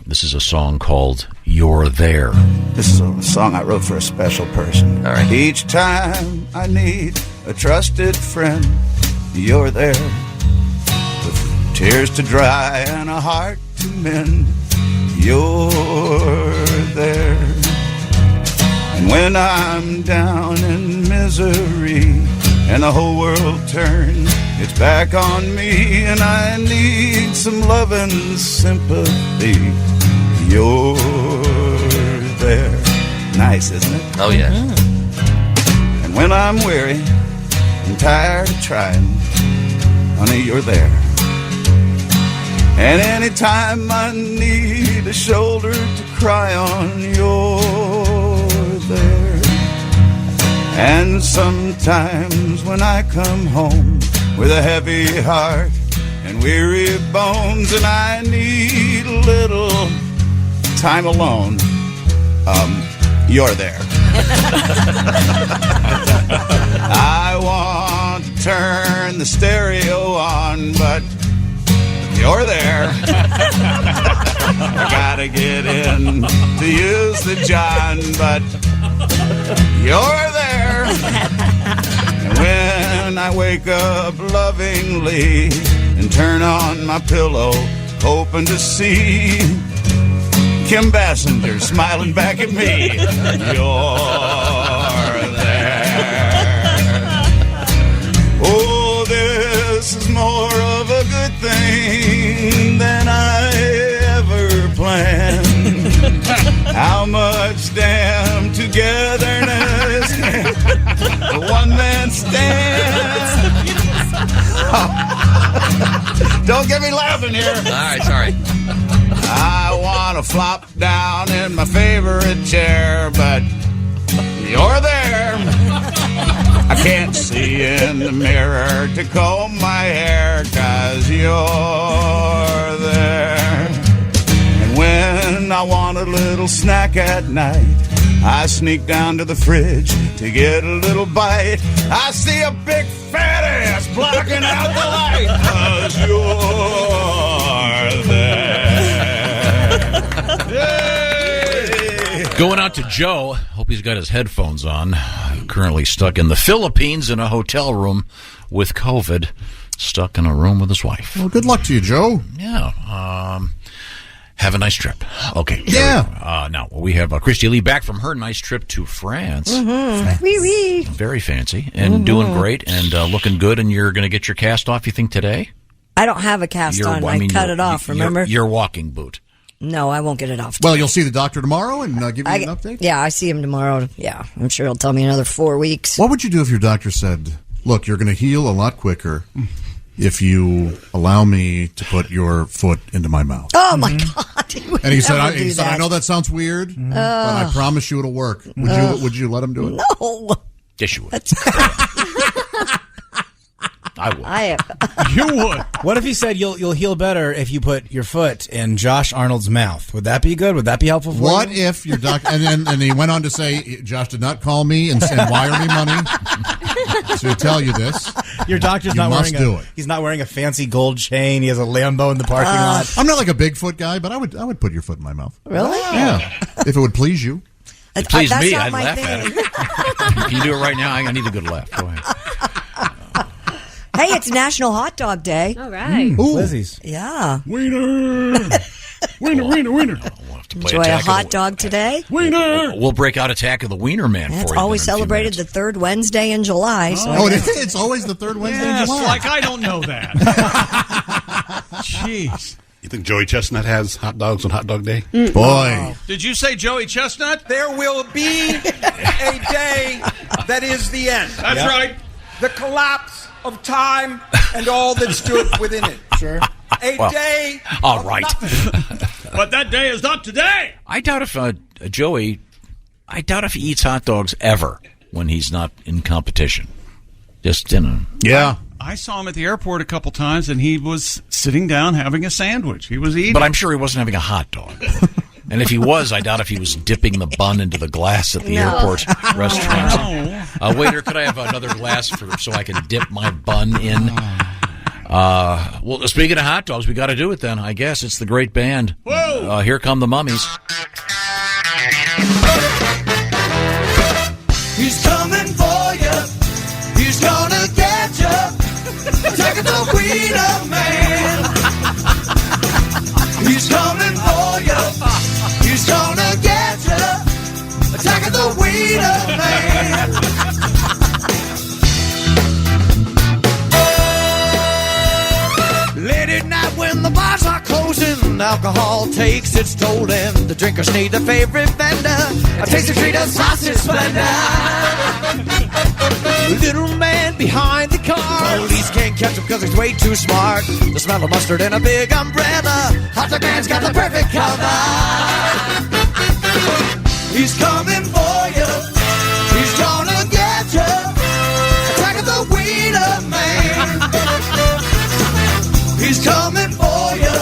this is a song called You're There. This is a song I wrote for a special person. All right. Each time I need a trusted friend, you're there. With tears to dry and a heart to mend, you're there. And when I'm down in misery and the whole world turns its back on me and I need some love and sympathy, you're there. Nice, isn't it? Oh, yeah. And when I'm weary and tired of trying, honey, you're there. And anytime I need a shoulder to cry on, you're there. And sometimes when I come home with a heavy heart and weary bones and I need a little time alone, you're there. I want to turn the stereo on, but you're there. I gotta get in to use the John, but you're there. And when I wake up lovingly and turn on my pillow, hoping to see Kim Basinger smiling back at me, you're there. Oh, this is more of a good thing than I ever planned. How much damn togetherness the one man stands. Don't get me laughing here. All right, sorry. I want to flop down in my favorite chair, but you're there. I can't see in the mirror to comb my hair, 'cause you're there. And when I want a little snack at night, I sneak down to the fridge to get a little bite. I see a big fat ass blocking out the light, 'cause you're there. Yay! Going out to Joe. Hope he's got his headphones on. Currently stuck in the Philippines in a hotel room with COVID. Stuck in a room with his wife. Well, good luck to you, Joe. Yeah. Have a nice trip. Okay. Yeah. Now, we have Christy Lee back from her nice trip to France. Mm-hmm. Wee wee. Very fancy and doing great and looking good. And you're going to get your cast off, you think, today? I don't have a cast on. I cut it off, remember? Your walking boot. No, I won't get it off. Well, you'll see the doctor tomorrow and give you an update? Yeah, I see him tomorrow. Yeah, I'm sure he'll tell me another 4 weeks. What would you do if your doctor said, look, you're going to heal a lot quicker if you allow me to put your foot into my mouth? Oh, my God. And he said, I know that sounds weird, but I promise you it'll work. Would you let him do it? No. Yes, you would. I would. You would. What if he said you'll heal better if you put your foot in Josh Arnold's mouth? Would that be good? Would that be helpful for you? What if your doctor... And he went on to say, Josh did not call me and wire me money to tell you this. Your doctor's You not must wearing do it. He's not wearing a fancy gold chain. He has a Lambo in the parking lot. I'm not like a Bigfoot guy, but I would put your foot in my mouth. Really? Yeah. If it would please you. It pleased That's me. not I'd my laugh thing. at it. Can you do it right now? I need a good laugh. Go ahead. Hey, it's National Hot Dog Day. All right. Lizzie's. Yeah. Wiener. Wiener. We'll have to play Enjoy a Attack of hot the- dog today. We'll break out Attack of the Wiener Man It's for you. always in a few celebrated minutes. the third Wednesday in July. So Oh, it's always the third Wednesday in Yes, July. like I don't know that. Jeez. You think Joey Chestnut has hot dogs on Hot Dog Day? Boy. Did you say Joey Chestnut? There will be a day that is the end. That's right. The collapse of time and all that stood within it. Sure. A day. All right. But that day is not today. I doubt if Joey, I doubt if he eats hot dogs ever when he's not in competition. Just, Yeah. I saw him at the airport a couple times, and he was sitting down having a sandwich. He was eating. But I'm sure he wasn't having a hot dog. And if he was, I doubt if he was dipping the bun into the glass at the airport restaurant. Waiter, could I have another glass so I can dip my bun in? Well, speaking of hot dogs, we got to do it then. I guess it's the great band. Whoa! Here come the Mummies. He's coming for you. He's gonna get you. Take the Wiener Man. He's coming for you. He's gonna get you. Take the Wiener Man. Late at night when the bars are closing, alcohol takes its toll, and the drinkers need their favorite vendor. A tasty treat of sausage splendor. Little man behind the car, police can't catch him because he's way too smart. The smell of mustard and a big umbrella, hot dog man's got the perfect cover. He's coming for you. He's gonna get you. Attack of the Wiener Man. He's coming for you.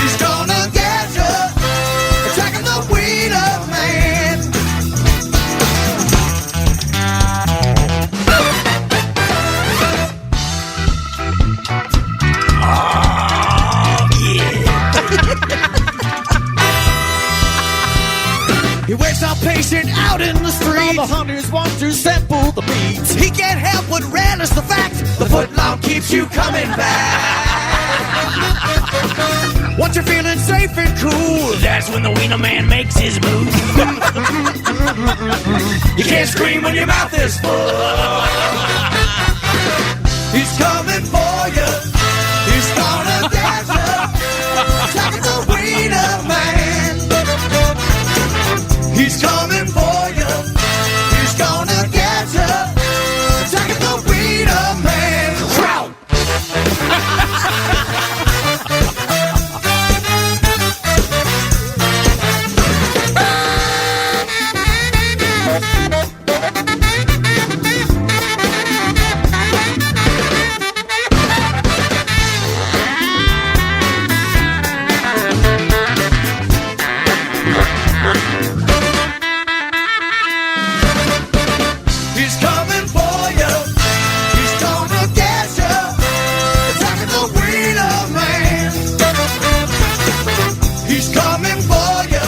He's gonna get you. Attacking the Wiener Man. Oh, yeah. He waits out patient out in the street. All the hunters want to sample the beats. He can't help but relish the fact the footlong keeps you coming back. Once you're feeling safe and cool, that's when the Wiener Man makes his move. You can't scream when your mouth is full. He's coming for you. He's gonna get you. Attacking the Wiener Man. He's coming for you. He's gonna get you. Attacking the Wiener Man. Trout. He's coming for you. He's gonna get you. Attacking the Wiener Man. He's coming for you.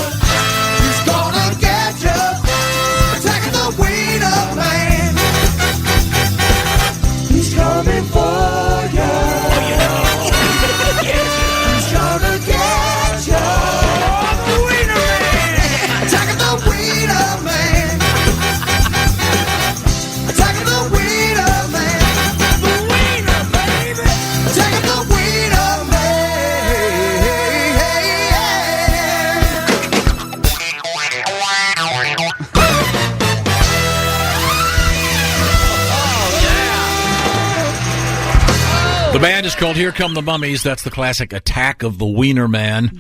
He's gonna get you. Attacking the Wiener Man. He's coming for you. He's gonna get you. The Wiener Man. Attacking the Wiener Man. Attacking the Wiener Man. The Wiener, baby. Attacking the Wiener The band is called Here Come the Mummies. That's the classic Attack of the Wiener Man.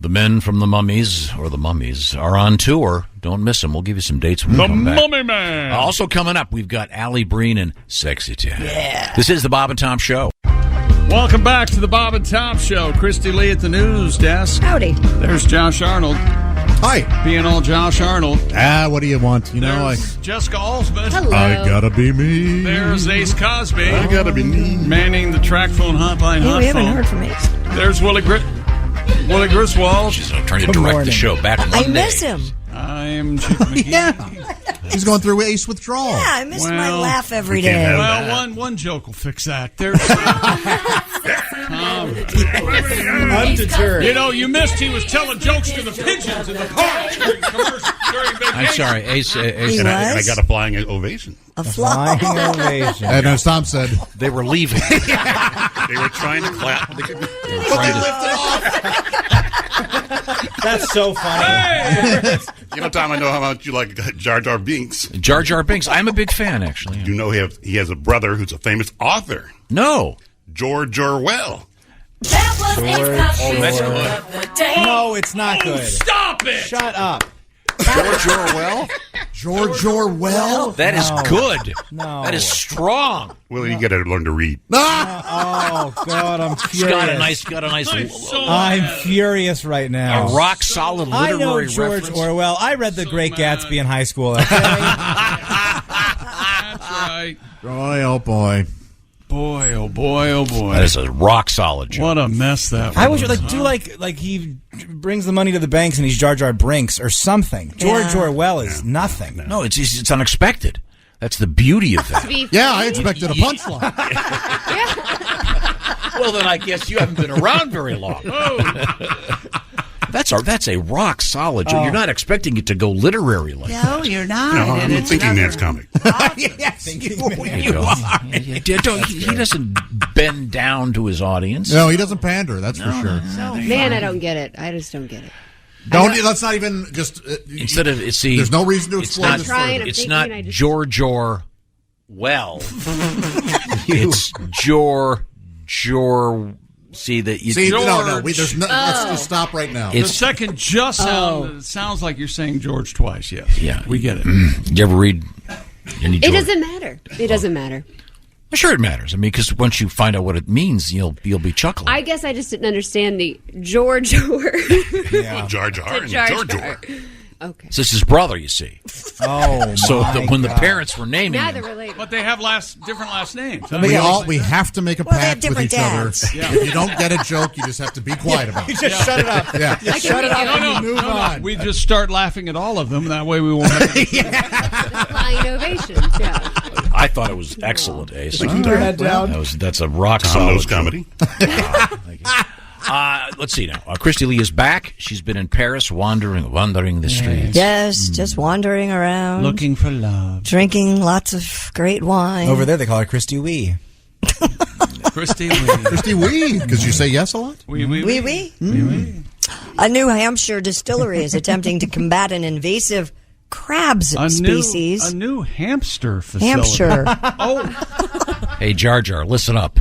The men from the Mummies, or the Mummies, are on tour. Don't miss them. We'll give you some dates when we come back. Mummy Man. Also coming up, we've got Allie Breen and Sexy Time. Yeah. This is the Bob and Tom Show. Welcome back to the Bob and Tom Show. Christy Lee at the news desk. Howdy. There's Josh Arnold. Hi. Being all Josh Arnold. What do you want? You know, There's Jessica Alsman. Hello. I gotta be me. There's Ace Cosby. I gotta be me. Manning the track phone hotline. Hey, hot we haven't phone. heard from Ace. There's Willie Griswold. She's trying to direct the show back one I day. miss him. I'm Chick McGee. Yeah. He's going through ace withdrawal. Yeah, I miss my Well, laugh every we can't day. have Well, one joke will fix that. There's Undeterred. You know, you missed. He was telling jokes to the pigeons in the park during vacation. I'm sorry, Ace. And I got a flying ovation. A flying ovation. And as Tom said, they were leaving. They were trying to clap. But they lifted off. That's so funny. Hey! You know, Tom, I know how much you like Jar Jar Binks. Jar Jar Binks. I'm a big fan, actually. You know he has a brother who's a famous author. No. George Orwell. Oh, that's good. No, it's not good. Stop it! Shut up. George Orwell? George Orwell? That is good. No. That is strong. Well, you got to learn to read. Oh, God, I'm furious. Got a nice. I'm furious right now. A rock solid I literary know George reference. Orwell. I read The Great Gatsby in high school. Okay? That's right. Boy, oh boy. Boy, oh boy, oh boy. That is a rock solid joke. What a mess that was. I wish like he brings the money to the banks and he's Jar Jar Brinks or something. George Orwell is nothing. No, it's unexpected. That's the beauty of that. Yeah, I expected a punchline. Well, then I guess you haven't been around very long. That's a rock solid joke. You're not expecting it to go literary like that. No, you're not. No, I'm thinking that's comic. Yes, You are. He doesn't bend down to his audience. No, he doesn't pander, that's for sure. Man, I don't get it. I just don't get it. Let's not even just... Instead of, there's no reason to explain this further. It's not George Orwell. It's Jor. See that you. See, no. There's no, let's just stop right now. The second just sounds like you're saying George twice. Yes. Yeah, we get it. Did you ever read any George? It doesn't matter. It doesn't matter. Sure, it matters. I mean, because once you find out what it means, you'll be chuckling. I guess I just didn't understand the George word. Yeah. Jar Jar and George Orwell. Okay. So it's his brother, you see. Oh, so when the parents were naming Now him, they're related. But they have different last names. We have to make a pact with each other. Yeah. If you don't get a joke, you just have to be quiet about it. You just shut it up. Yeah. Shut it up and you move on. We just start laughing at all of them. That way we won't have Flying ovations, yeah. I thought it was excellent, Ace. Keep your head down. That's a rock Tom solid knows comedy. Let's see now. Christy Lee is back. She's been in Paris, wandering the streets. Yes, just wandering around. looking for love. Drinking lots of great wine. Over there, they call her Christy Wee. Christy Lee. Christy Wee, because you say yes a lot? Oui. A New Hampshire distillery is attempting to combat an invasive crabs species. A new hamster facility. Hampshire. Hey, Jar Jar, listen up.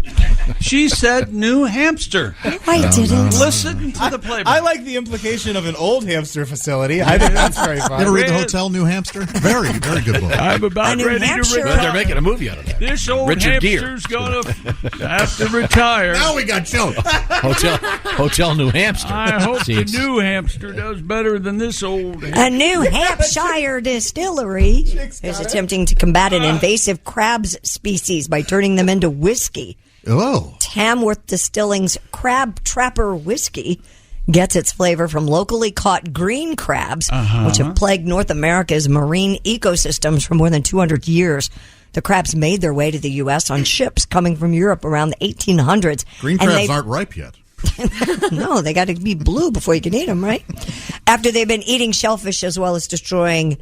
She said New Hampshire. I didn't. Listen to the playback. I like the implication of an old hamster facility. I think that's very fun. You ever read The Hotel New Hamster? Very, very good book. I'm about New ready Hampshire. to retire. They're making a movie out of that. This old Richard hamster's Gere. going to have to retire. Now we got jokes. Hotel New Hampshire. I hope See, the it's- new hamster does better than this old A New Hampshire distillery is attempting to combat an invasive crabs species by turning them into whiskey. Oh. Tamworth Distilling's Crab Trapper Whiskey gets its flavor from locally caught green crabs, which have plagued North America's marine ecosystems for more than 200 years. The crabs made their way to the U.S. on ships coming from Europe around the 1800s. Green crabs aren't ripe yet. No, they got to be blue before you can eat them, right? After they've been eating shellfish as well as destroying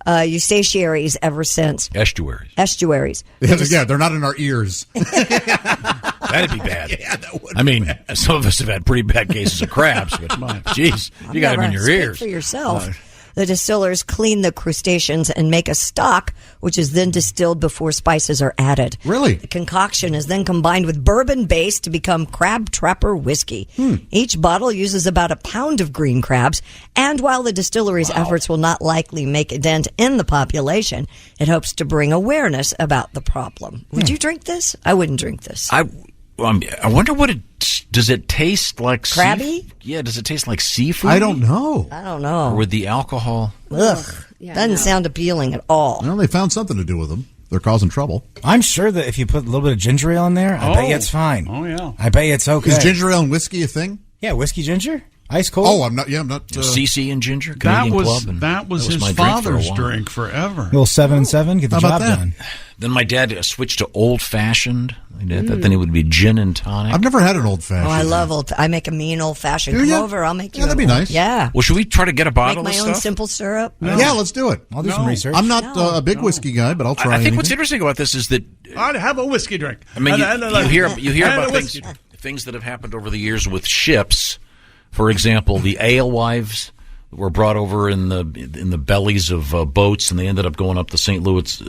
eustachiaries ever since. Estuaries. Yeah, they're not in our ears. That'd be bad. Yeah, that would I mean, some of us have had pretty bad cases of crabs, but jeez, you got them in your Speak ears. for yourself. The distillers clean the crustaceans and make a stock, which is then distilled before spices are added. Really? The concoction is then combined with bourbon base to become Crab Trapper whiskey. Each bottle uses about a pound of green crabs, and while the distillery's efforts will not likely make a dent in the population, it hopes to bring awareness about the problem. Would you drink this? I wouldn't drink this. I wonder what does it taste like? Crabby? Yeah, does it taste like seafood? I don't know. I don't know. Or with the alcohol? Ugh. Doesn't sound appealing at all. Well, they found something to do with them. They're causing trouble. I'm sure that if you put a little bit of ginger ale in there, I bet you it's fine. Oh, yeah. I bet you it's okay. Is ginger ale and whiskey a thing? Yeah, whiskey ginger? Ice cold? Oh, I'm not. Yeah, I'm not. CC and Ginger, That Canadian was Club. And that was his my drink for a father's while. drink forever. Little 7 and 7, get the How about job that? done. Then my dad switched to old fashioned. Then it would be gin and tonic. I've never had an old fashioned. Oh, I love I make a mean old fashioned. Do Come ya? over, I'll make you. Yeah, that'd be one. nice. Yeah. Well, should we try to get a Make bottle my of own stuff? simple syrup. Yeah, let's do it. I'll do some research. I'm not a big whiskey guy, but I'll try. I think what's anything. interesting about this is that I'd have a whiskey drink. I mean, you hear and about a whiskey things that have happened over the years with ships. For example, the alewives were brought over in the bellies of boats, and they ended up going up the St. Lawrence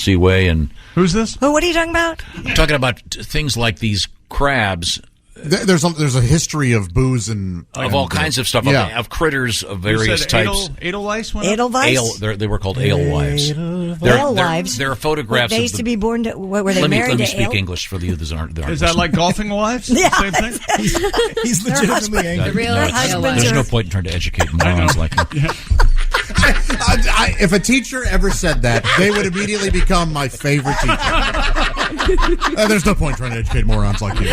Seaway. And who's this? Oh, what are you talking about? I'm talking about things like these crabs. There's a history of booze and all kinds of stuff, Yeah. of critters of You various said types. Edelweiss went up? Edelweiss? They were called alewives. Alewives? There are photographs. They of used to be born to. Were they let married me to speak ale? English for the others aren't. Is that like golfing wives? Yeah. Same thing? He's legitimately angry. The real husbands There's are- no point in trying to educate morons like me. If a teacher ever said that, they would immediately become my favorite teacher. There's no point trying to educate morons like you.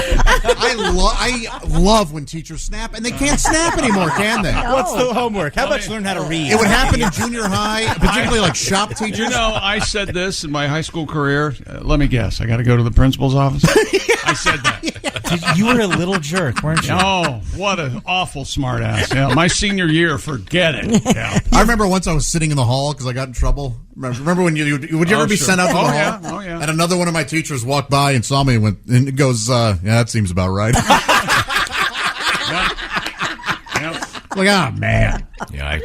I love when teachers snap, and they can't snap anymore, can they? What's the homework? How about you learn how to read? It would happen in junior high, particularly like shop teachers. You know, I said this in my high school career. Let me guess. I got to go to the principal's office. I said that. You were a little jerk, weren't you? Oh, what an awful smartass! Yeah, my senior year, forget it. Yeah. I remember once I was sitting in the hall because I got in trouble. Remember when would you ever be sure. sent out to the hall? Yeah. Oh, yeah. And another one of my teachers walked by and saw me and goes, "Yeah, that seems about right." Like, oh man. Yeah,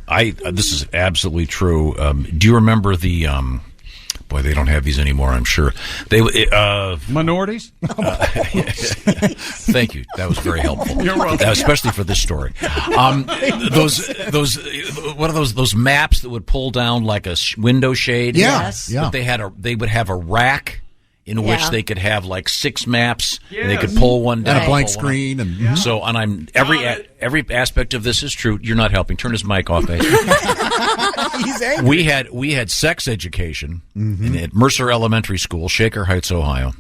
I this is absolutely true. Do you remember the? Boy, they don't have these anymore. I'm sure they minorities. Thank you. That was very helpful. You're welcome. Especially for this story. Those what are those maps that would pull down like a window shade? Yeah. Yes. Yeah. But they would have a rack in which Yeah. they could have like 6 maps, and they Yes. could pull one down And a blank pull one up. screen. And So, and every aspect of this is true. You're not helping. Turn his mic off, Ace. He's angry. We had sex education at Mercer Elementary School, Shaker Heights, Ohio,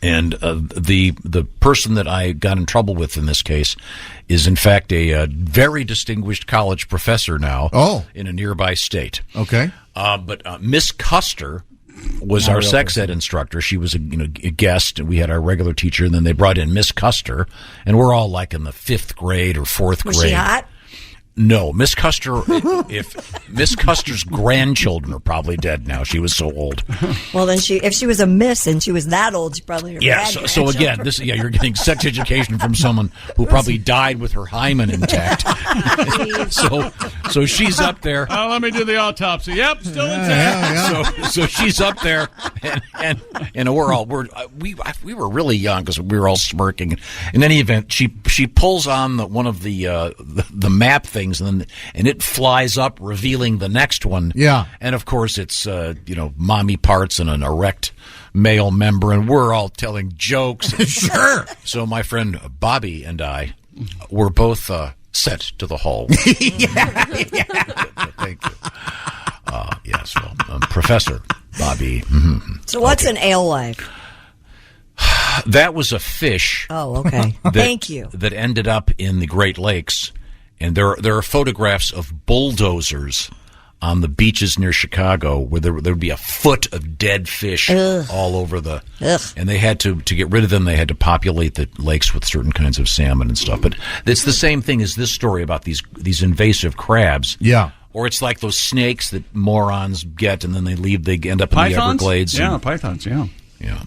and the person that I got in trouble with in this case is in fact a very distinguished college professor now. Oh. In a nearby state. Okay. But Miss Custer was our sex ed instructor. She was a guest, and we had our regular teacher, and then they brought in Miss Custer, and we're all like in the 5th grade or 4th grade. Was she hot? No, Miss Custer. If Miss Custer's grandchildren are probably dead now, she was so old. Well, then if she was a miss and she was that old, she probably. Yeah. So again, you're getting sex education from someone who probably died with her hymen intact. so she's up there. Let me do the autopsy. Yep, still intact. So she's up there, and we were really young because we were all smirking. In any event, she pulls on one of the map things, and it flies up, revealing the next one. Yeah. And of course, it's mommy parts and an erect male member, and we're all telling jokes. Sure. So my friend Bobby and I were both sent to the hall. Thank you. Yes, well, Professor Bobby. Mm-hmm. So what's an alewife? That was a fish. Oh, okay. Thank you. That ended up in the Great Lakes, and there are photographs of bulldozers on the beaches near Chicago where there would be a foot of dead fish all over the. Ugh. And they had to get rid of them. They had to populate the lakes with certain kinds of salmon and stuff. But it's the same thing as this story about these invasive crabs. Yeah. Or it's like those snakes that morons get, and then they end up in Pythons? the Everglades. Yeah, pythons. Yeah. Yeah.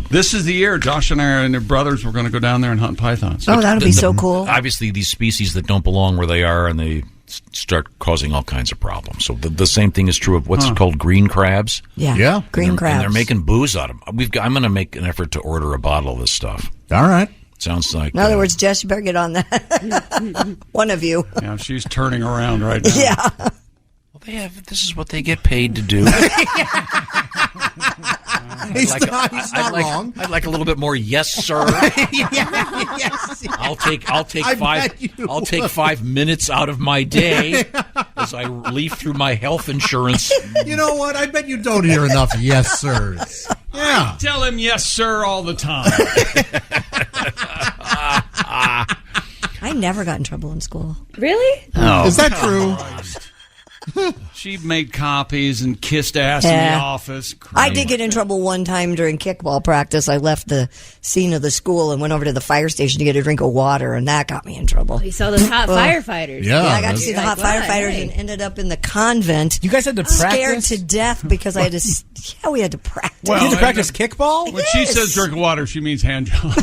This is the year Josh and I and their brothers were going to go down there and hunt pythons. Oh, that'll be so cool. Obviously, these species that don't belong where they are, and they start causing all kinds of problems. So the same thing is true of what's called green crabs. Yeah. Green crabs. And they're making booze out of them. I'm going to make an effort to order a bottle of this stuff. All right. Sounds like. In other words, Jess, you better get on that. One of you. Yeah, she's turning around right now. Yeah. Well, this is what they get paid to do. He's not wrong. I'd like a little bit more, yes, sir. Yes. I'll take 5 minutes out of my day as I leaf through my health insurance. You know what? I bet you don't hear enough yes sirs. Yeah. Tell him yes, sir, all the time. I never got in trouble in school. Really? Oh, Is that true? She made copies and kissed ass in the Yeah. office. I did get in trouble one time during kickball practice. I left the scene of the school and went over to the fire station to get a drink of water, and that got me in trouble. You saw those hot Well, firefighters. I got to see the You're hot like, wow, firefighters hey. and ended up in the convent. You guys had to Scared practice? to death because I had to. Yeah, we had to practice. You had to practice kickball? When she says drink of water, she means hand jobs.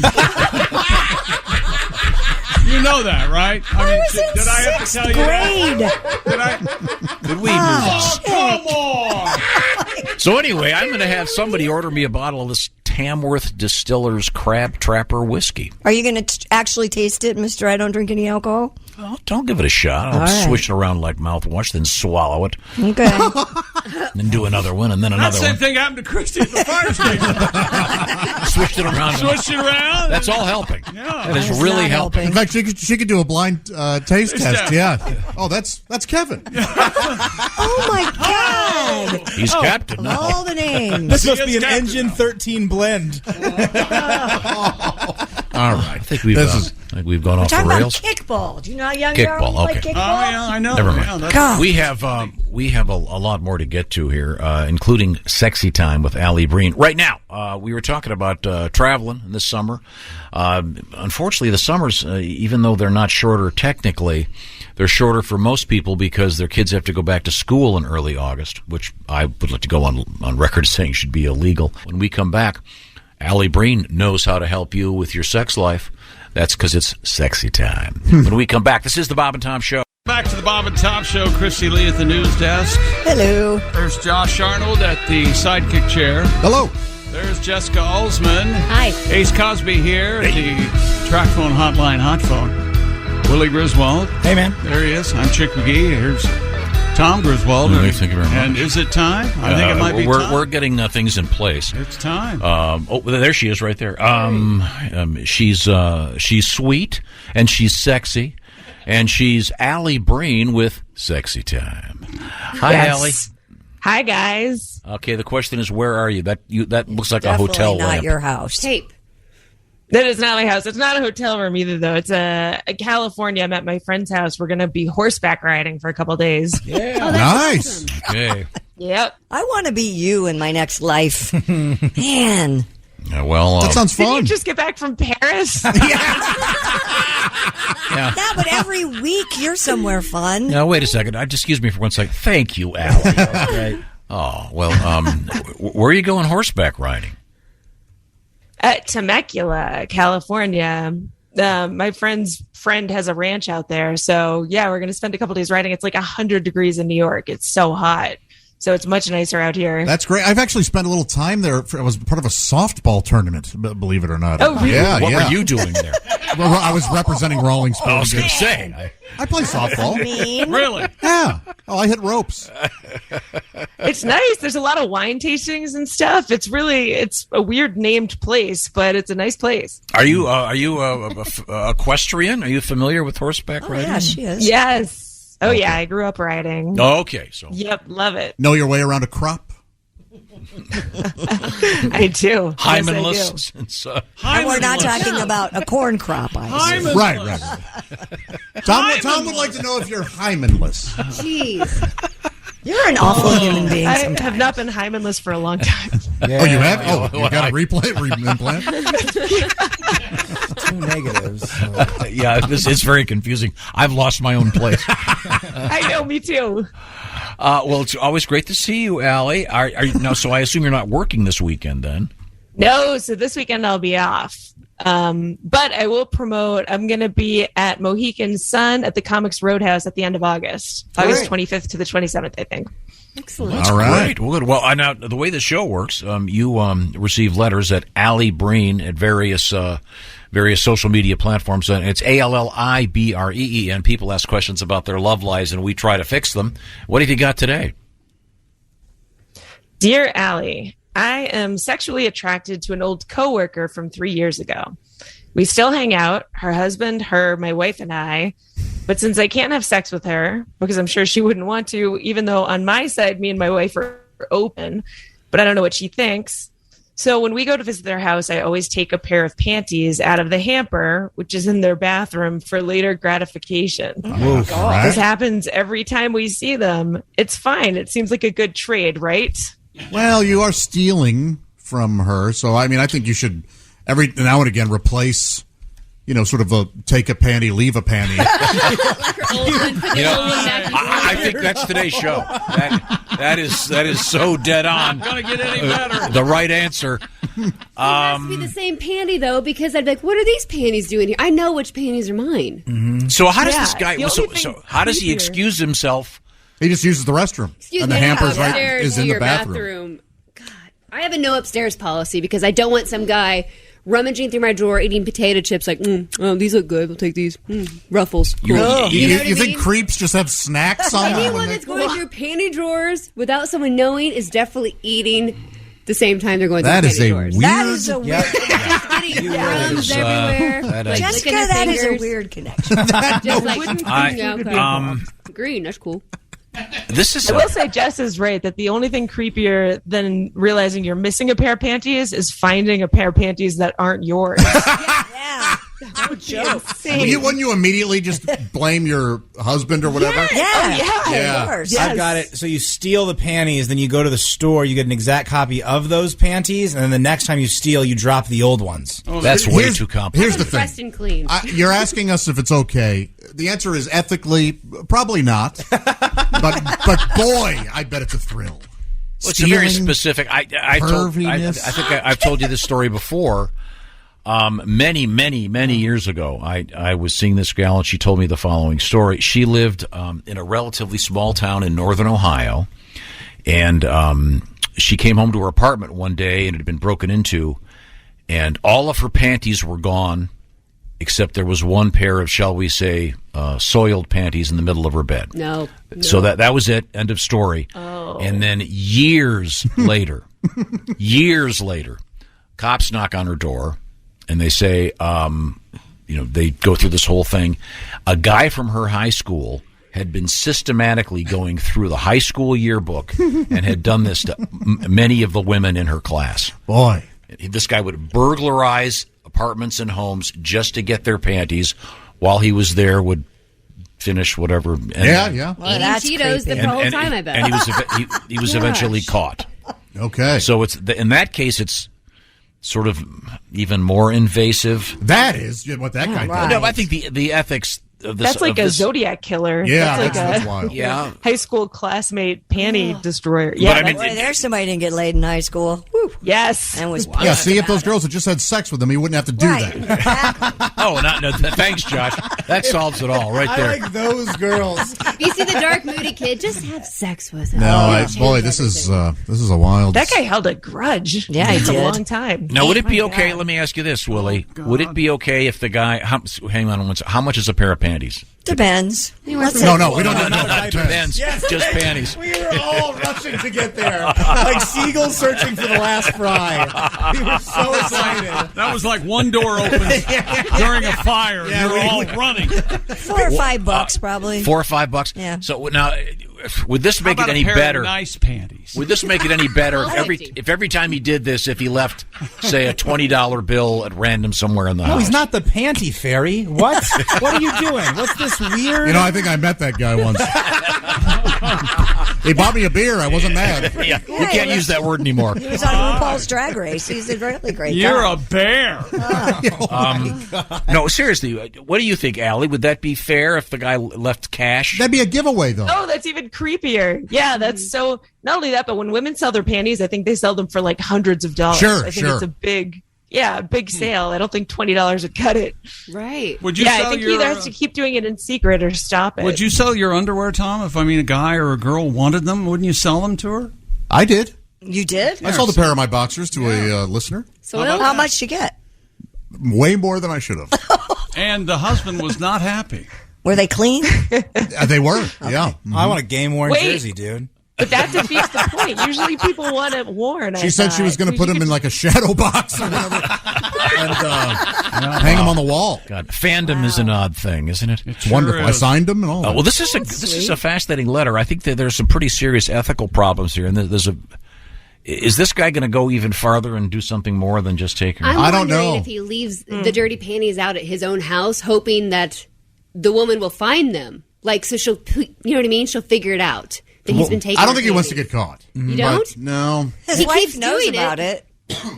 You know that, right? I was in did I have to tell you grade. that? Did I? Did we move on? Come on! So anyway, I'm going to have somebody order me a bottle of this Tamworth Distillers Crab Trapper whiskey. Are you going to actually taste it, Mr. I don't drink any alcohol? Oh, don't give it a shot. I'll All right. swish it around like mouthwash, then swallow it, Okay. then do another one, and then That another same one. thing happened to Christy at the fire station. Swished it around. Switch it around. That's all helping. Yeah. That is really helping. In fact, she could do a blind taste Taste test. test. Yeah. Oh, that's Kevin. Oh, my God. He's captain now. All the names. This must be an Engine 13 blend. All right. I think we've gone We're off the talking about rails. kickball. Do you know how young you are? Kickball, You like okay. kickball? Oh, yeah, I know. Never Yeah, mind. that's- We have a lot more to get to here, including sexy time with Allie Breen. Right now, we were talking about traveling this summer. Unfortunately, the summers, even though they're not shorter technically, they're shorter for most people because their kids have to go back to school in early August, which I would like to go on record saying should be illegal. When we come back, Allie Breen knows how to help you with your sex life. That's because it's sexy time. When we come back, this is the Bob and Tom Show. Back to the Bob and Tom Show. Christy Lee at the news desk. Hello. There's Josh Arnold at the sidekick chair. Hello. There's Jessica Alsman. Hi. Ace Cosby here at the track phone hotline hot phone. Willie Griswold. Hey, man. There he is. I'm Chick McGee. Here's Tom Griswold. Thank you very much. And is it time? I think it might be time. We're getting things in place. It's time. There she is, right there. She's sweet and she's sexy, and she's Allie Breen with Sexy Time. Hi, Yes. Allie. Hi, guys. Okay, the question is, where are you? That looks like Definitely a hotel not lamp. your house. Tape. That is not my house. It's not a hotel room either, though. It's a California. I'm at my friend's house. We're going to be horseback riding for a couple days. Yeah. Oh, Nice. Okay. Yep. I want to be you in my next life. Man. Yeah, well, That sounds Did you fun. just get back from Paris? yeah. Yeah, but every week you're somewhere fun. Now, wait a second. Excuse me for one second. Thank you, Allie. Okay. Oh, well, where are you going horseback riding? At Temecula, California. My friend's friend has a ranch out there. So, yeah, we're going to spend a couple days riding. It's like 100 degrees in New York. It's so hot. So it's much nicer out here. That's great. I've actually spent a little time there. I was part of a softball tournament, believe it or not. Oh, really? Yeah, What yeah. were you doing there? Well, I was representing Rawlings I was Sporting going to Goods. say. I play softball. Mean. Really? Yeah. Oh, I hit ropes. It's nice. There's a lot of wine tastings and stuff. It's a weird named place, but it's a nice place. Are you equestrian? Are you familiar with horseback Oh, riding? yeah, she is. Yes. Oh, yeah. I grew up riding. Oh, okay. So Yep. Love it. Know your way around a crop. I do. Yes, I hymenless. do. Since, And we're not talking about a corn crop, I assume. Right. Tom would like to know if you're hymenless. Jeez. You're an awful human being I sometimes. have not been hymenless for a long time. Oh, you have? Oh, you got a implant? Two negatives. yeah, it's very confusing. I've lost my own place. I know, me too. Well, it's always great to see you, Allie. Are you, no, so I assume you're not working this weekend then? No, so this weekend I'll be off. But I will promote, I'm going to be at Mohican Sun at the Comics Roadhouse at the end of August. August 25th to the 27th, I think. Excellent. That's All right. great. Well, good. Well, now the way the show works, you receive letters at Allie Breen at various social media platforms. And it's ALLIBREE, and people ask questions about their love lives, and we try to fix them. What have you got today? Dear Allie, I am sexually attracted to an old coworker from 3 years ago. We still hang out, her husband, her, my wife, and I. But since I can't have sex with her, because I'm sure she wouldn't want to, even though on my side, me and my wife are open, but I don't know what she thinks. So when we go to visit their house, I always take a pair of panties out of the hamper, which is in their bathroom, for later gratification. Oh, This happens every time we see them. It's fine. It seems like a good trade, right? Well, you are stealing from her, so I mean, I think you should every now and again replace, sort of a take a panty, leave a panty. I think that's today's show. That is so dead on. Not gonna get any better. The right answer. It has to be the same panty though, because I'd be like, "What are these panties doing here?" I know which panties are mine. So how does Yeah, this guy? the only So, thing how does he creepier- excuse himself? He just uses the restroom, Excuse and me, the hamper's upstairs is to in the your bathroom. God, I have a no upstairs policy because I don't want some guy rummaging through my drawer eating potato chips like, these look good. We'll take these. Ruffles. Cool. You know what I think mean? creeps just have snacks on them? Anyone that's going through panty drawers without someone knowing is definitely eating the same time they're going through That panty is a drawers. weird- That is a weird. Getting crumbs everywhere. Like Jessica, licking their that is a fingers. weird connection. Just like, yeah, okay. Green, that's cool. This is. I will say Jess is right that the only thing creepier than realizing you're missing a pair of panties is finding a pair of panties that aren't yours. Wouldn't you immediately just blame your husband or whatever? I've got it. So you steal the panties, then you go to the store, you get an exact copy of those panties, and then the next time you steal, you drop the old ones. That's way too complicated. Here's the thing. Pressed and clean. You're asking us if it's okay. The answer is ethically, probably not. but boy, I bet it's a thrill. Well, it's a very Stealing, specific. I think I've told you this story before. Many years ago, I was seeing this gal, and she told me the following story. She lived in a relatively small town in northern Ohio, and she came home to her apartment one day, and it had been broken into, and all of her panties were gone, except there was one pair of, shall we say, soiled panties in the middle of her bed. No. So that was it. End of story. Oh. And then years later, cops knock on her door, and they say, they go through this whole thing. A guy from her high school had been systematically going through the high school yearbook and had done this to many of the women in her class. Boy. This guy would burglarize apartments and homes just to get their panties. While he was there, would finish whatever. And, Well, that's Cheetos the whole time, I bet. And he was eventually caught. Okay. So in that case, it's sort of even more invasive. That is what that guy did. No, I think the ethics of this. That's like of a this, Zodiac killer. Yeah, that's that's like wild. Yeah. high school classmate panty destroyer. Yeah, But I mean, Boy, there's somebody didn't get laid in high school. Woo. yes. And was Yeah, see, if those girls had just had sex with him, he wouldn't have to do that. Oh, no, thanks, Josh. That solves it all right there. I like those girls. If you see the dark, moody kid, just have sex with him. No, boy, this is a wild. That guy held a grudge. Yeah, he for did. a long time. Now, would it be My okay? God. Let me ask you this, Willie. Would it be okay if the guy? Hang on one second. How much is a pair of panties? Depends. No, we don't know. Not pants. Just panties. We were all rushing to get there, like seagulls searching for the last fry. We were so excited. That was like one door opens during a fire. Yeah, You're all running. $4 or $5 probably. $4 or $5. Yeah. So now, would this make How it about any a pair better? Of nice panties. Would this make it any better if every time he did this, if he left, say, a $20 bill at random somewhere in the No, house? he's not the panty fairy. What? What are you doing? What's this weird? I think I met that guy once. He bought me a beer. I wasn't mad. Yeah, you can't use that word anymore. He was on RuPaul's Drag Race. He's a really great You're guy. a bear. No, seriously, what do you think, Allie? Would that be fair if the guy left cash? That'd be a giveaway, though. Oh, that's even creepier. Yeah, that's so. Not only that, but when women sell their panties, I think they sell them for like hundreds of dollars. Sure, I think sure. it's a big sale. I don't think $20 would cut it. Right. Would you I sell think he your? either has to keep doing it in secret or stop it. Would you sell your underwear, Tom? If a guy or a girl wanted them, wouldn't you sell them to her? I did. You did? I sold a pair of my boxers to a listener. So how much you get? Way more than I should have. And the husband was not happy. Were they clean? They were. Yeah. I want a game worn Wait. jersey, dude. But that defeats the point. Usually people want it worn. She said she was going to put them in like a shadow box or whatever, and hang them on the wall. God, fandom is an odd thing, isn't it? It's wonderful. I signed them and all. Well, this is a fascinating letter. I think that there's some pretty serious ethical problems here, and there's Is this guy going to go even farther and do something more than just take her? I'm wondering if he leaves the dirty panties out at his own house, hoping that the woman will find them. Like, so she'll, you know what I mean? She'll figure it out that he's been taking. I don't her think he wants to panties. get caught. You don't? But no. His wife knows about it.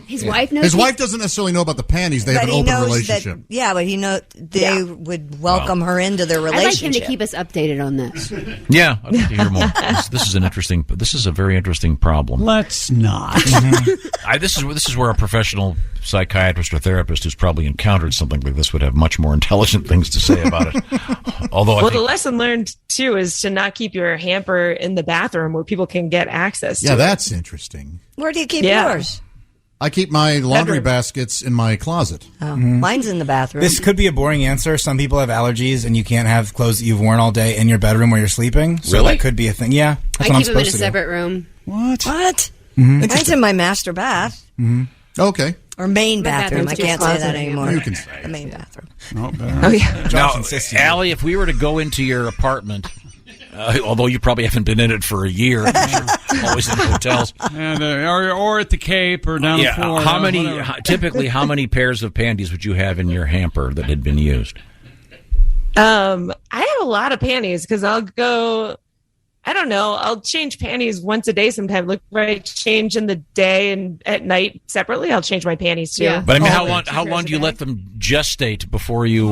His wife knows. His wife doesn't necessarily know about the panties. They have an But he open knows relationship. that. But he knows they would welcome her into their I'd like him relationship. to keep us updated on this. Yeah, I'd like to hear more. This is an interesting. This is a very interesting problem. Let's not. This is where a professional psychiatrist or therapist who's probably encountered something like this would have much more intelligent things to say about it. Although, I Well, think, the lesson learned too is to not keep your hamper in the bathroom where people can get access to Yeah, it. that's interesting. Where do you keep Yeah. yours? I keep my laundry Bedroom. baskets in my closet. Oh, mine's in the bathroom. This could be a boring answer. Some people have allergies, and you can't have clothes that you've worn all day in your bedroom where you're sleeping. So Really? that could be a thing. Yeah, that's I what I'm keep them in a supposed to do. separate room. What? Mine's in my master bath Okay. or main My bathroom. I bathroom's can't just say that closet. anymore. You can say the main bathroom. Oh yeah. now, insists you do. Allie, if we were to go into your apartment, although you probably haven't been in it for a year, always in hotels. And, or at the Cape or down Yeah, the floor. how many? whatever. Typically, how many pairs of panties would you have in your hamper that had been used? I have a lot of panties because I'll go. I don't know. I'll change panties once a day sometimes. Like, if I change in the day and at night separately, I'll change my panties too. Yeah. But I mean, Oh, how long do you let them gestate before you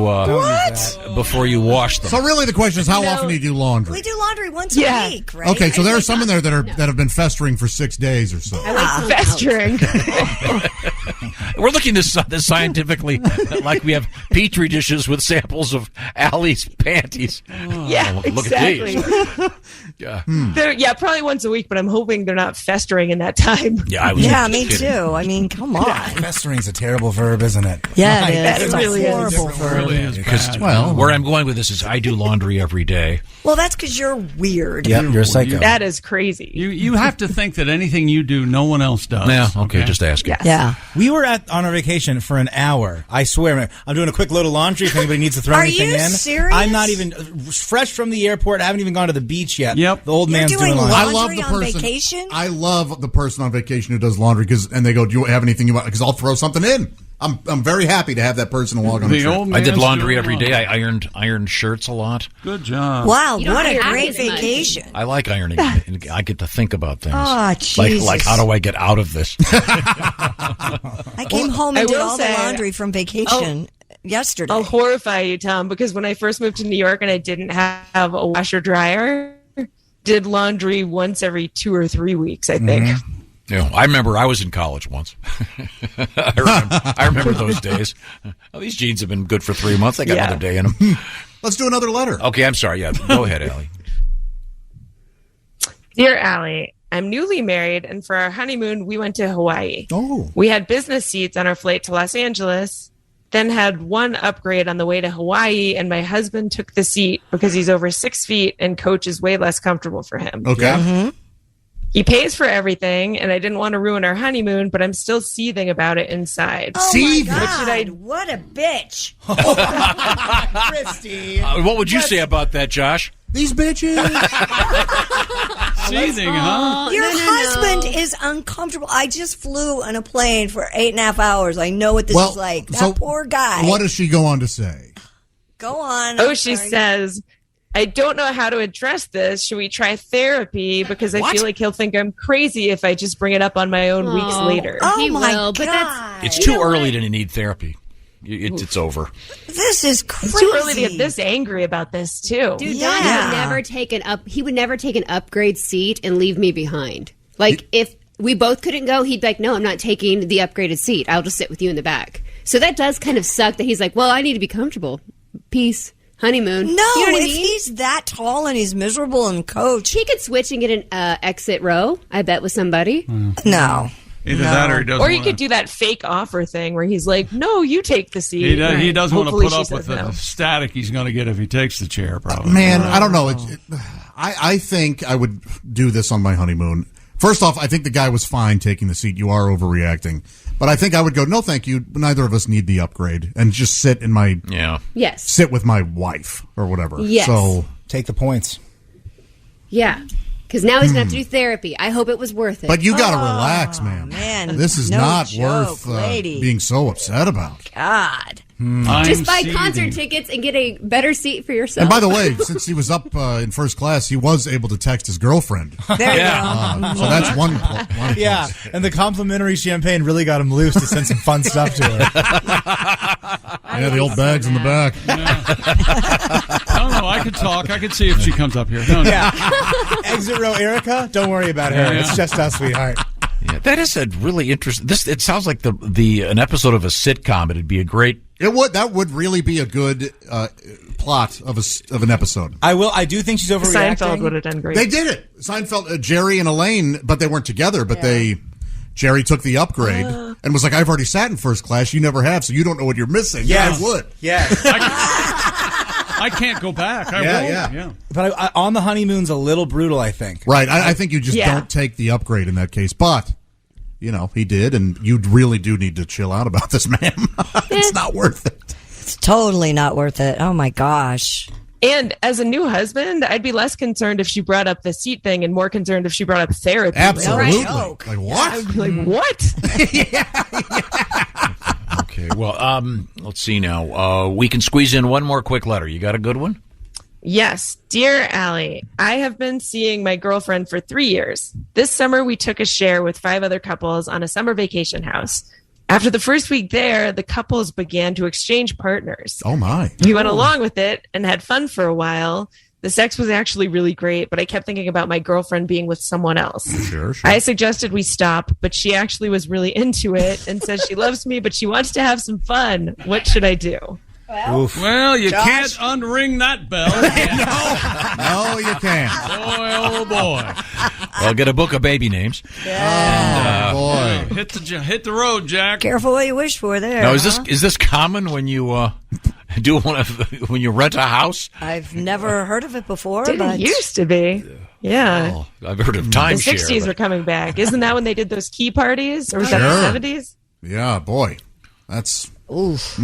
before you wash them? So really, the question is, how No. often do you do laundry? We do laundry once Yeah. a week, right? Okay, so there are some in there that have been festering for 6 days or so. I like something Festering. We're looking this scientifically, like we have petri dishes with samples of Allie's panties. Yeah, look exactly. at these. Yeah, Yeah, probably once a week, but I'm hoping they're not festering in that time. yeah, I was. Yeah, me kidding. too. I mean, come on. Festering's a terrible verb, isn't it? Yeah, My it is. God. It's really a is. horrible It verb. really is Because bad. where I'm going with this is, I do laundry every day. Well, that's because you're weird. Yep, you're a psycho. That is crazy. You have to think that anything you do, no one else does. Yeah, okay, just asking. Yes. Yeah. We were on a vacation for an hour. I swear, I'm doing a quick load of laundry. If anybody needs to throw Are anything you in, serious? I'm not even fresh from the airport. I haven't even gone to the beach yet. Yep. The old You're man's doing doing laundry. I love laundry the on person. vacation? I love the person on vacation who does laundry and they go, "Do you have anything you want?" Because I'll throw something in. I'm very happy to have that person along on the The trip. old I did man's laundry doing every day. laundry. I ironed shirts a lot. Good job. Wow, You don't what a iron great as much. vacation. I like ironing. I get to think about things. Oh, like Jesus. how do I get out of this? I came home I and did will all say- the laundry from vacation yesterday. I'll horrify you, Tom, because when I first moved to New York and I didn't have a washer dryer, did laundry once every 2 or 3 weeks, I think. You know, I remember I was in college once. I remember those days. Oh, these jeans have been good for 3 months. I got Yeah. another day in them. Let's do another letter. Okay, I'm sorry. Yeah, go ahead, Allie. Dear Allie, I'm newly married, and for our honeymoon, we went to Hawaii. Oh. We had business seats on our flight to Los Angeles, then had one upgrade on the way to Hawaii, and my husband took the seat because he's over 6 feet and coach is way less comfortable for him. Okay. He pays for everything, and I didn't want to ruin our honeymoon, but I'm still seething about it inside. Oh Seething. my What should I- God, what a bitch. Christy. What would you say about that, Josh? These bitches. Seething, huh? Your husband is uncomfortable. I just flew on a plane for 8.5 hours. I know what this is like. That poor guy. What does she go on to say? Go on. Oh, I'm she sorry. says, I don't know how to address this. Should we try therapy? Because I feel like he'll think I'm crazy if I just bring it up on my own weeks later. Oh He my will, God. but that's It's too early to need therapy. It's over. This is crazy. It's too early to get this angry about this, too. Dude, Yeah. Don would never take he would never take an upgrade seat and leave me behind. Like, if we both couldn't go, he'd be like, no, I'm not taking the upgraded seat. I'll just sit with you in the back. So that does kind of suck that he's like, well, I need to be comfortable. Peace. Honeymoon. No, you know what I if mean? he's that tall and he's miserable and coach. He could switch and get an exit row, I bet, with somebody. No. Either that or he doesn't Or you wanna- could do that fake offer thing where he's like, no, you take the seat. He doesn't want to Hopefully put she up says with the no. static he's going to get if he takes the chair, probably. Man, I don't know. I think I would do this on my honeymoon. First off, I think the guy was fine taking the seat. You are overreacting. But I think I would go, no, thank you. Neither of us need the upgrade. And just sit in my... Yes. Sit with my wife or whatever. Yes. So take the points. Yeah. Because now he's going to have to do therapy. I hope it was worth it. But you got to relax, man. man. This is No not joke, worth lady. being so upset about. God. Just buy concert tickets and get a better seat for yourself. And by the way, since he was up in first class, he was able to text his girlfriend. There you go. So that's one Yeah, and the complimentary champagne really got him loose to send some fun stuff to her. Yeah, the old bags in the back. No, I could talk. I could see if she comes up here. No. Exit row Erica, don't worry about her. Yeah. It's just us, sweetheart. Yeah, that is a really interesting. It sounds like an episode of a sitcom. It'd be a great. That would really be a good plot of an episode. I do think she's overreacting. Seinfeld would have done great. They did it. Seinfeld, Jerry and Elaine, but they weren't together. But Jerry took the upgrade and was like, "I've already sat in first class. You never have, so you don't know what you're missing." Yes. I would. Yes. I can't go back. I won't. Yeah. But on the honeymoon's a little brutal, I think. Right. I think you just don't take the upgrade in that case. But, he did, and you really do need to chill out about this, ma'am. It's not worth it. It's totally not worth it. Oh, my gosh. And as a new husband, I'd be less concerned if she brought up the seat thing and more concerned if she brought up therapy. Absolutely. Like what? I'd be like, what? Okay, well, let's see now. We can squeeze in one more quick letter. You got a good one? Yes. Dear Allie, I have been seeing my girlfriend for 3 years. This summer, we took a share with 5 other couples on a summer vacation house. After the first week there, the couples began to exchange partners. Oh, my. We went along with it and had fun for a while. The sex was actually really great, but I kept thinking about my girlfriend being with someone else. Sure. I suggested we stop, but she actually was really into it and says she loves me, but she wants to have some fun. What should I do? Well, you can't unring that bell. No, you can't. Boy, oh boy. Well, get a book of baby names. Yeah. Boy. Hit the road, Jack. Careful what you wish for there. Now, is this common when you when you rent a house? I've never heard of it before. It used to be. Yeah. Oh, I've heard of The timeshare. 60s were coming back. Isn't that when they did those key parties? Or was that the 70s? Yeah, boy. That's... Oof.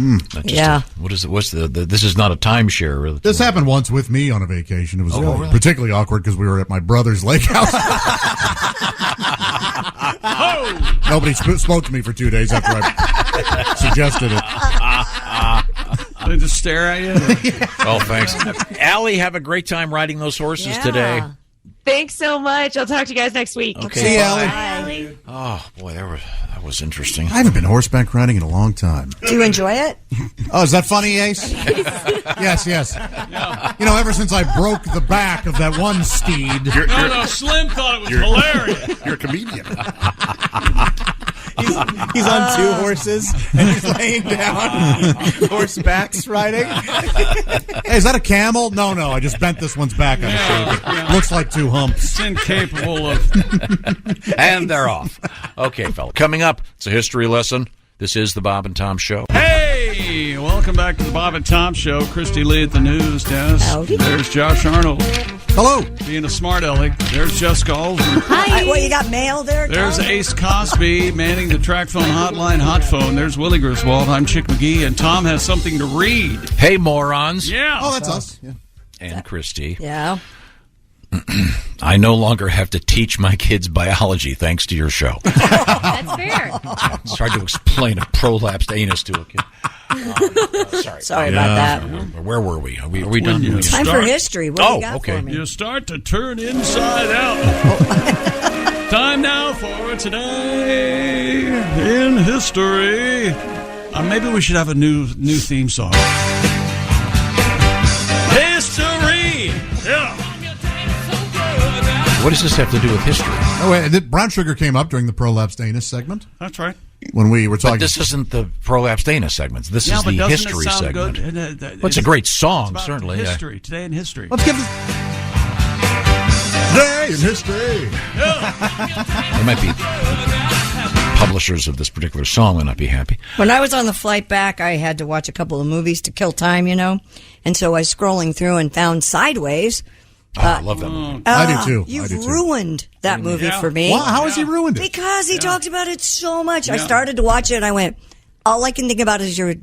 Yeah. What is it? What's this is not a timeshare, really. This happened once with me on a vacation. It was really? particularly awkward because we were at my brother's lake house. Nobody spoke to me for 2 days after I suggested it. They just stare at you. Oh, thanks. Allie, have a great time riding those horses today. Thanks so much. I'll talk to you guys next week. Okay. See you, bye. Allie. Oh, boy, that was interesting. I haven't been horseback riding in a long time. Do you enjoy it? Oh, is that funny, Ace? Yes. Ever since I broke the back of that one steed. No, Slim thought it was hilarious. You're a comedian. He's on 2 horses and he's laying down horsebacks riding. Hey, is that a camel? No, I just bent this one's back. Looks like 2 humps. It's incapable of. And they're off. Okay, fella. Coming up, it's a history lesson. This is the Bob and Tom Show. Hey, welcome back to the Bob and Tom Show. Christy Lee at the news desk. Howdy. There's Josh Arnold. Hello. Being a smart aleck. There's Jessica Olsen. Hi. What, you got mail there, Tom? There's Ace Cosby manning the track phone hotline hot phone. There's Willie Griswold. I'm Chick McGee, and Tom has something to read. Hey, morons. Yeah. Oh, that's us. Yeah. And Christy. Yeah. I no longer have to teach my kids biology thanks to your show. That's fair. It's hard to explain a prolapsed anus to a kid. Sorry about that. Where were we? Are we done? Time for history. What do you got for me? You start to turn inside out. Time now for Today in History. Maybe we should have a new theme song. History. Yeah. What does this have to do with history? Oh, wait, brown sugar came up during the prolapsed anus segment. That's right. When we were talking. But this isn't the prolapsed anus segments. This is the history segment. Well, it's a great song, certainly. History. Today in History. Let's give this. Today in History. There might be publishers of this particular song will not be happy. When I was on the flight back, I had to watch a couple of movies to kill time, and so I was scrolling through and found Sideways. I love that movie. I do too. You've ruined that movie for me. Well, how has he ruined it? Because he talked about it so much. I started to watch it and I went, all I can think about is your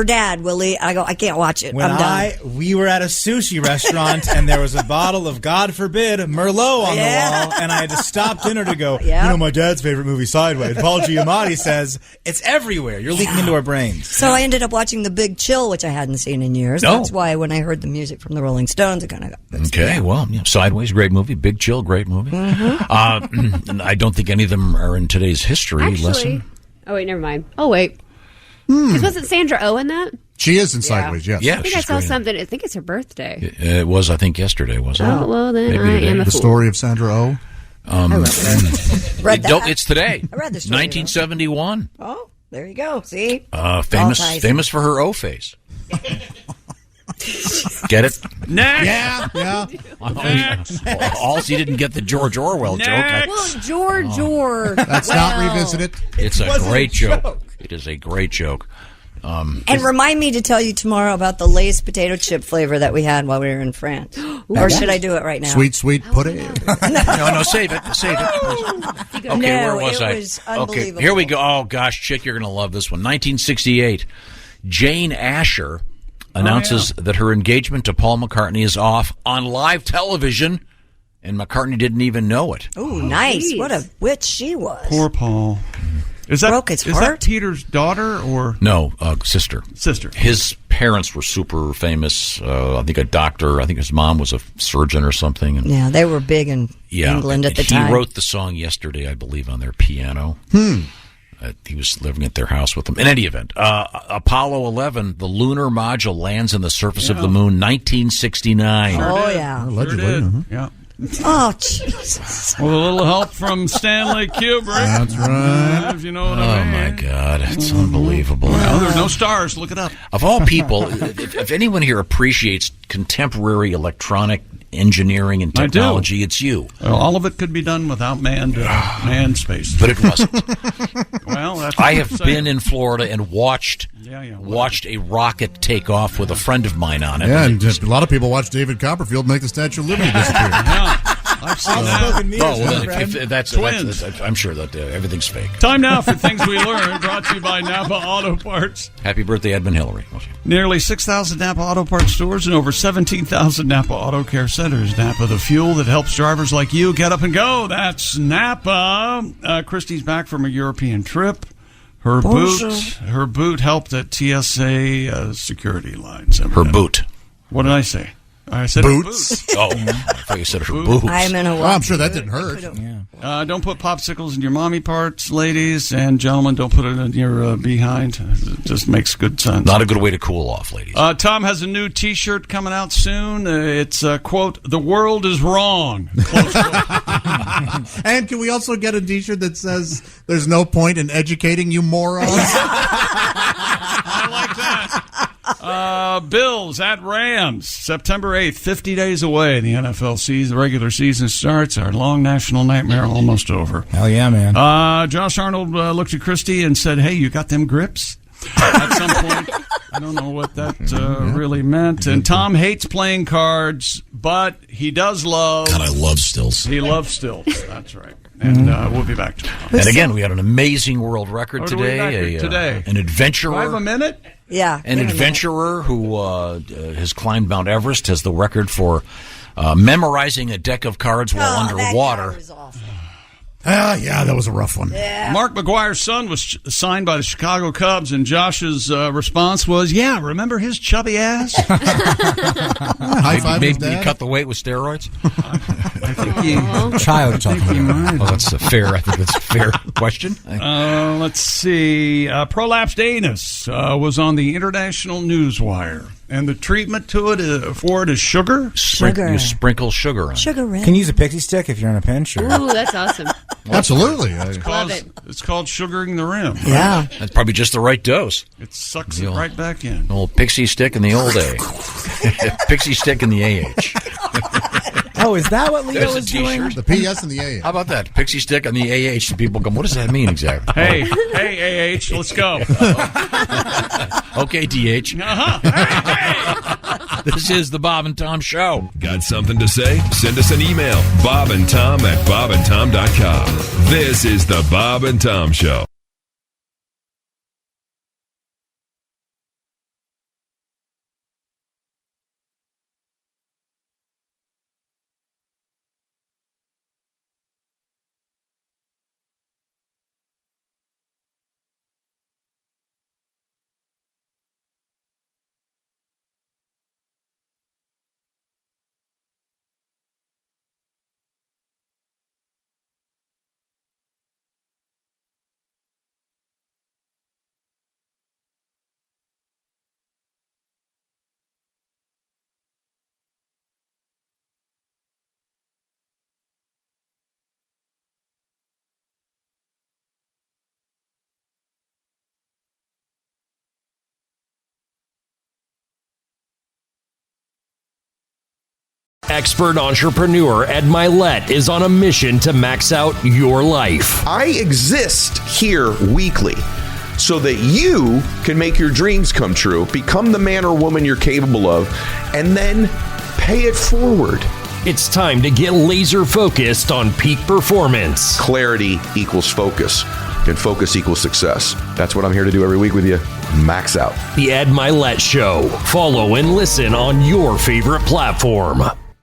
dad, Willie. I go, I can't watch it. When I'm done. we were at a sushi restaurant and there was a bottle of, God forbid, Merlot on the wall, and I had to stop dinner to go, my dad's favorite movie, Sideways. Paul Giamatti says, it's everywhere. You're leaking into our brains. So I ended up watching The Big Chill, which I hadn't seen in years. Oh. That's why when I heard the music from the Rolling Stones, I kind of got Okay, well, Sideways, great movie. Big Chill, great movie. Mm-hmm. I don't think any of them are in today's history lesson. Oh, wait, never mind. Oh, wait. Because wasn't Sandra Oh in that? She is in Sideways, yes. Yeah, I think I she's saw great. something. I think it's her birthday. It was, I think, yesterday, wasn't it? Oh, well, then Maybe I today. am a The fool. story of Sandra Oh. Read that. It's today. I read the story, 1971. Oh, there you go. See? Famous for her O face. Get it? Next. Yeah. All he didn't get the George Orwell joke. Well, George. Let's not revisit it. It's a wasn't great a joke. joke. It is a great joke. And remind me to tell you tomorrow about the Lay's potato chip flavor that we had while we were in France. Or should I do it right now? Sweet pudding. No, save it. Okay, No, where was it I? was Okay, unbelievable. here we go. Oh, gosh, Chick, you're going to love this one. 1968, Jane Asher announces that her engagement to Paul McCartney is off on live television, and McCartney didn't even know it. Oh, nice. What a witch she was. Poor Paul. Is that Broke his is heart? that Peter's daughter or No, sister. sister? His parents were super famous. I think a doctor. I think his mom was a surgeon or something. And Yeah, they were big in England at the time. He wrote the song yesterday, I believe, on their piano. He was living at their house with them. In any event, Apollo 11, the lunar module lands on the surface of the moon, 1969. Oh, yeah. Allegedly. Yeah. Oh, Jesus. With a little help from Stanley Kubrick. That's right. If you know what I Oh, mean. my God. It's unbelievable. Well, there's no stars. Look it up. Of all people, if anyone here appreciates contemporary electronic engineering and I do. technology, it's you. Well, all of it could be done without manned space. But it wasn't. Well, that's I what have I'm saying. been in Florida and watched a rocket take off with a friend of mine on it. Yeah, and a lot of people watch David Copperfield make the Statue of Liberty disappear. I've seen that. Oh, well, if that's Twins. I'm sure that everything's fake. Time now for Things We Learned, brought to you by Napa Auto Parts. Happy birthday, Edmund Hillary. Nearly 6,000 Napa Auto Parts stores and over 17,000 Napa Auto Care centers. Napa, the fuel that helps drivers like you get up and go. That's Napa. Christy's back from a European trip. Her boot helped at TSA security lines. Her boot. What did I say? I said Boots. Oh, I thought you said her boobs. I'm in a Well, I'm sure that didn't hurt. Don't put popsicles in your mommy parts, ladies and gentlemen. Don't put it in your behind. It just makes good sense. Not a good way to cool off, ladies. Tom has a new T-shirt coming out soon. It's, quote, "The world is wrong." And can we also get a T-shirt that says, "There's no point in educating you morons"? I like that. Bills at Rams, September 8th, 50 days away. The NFL season, the regular season starts. Our long national nightmare almost over. Hell yeah, man. Josh Arnold looked at Christie and said, "Hey, you got them grips?" At some point. I don't know what that really meant. And Tom hates playing cards, but he does love... God, I love stills. He loves stills. That's right. And we'll be back tomorrow. And again, we had an amazing world record What are we back today. here today? An adventurer. Do I have a minute? Yeah. An adventurer who has climbed Mount Everest has the record for memorizing a deck of cards while underwater. Yeah, that was a rough one. Mark McGuire's son was signed by the Chicago Cubs, and Josh's response was, "Yeah, remember his chubby ass?" High five his Maybe he dad. cut the weight with steroids. I think he, Child talking about. Well, that's a fair. I think that's a fair question. let's see. Prolapsed anus was on the International Newswire, and the treatment to it for it is sugar. Sugar. You sprinkle sugar on it. Sugar red. Can you use a pixie stick if you're in a pinch? Or? Ooh, that's awesome. Absolutely. Love it. It's called sugaring the rim. Yeah. That's probably just the right dose. It sucks it right back in. An old pixie stick in the old A. Pixie stick in the AH. Oh, is that what Leo There's a was doing? T-shirt. The PS and the AA. How about that? Pixie stick on the AH. And people go, what does that mean exactly? Hey, AH, let's go. Okay, DH. This is the Bob and Tom Show. Got something to say? Send us an email. bobandtom@bobandtom.com. This is the Bob and Tom Show. expert entrepreneur Ed Milet is on a mission to max out your life. I exist here weekly so that you can make your dreams come true, become the man or woman you're capable of, and then pay it forward. It's time to get laser focused on peak performance. Clarity equals focus, and focus equals success. That's what I'm here to do every week with you. Max out. The Ed Milet Show. Follow and listen on your favorite platform.